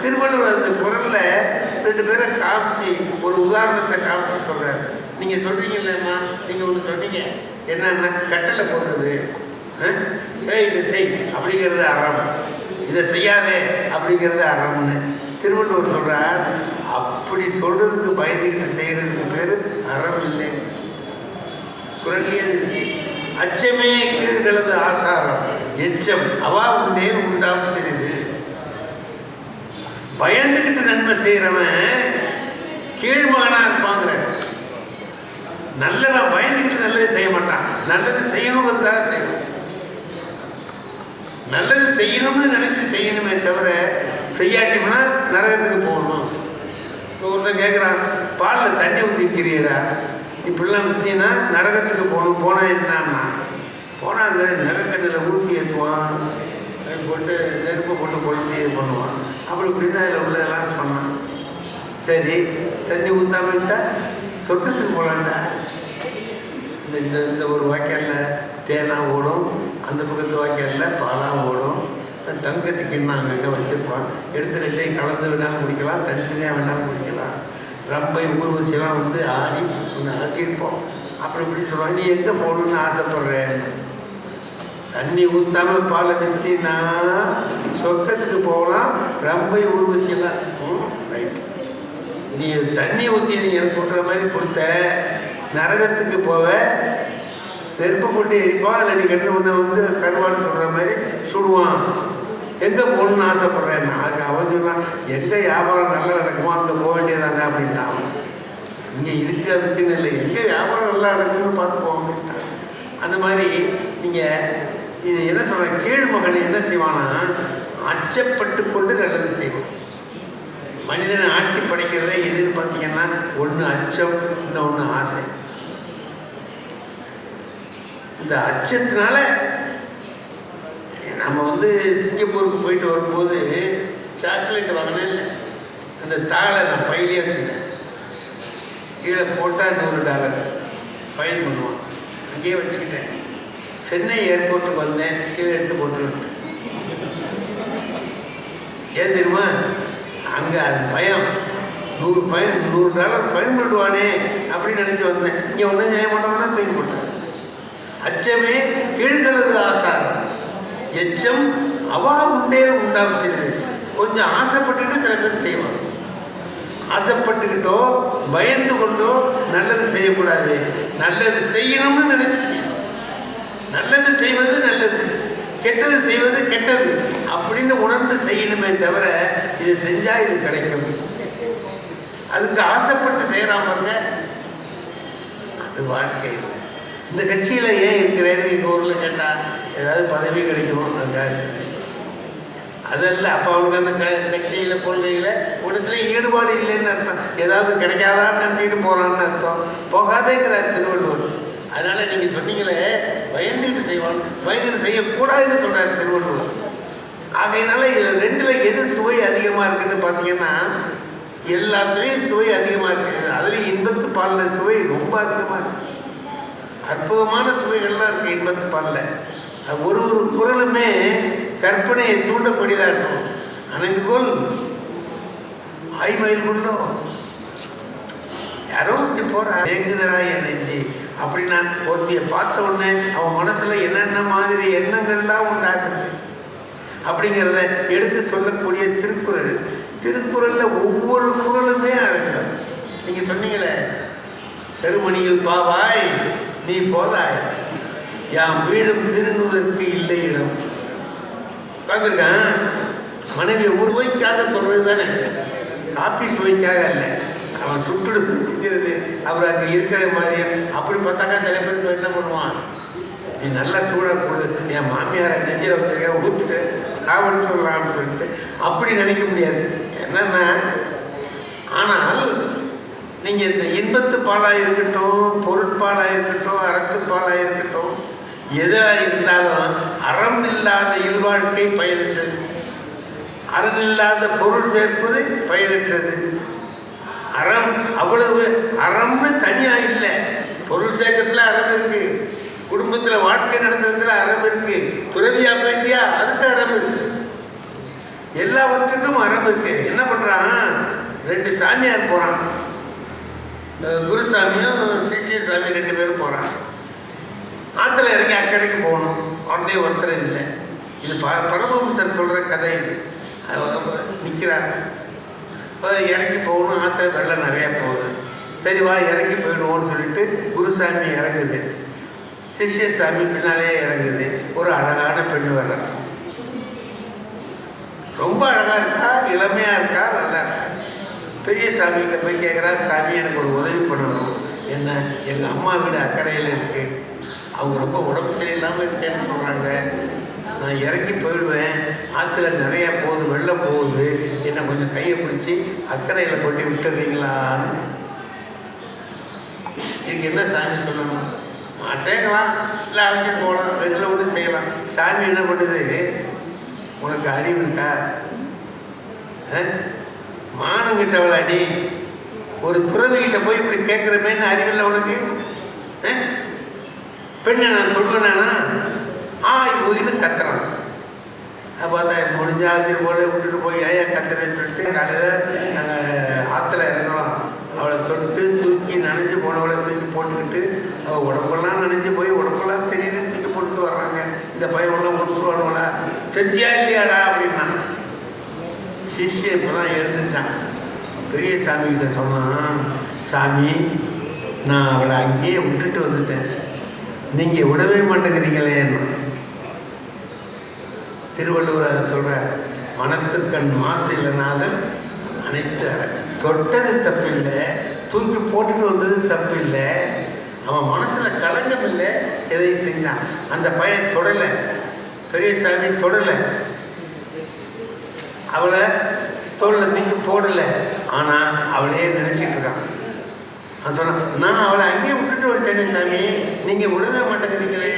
திருவள்ளுவர் அந்த குரல்ல 2 பேரை காமிச்சு ஒரு உதாரணத்தை காமிச்சு சொல்றாரு. நீங்க சொல்றீங்கல்லம்மா, நீங்க ஒன்று சொன்னீங்க, என்னன்னா கட்டளை போடுறது, இதை செய் அப்படிங்கிறது அறம், இதை செய்யாதே அப்படிங்கிறது அறம்னு திருவள்ளுவர் சொல்றார். அப்படி சொல்றதுக்கு பயந்துக்கிட்டு செய்யறதுக்கு பேரு அறம் இல்லை. குரல்லையே அச்சமே கீழ்களது ஆசாரம், எச்சம் அவா உண்டே உண்டாம் செய்யுது. பயந்துகிட்டு நன்மை செய்யறவன் கீழ்மகனா இருப்பாங்கிற. நல்லவன் பயந்துகிட்டு நல்லது செய்ய மாட்டான். நல்லது செய்யணுங்கிறதுக்காக செய்யணும். நல்லது செய்யணும்னு நினைச்சு செய்யணுமே தவிர செய்யாட்டினா நரகத்துக்கு போகணும். ஒருத்தன் கேட்குறான், பாலில் தண்ணி ஊற்றிக்கிறீடா, இப்படிலாம் ஊற்றினா நரகத்துக்கு போகணும். போனால் என்னன்னா, போனால் அங்கே நரக்கண்ணில் ஊசி ஏற்றுவான், போட்டு நெருப்பை போட்டு கொளுத்தி இது பண்ணுவான். அப்படி இப்படின்னா அதில் உள்ளதெல்லாம் சொன்னான். சரி, தண்ணி ஊற்றாம விட்டா சொர்க்கத்துக்கு போகலான்டா. இந்த இந்த ஒரு வாய்க்காலில் தேனாக ஓடும், அந்த பக்கத்து வாய்க்காலில் பாலாக ஓடும், தங்கத்துக்கு என்ன அங்கங்கே வச்சுருப்பான். எடுத்து 2ஐயும் கலந்து வேணாலும் குடிக்கலாம், தனித்தனியாக வேணாலும் குடிக்கலாம். ரம்பை ஊர்வசியெல்லாம் வந்து ஆடி ஒன்று அழைச்சிருப்போம். அப்படி இப்படி சொல்லுவாங்க. நீ எங்கே போகணுன்னு ஆசைப்படுறேன்? தண்ணி ஊற்றாமல் பாலை நிறுத்தினா சொர்க்கத்துக்கு போகலாம். ரம்பை ஊர்வசியெல்லாம் ரைட். நீ தண்ணி ஊற்றி நீங்கள் எனக்கு கொடுக்குற மாதிரி கொடுத்த நரகத்துக்கு போவ, நெருப்பு போட்டு எரிப்பான். இல்லை நீ கண்டு ஒன்று வந்து கருவாடு சொல்கிற மாதிரி சுடுவான். எங்கே போகணுன்னு ஆசைப்பட்றேன்னா அதுக்கு அவன் சொன்னான், எங்கே வியாபாரம் நல்லா நடக்குமோ அங்கே போக வேண்டியதாங்க அப்படின்ட்டான். இங்கே இதுக்கு அதுக்குன்னு இல்லை, எங்கே வியாபாரம் நல்லா நடக்குன்னு பார்த்து போக அப்படின்ட்டான். அந்த மாதிரி நீங்கள் இது என்ன சொல்கிறேன், கீழ்மகன் என்ன செய்வானா, அச்சப்பட்டு கொண்டு நல்லது செய்வான். மனிதனை ஆட்டி படைக்கிறதே எதுன்னு பார்த்தீங்கன்னா, ஒன்று அச்சம், இன்னொன்று ஆசை. இந்த அச்சத்தினால நம்ம வந்து சிங்கப்பூருக்கு போயிட்டு வரும்போது சாக்லேட் வாங்கினேன். அந்த தாளை நான் பையிலே வச்சுட்டேன். கீழே போட்டால் $100 ஃபைன் பண்ணுவான். அங்கேயே வச்சுக்கிட்டேன். சென்னை ஏர்போர்ட்டுக்கு வந்தேன், கீழே எடுத்து போட்டு விட்டேன். ஏன் தெரியுமா, அங்கே அது பயம், $100 ஃபைன் பண்ணுவானே அப்படின்னு நினச்சி வந்தேன். இங்கே ஒன்றும் செய்ய மாட்டோம்னா தூக்கி போட்டேன். அச்சமே கீழ்களது ஆசாரம், எச்சம் அவா உண்டே உண்டாம் செய்யுது. கொஞ்சம் ஆசைப்பட்டுக்கிட்டு சில பேர் செய்வாங்க. ஆசைப்பட்டுக்கிட்டோ பயந்து கொண்டோ நல்லது செய்யக்கூடாது. நல்லது செய்யணும்னு நினைச்சு நல்லது செய்வது நல்லது, கெட்டது செய்வது கெட்டது அப்படின்னு உணர்ந்து செய்யணுமே தவிர இது செஞ்சா இது கிடைக்கும் அதுக்கு ஆசைப்பட்டு செய்யறாம பாருங்க, அது வாழ்க்கை இல்லை. இந்த கட்சியில் ஏன் இருக்கிறேன்னு எங்கள் ஊரில் கேட்டால் ஏதாவது பதவி கிடைக்கும் அதுக்காக. அதல்ல, அப்போ அவனுக்கு அந்த கட்சியில் கொள்கையில் உனத்துல ஈடுபாடு இல்லைன்னு அர்த்தம். ஏதாவது கிடைக்காதான்னு நினைச்சிட்டு போகிறான்னு அர்த்தம். போகாதேங்கிறார் திருவள்ளுவர். அதனால் நீங்கள் சொன்னீங்களே பயந்துட்டு செய்வான், பயந்துட்டு செய்யக்கூடாதுன்னு சொல்கிறார் திருவள்ளுவர். ஆகையினால இதில் 2ல் எது சுவை அதிகமாக இருக்குன்னு பார்த்தீங்கன்னா, எல்லாத்துலேயும் சுவை அதிகமாக இருக்குது. அதுலேயும் இன்பத்து பாலில் சுவை ரொம்ப அதிகமாக இருக்குது. அற்புதமான சுவைகள்லாம் இருக்குது இன்பத்து பாலில். ஒரு ஒரு குரலுமே கற்பனையை தூண்டக்கூடியதாக இருக்கும். அணங்குகோள் ஆய்மயில் கொண்டோ யாரோ ஒருத்தி போகிறா ஏங்குதரா என் நெஞ்சு அப்படின்னா ஒருத்தியை பார்த்த உடனே அவன் மனசில் என்னென்ன மாதிரி எண்ணங்கள்லாம் உண்டாக்குது அப்படிங்கிறத எடுத்து சொல்லக்கூடிய திருக்குறள். திருக்குறளில் ஒவ்வொரு குறளுமே அழகு. நீங்கள் சொன்னீங்களே, பெருமணியில் பாவாய் நீ போதாய், யாம் வீடும் திருநுதற்கு இல்லை இடம். உட்காந்துருக்கான் மனைவியை ஒரு சுவைக்காக சொல்றது தானே, காப்பி சுவைக்காக இல்லை. அவன் சுட்டுடு குடிக்கிறது அவர் அங்கே இருக்கிற மாதிரியே. அப்படி பார்த்தாக்கா சில பேருக்கு என்ன பண்ணுவான், நீ நல்லா சூடாக கொடு, என் மாமியாரை நெஞ்சில் வச்சிருக்க ஊற்று காவல் சொல்லலாம்னு சொல்லிட்டு அப்படி நினைக்க முடியாது. என்னன்னா, ஆனால் நீங்கள் இந்த இன்பத்து பாலாக இருக்கட்டும், பொருட்பாலாக இருக்கட்டும், அறத்துப்பாலாக இருக்கட்டும், எதாக இருந்தாலும் அறம் இல்லாத இல்வாழ்க்கை பயனற்றது, அறம் இல்லாத பொருள் சேர்ப்பது பயனற்றது. அறம் அவ்வளவு அறம்னு தனியாக இல்லை, பொருள் சேர்க்கறதுல அறம் இருக்கு, குடும்ப வாழ்க்கை நடத்துறதுல அறம் இருக்கு. துறவியா போயிட்டியா, அதுக்கு அறம் இருக்கு. எல்லாவற்றுக்கும் அறம் இருக்கு. என்ன பண்றான், 2 சாமியார் போறான், குருசாமியும் சிஷ்யசாமி 2 பேரும் போறான். ஆற்றுல இறங்கி அக்கறைக்கு போகணும். உடனே ஒருத்தர் இல்லை. இது பரமஹம்சர் சொல்கிற கதை. இது நிற்கிறாங்க, இறங்கி போகணும். ஆற்றுல வெள்ளம் நிறையா போகுது. சரி வா இறங்கி போயிடுவோம்னு சொல்லிட்டு குருசாமி இறங்குது, சிஷ்யசாமி பின்னாலே இறங்குது. ஒரு அழகான பெண்ணு வர்றான். ரொம்ப அழகாக இருக்கா, இளமையாக இருக்கா, நல்லா இருக்கா. பெரிய சாமிகிட்ட போய் கேட்குறா, சாமி எனக்கு ஒரு உதவி பண்ணணும். என்ன, எங்கள் அம்மா வீடு அக்கறையில் இருக்குது, அவங்க ரொம்ப உடம்பு சரியில்லாமல் இருக்கேன்னு சொல்கிறாங்க. நான் இறங்கி போயிடுவேன், ஆற்றுல நிறையா போகுது, வெள்ளம் போகுது, என்னை கொஞ்சம் கையை பிடிச்சி அக்கறையில் கொண்டு விட்டுறீங்களான்னு. இதுக்கு என்ன சாமி சொல்லணும்? மாட்டேங்கலாம், இல்லை அழைச்சிட்டு போகலாம், 2ல் ஒன்று செய்யலாம். சாமி என்ன பண்ணுது, உனக்கு அறிவு இருக்கா, மானங்கிட்டவளா நீ, ஒரு துறவிகிட்ட போய் இப்படி கேட்குறமேன்னு அறிவில்லை உனக்கு? பெண்ணை நான் சொல்லுவேனா? இன்னு கத்துறான். பார்த்தா முடிஞ்ச ஆத்திரம் போல விட்டுட்டு போய் ஏயா கத்துறேன்னு சொல்லிட்டு காலையில் நாங்கள் ஆற்றுல இறங்குறோம். அவளை தொட்டு தூக்கி நனைஞ்சு போனவளை தூக்கி போட்டுக்கிட்டு அவள் உடம்பெல்லாம் நனைஞ்சு போய் உடம்பெல்லாம் தெரியுது தூக்கி போட்டுட்டு வர்றாங்க. இந்த பையனெல்லாம் கொடுத்துருவானுவளா, செஞ்சியா இல்லையாடா அப்படின்னா. சிஷ்யன் இப்போ தான் எழுந்துச்சான். பெரிய சாமிகிட்ட சொன்னான், சாமி நான் அவளை அங்கேயே விட்டுட்டு வந்துட்டேன், நீங்கள் விடவே மாட்டேங்கிறீங்களேன்னு. திருவள்ளுவர் அதை சொல்கிறார், மனத்துக்கண் மாசு இல்லைனாலும் அனைத்து தொட்டது தப்பில்லை, தூக்கி போட்டுட்டு வந்தது தப்பு இல்லை. அவன் மனசில் களங்கம் இல்லை, எதையும் செஞ்சான். அந்த பையன் தொடலை, பெரிய சாமி தொடலை, அவளை தோளில் தூக்கி போடலை. ஆனால் அவளையே நினச்சிட்டு இருக்கான். அவன் சொன்னான், நான் அவளை அங்கேயே விட்டுட்டு வந்துட்டேனே சாமி, நீங்கள் விடவே மாட்டேங்கிறீங்களே.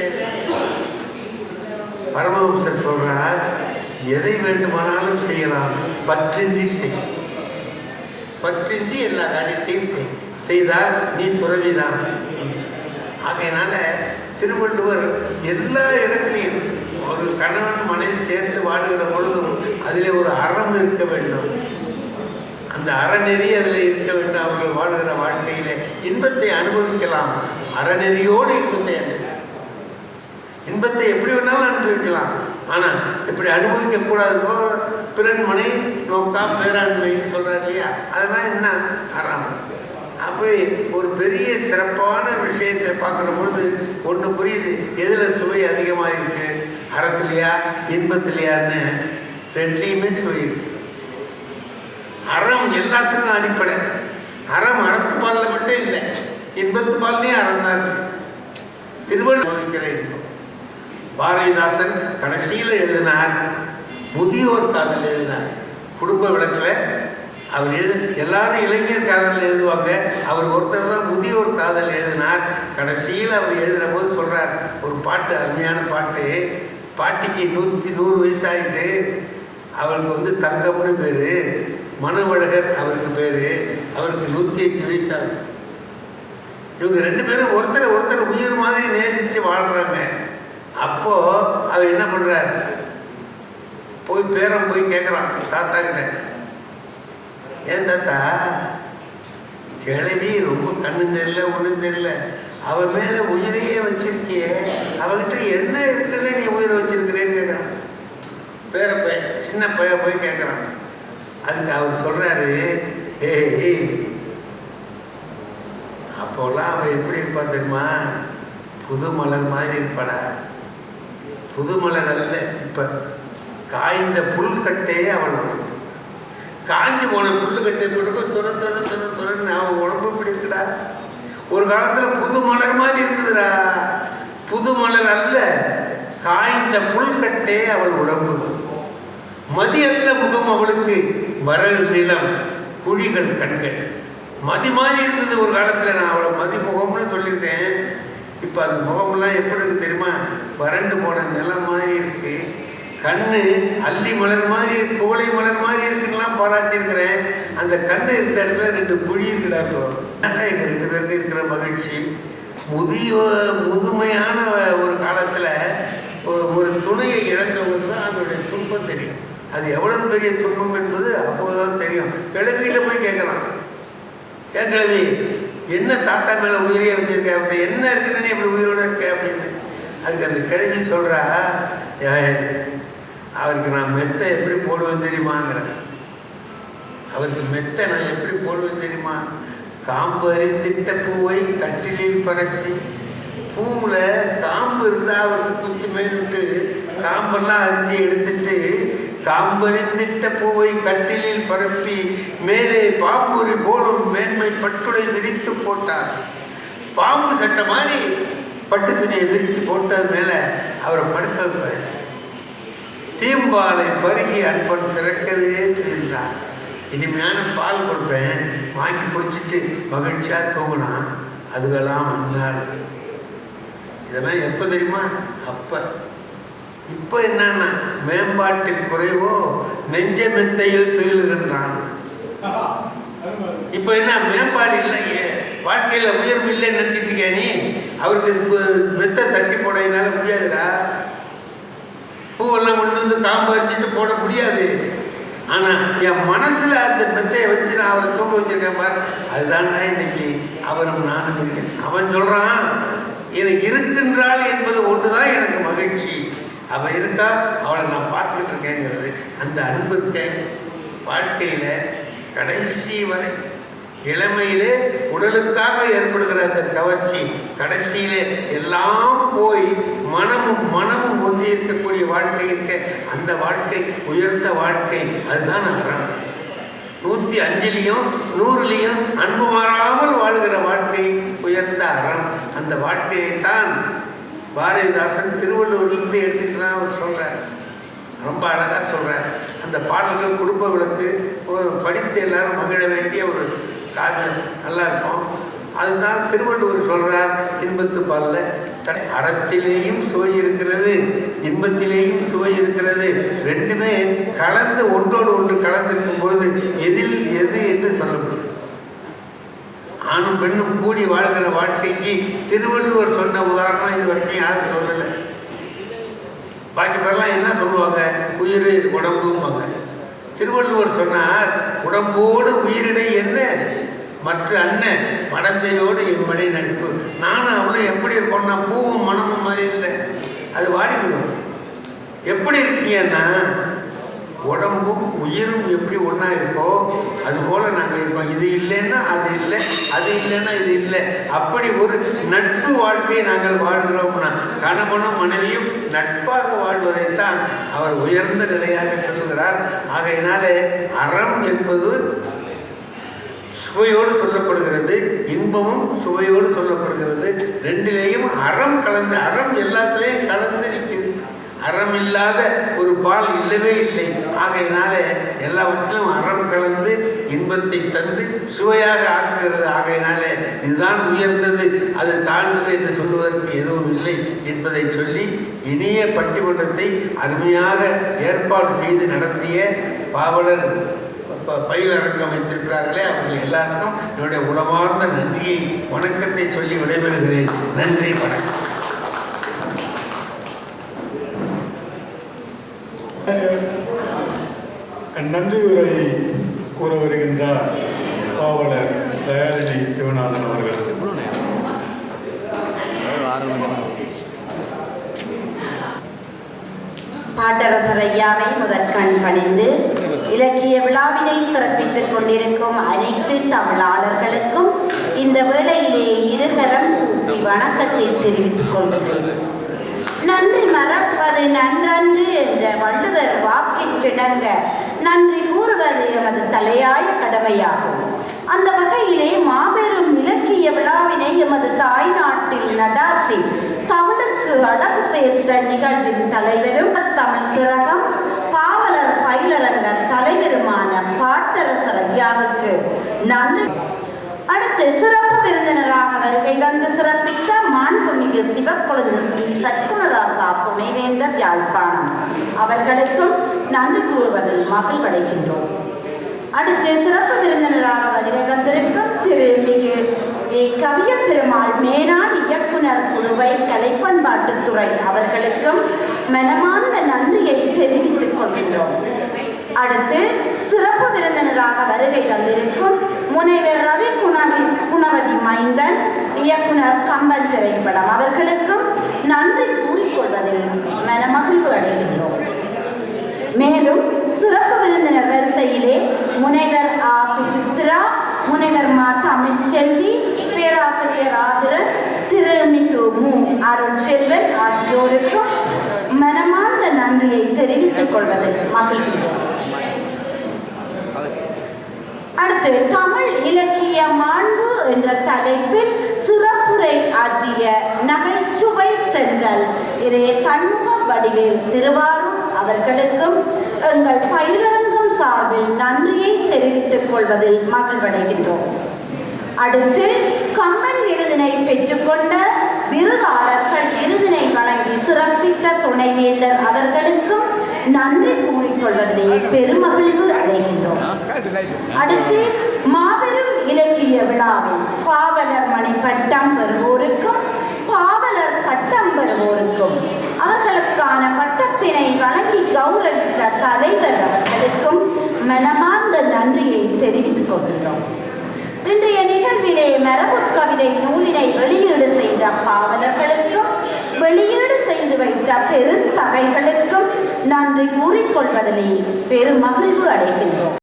பரமஹம்சர் சொல்கிறார், எதை வேண்டுமானாலும் செய்யலாம், பற்றின்றி செய். பற்றின்றி எல்லா காரியத்தையும் செய்தால் நீ துறவிதான். ஆகையினால திருவள்ளுவர் எல்லா இடத்துலையும் ஒரு கணவன் மனைவி சேர்ந்து வாழுகிற பொழுதும் அதில் ஒரு அறம் இருக்க வேண்டும். அந்த அறநெறி அதில் இருக்க வேண்டும். அவர்கள் வாழுகிற வாழ்க்கையிலே இன்பத்தை அனுபவிக்கலாம். அறநெறியோடு இன்பத்தை எப்படி வேணாலும் அனுபவிக்கலாம். ஆனால் இப்படி அனுபவிக்கக்கூடாதோ பிறன் மனை நோக்கா பேராண்மைன்னு சொல்கிறார் இல்லையா, அதெல்லாம் என்ன அறம். அப்படி ஒரு பெரிய சிறப்பான விஷயத்தை பார்க்குற பொழுது ஒன்று புரியுது, எதில் சுவை அதிகமாக இருக்குது, அறத்துலையா இன்பத்திலையான்னு. 2லையுமே சுவை இருக்கு. அறம் எல்லாத்துக்கும் அடிப்படை. அறம் அறத்து பாலில் மட்டும் இல்லை, இன்பத்து பால்லையும் அறம் தான் இருக்கு. திருவள்ளுவர் இன்பம். பாரதிதாசன் கடைசியில் எழுதினார், முதியோர் காதல் எழுதினார். குடும்ப விளக்கில் அவர் எல்லாரும் இளைஞர் காதல் எழுதுவாங்க, அவர் ஒருத்தர் தான் முதியோர் காதல் எழுதினார். கடைசியில் அவர் எழுதுகிற போது சொல்கிறார் ஒரு பாட்டு, அருமையான பாட்டு. பாட்டிக்கு 100 வயசாகிட்டு, அவருக்கு தங்கம்னு பேர், மனவழகர் அவருக்கு பேர், அவருக்கு 105 வயசாகுது. இவங்க 2 பேரும் ஒருத்தர் உயிர் மாதிரி நேசித்து வாழ்கிறாங்க. அப்போது அவர் என்ன பண்ணுறார், பேரன் போய் கேட்குறான் தாத்தா கிட்ட, ஏன் தாத்தா கிழவி ரொம்ப கண்ணு தெரியல ஒன்றும் தெரியல, அவன் மேலே உயிரையே வச்சிருக்கியே, அவகிட்ட என்ன இருக்குன்னு நீ உயிரை வச்சிருக்கிறேன்னு கேட்குறான். பேர பையன், சின்ன பையன் போய் கேட்குறான். அதுக்கு அவர் சொல்கிறாரு, டேய் அப்போல்லாம் அவன் எப்படி இருப்பான் தெரியுமா, புது மலர் மாதிரி இருப்பாடா. புது மலர் அல்ல, இப்போ காய்ந்த புல்கட்டையே அவள் காஞ்சி போன புல்லுக்கட்டை போட்டு சொன்னு அவன் உடம்பு இப்படி இருக்குடா. ஒரு காலத்தில் புது மலர் மாதிரி இருக்குதுடா. புது மலர் அல்ல, காய்ந்த புல்கட்டே அவள் உடம்பு. மதியல்ல முகம் அவளுக்கு, வரல் நிலம் குழிகள் கண்கள். மதி மாதிரி இருந்தது ஒரு காலத்தில். நான் அவளை மதி முகம்னு சொல்லியிருக்கேன். இப்போ அந்த முகமெல்லாம் எப்படி இருக்கு தெரியுமா, வறண்டு போன நிலம் மாதிரி இருக்கு. கண்ணு அல்லி மலர் மாதிரி, கோழை மலர் மாதிரி இருக்குலாம் பாராட்டியிருக்கிறேன். அந்த கண்ணு இருந்த இடத்துல 2 குழி இருக்குடாக்கோ. எங்கள் 2 பேருக்கு இருக்கிற மகிழ்ச்சி. முதுமையான ஒரு காலத்தில் ஒரு துணையை இழந்தவங்க தான் அதனுடைய துன்பம் தெரியும். அது எவ்வளவு பெரிய துன்பம் என்பது அப்போதுதான் தெரியும். கிழவிகிட்ட போய் கேட்கலாம், ஏன் கிழவி என்ன தாத்தா மேலே உயிரியே வச்சிருக்க, அப்படி என்ன இருக்குன்னு இப்படி உயிரோட இருக்க அப்படின்னு. அதுக்கு அந்த கிழவி சொல்கிறா, அவருக்கு நான் மெத்தை எப்படி போடுவேன் தெரியுமாங்கிறேன். அவருக்கு மெத்தை நான் எப்படி போடுவேன் தெரியுமா? காம்பு அறிந்திட்ட பூவை கட்டிலில் பரப்பி, பூவில் காம்பு இருந்தால் அவருக்கு குத்தி மேலிட்டு காம்பெல்லாம் அரிஞ்சு எடுத்துட்டு காம்பறிந்திட்ட பூவை கட்டிலில் பரப்பி மேலே பாம்புரி போலும் மேன்மை பட்டுடை விரித்து போட்டார். பாம்பு சட்டை மாதிரி பட்டு துணியை விரித்து போட்டது மேலே அவரை படுக்க வைப்பார். தீம்பாலை பருகி அன்பன் சிறக்கவே திரிந்தார். இனிமையான பால் கொடுப்பேன், வாங்கி குடிச்சிட்டு மகிழ்ச்சியாக தூங்கினா அதுவெல்லாம் அந்நாள். இதெல்லாம் எப்போ தெரியுமா? அப்போ. இப்போ என்னன்னா மேம்பாட்டின் குறைவோ நெஞ்ச மெத்தையில் துயிலுகின்றான். இப்போ என்ன மேம்பாடு இல்லையே, வாழ்க்கையில் உயர்வு இல்லைன்னு நினச்சிட்டு இருக்கேன் நீ. அவருக்கு மெத்தை தட்டி போடையினால முடியாதுடா. பூவெல்லாம் கொண்டு வந்து காம்பு வச்சுட்டு போட முடியாது. ஆனால் என் மனசில் அந்த மெத்தையை வச்சு நான் அவரை தூங்க வச்சிருக்கேன் பாரு, அதுதான்டா இன்னைக்கு அவரும் நானும் இருக்கேன். அவன் சொல்கிறான், எனக்கு இருக்கின்றாள் என்பது ஒன்று தான் எனக்கு மகிழ்ச்சி. அவள் இருக்கா, அவளை நான் பார்த்துக்கிட்டு இருக்கேங்கிறது அந்த அன்பு இருக்கேன். வாழ்க்கையில் கடைசி வரை இளமையிலே உடலுக்காக ஏற்படுகிற அந்த கவர்ச்சி கடைசியிலே எல்லாம் போய் மனமும் ஒன்றி இருக்கக்கூடிய வாழ்க்கை இருக்க, அந்த வாழ்க்கை உயர்ந்த வாழ்க்கை. அதுதான் அறம். 105லையும் 100லையும் அன்பு மாறாமல் வாழ்கிற வாழ்க்கை உயர்ந்த அறம். அந்த வாழ்க்கையைத்தான் பாரதிதாசன் திருவள்ளுவரிலிருந்து எடுத்துக்கலாம் அவர் சொல்கிறார். ரொம்ப அழகாக சொல்கிறார். அந்த பாடல்கள் குடும்ப விளக்கு, ஒரு படித்து எல்லாரும் மகிழ வேண்டிய ஒரு காவியம், நல்லா இருக்கும். அதுதான் திருவள்ளுவர் சொல்கிறார் இன்பத்து பாலில், அறத்திலேயும் சுவை இருக்கிறது, இன்பத்திலேயும் சுவை இருக்கிறது. ரெண்டுமே கலந்து ஒன்றோடு ஒன்று கலந்திருக்கும் பொழுது எதில் எது என்று சொல்ல முடியும். ஆணும் பெண்ணும் கூடி வாழ்கிற வாழ்க்கைக்கு திருவள்ளுவர் சொன்ன உதாரணம் இது வரைக்கும் யாரும் சொல்லலை. பாக்கி பேரெல்லாம் என்ன சொல்லுவாங்க? உயிர் உடம்பும்பாங்க. திருவள்ளுவர் சொன்னார், உடம்போடு உயிரிடை என்ன மற்ற அண்ணன் மடந்தையோடு எம்மடை நட்பு. நானும் அவளும் எப்படி இருக்கோம்னா பூவும் மனமும் மாதிரி இல்லை, அது வாடிவிடும். எப்படி இருக்கீங்கன்னா உடம்பும் உயிரும் எப்படி ஒன்றா இருக்கோ அதுபோல் நாங்கள் இருக்கோம். இது இல்லைன்னா அது இல்லை, அது இல்லைன்னா இது இல்லை. அப்படி ஒரு நட்பு வாழ்க்கையை நாங்கள் வாழ்கிறோம்னா கணவனும் மனைவியும் நட்பாக வாழ்வதைத்தான் அவர் உயர்ந்த நிலையாக சொல்லுகிறார். ஆகையினாலே அறம் என்பது சுவையோடு சொல்லப்படுகிறது, இன்பமும் சுவையோடு சொல்லப்படுகிறது. ரெண்டிலேயும் அறம் கலந்து, அறம் எல்லாத்துலேயும் கலந்து நிற்கிறது. அறம் இல்லாத ஒரு பால் இல்லவே இல்லை. ஆகையினாலே எல்லாவற்றிலும் அறம் கலந்து இன்பத்தை தந்து சுவையாக ஆக்குகிறது. ஆகையினாலே இதுதான் உயர்ந்தது, அது தாழ்ந்தது என்று சொல்வதற்கு எதுவும் இல்லை என்பதை சொல்லி இனிய பட்டிமன்றத்தை அருமையாக ஏற்பாடு செய்து நடத்திய பாவலர் பயிலரங்கம் வைத்திருக்கிறார்களே, அவர்கள் எல்லாருக்கும் என்னுடைய உளமார்ந்த நன்றியை வணக்கத்தை சொல்லி விடைபெறுகிறேன். நன்றி, வணக்கம். நன்றி உரை கூற வருகின்றார் பாவலர் தயாரிணி சிவநாதன் அவர்கள். பாட்டரசர் ஐயாவை முதற்கண் பணிந்து இலக்கிய விழாவினை சிறப்பித்துக் கொண்டிருக்கும் அனைத்து தமிழாளர்களுக்கும் இந்த வேளையிலே இருகரம் கூப்பி வணக்கத்தை தெரிவித்துக் கொள்கிறேன். நன்றி மறப்பது நன்றன்று என்ற வள்ளுவர் வாக்கிற்கிணங்க நன்றி கூறுவது எமது தலையாய கடமையாகும். அந்த வகையிலே மாபெரும் இலக்கிய விழாவினை எமது தாய் நாட்டில் நடாத்தி தமிழுக்கு அழகு சேர்த்த நிகழ்வின் தலைவரும் தமிழ் திலகம் பாவலர் பயிலரங்க தலைவருமான பாட்டரசர் ஐயாவுக்கு நன்றி. அடுத்து சிறப்பு விருந்தினராக வருகை தந்து சிறப்பித்த மாண்புமிகு சிவக்கொழுந்து ஸ்ரீ சத்குணராசா துணைவேந்தர் யாழ்ப்பாணம் அவர்களுக்கும் நன்றி கூறுவதில் மகிழ்வடைகின்றோம். அடுத்து சிறப்பு விருந்தினராக வருகை தந்திருக்கும் திருமிகு கவியப் பெருமாள் மேனாள் இயக்குனர் புதுவை கலைப்பண்பாட்டுத்துறை அவர்களுக்கும் மனமார்ந்த நன்றியை தெரிவித்துக் கொள்கின்றோம். அடுத்து சிறப்பு விருந்தினராக வருகை தந்திருக்கும் முனைவர் ரவி குணவதி மைந்தன் இயக்குனர் கம்பன் திரைப்படம் அவர்களுக்கும் நன்றி கூறிக்கொள்வதில் மனமகிழ்வு அடைகின்றோம். மேலும் சிறப்பு விருந்தினர் வரிசையிலே முனைவர் ஆ சுசித்ரா, முனைவர் மா தமிழ்ச்செல்வி, பேராசிரியர் ஆதிரன், திருமிகு மு அருள்செல்வன் ஆகியோருக்கும் மனமார்ந்த நன்றியை தெரிவித்துக் கொள்வதில் மகிழ்கின்றோம். அடுத்து தமிழ் இலக்கிய மாண்பு என்ற தலைப்பில் சிறப்புரை ஆற்றிய நகைச்சுவை தென்றல் இரே சண்முக வடிவேல் திருவாரூர் அவர்களுக்கும் எங்கள் பயிலரங்கம் சார்பில் நன்றியை தெரிவித்துக் கொள்வதில் மகிழ்வடைகின்றோம். அடுத்து கம்பன் விருதினை பெற்றுக்கொண்ட விருதாளர்கள் விருதினை வழங்கி சிறப்பித்த துணைவேந்தர் அவர்களுக்கும் நன்றி கூறிக்கொள்வதிலே பெருமகிழ்வு அடைகின்றோம். அடுத்து மாபெரும் இலக்கிய விழாவில் பாவலர் மணி பட்டம் பெறுவோருக்கும் பாவலர் பட்டம் பெறுவோருக்கும் அவர்களுக்கான பட்டத்தினை வழங்கி கௌரவித்த தலைவர் அவர்களுக்கும் மனமார்ந்த நன்றியை தெரிவித்துக் கொள்கின்றோம். இன்றைய நிகழ்விலே மரபு கவிதை நூலினை வெளியீடு செய்த பாவலர்களுக்கும் வெளியீடு செய்து வைத்த பெருந்தகைகளுக்கும் நன்றி கூறிக்கொள்வதிலே பெருமகிழ்வு அடைகின்றோம்.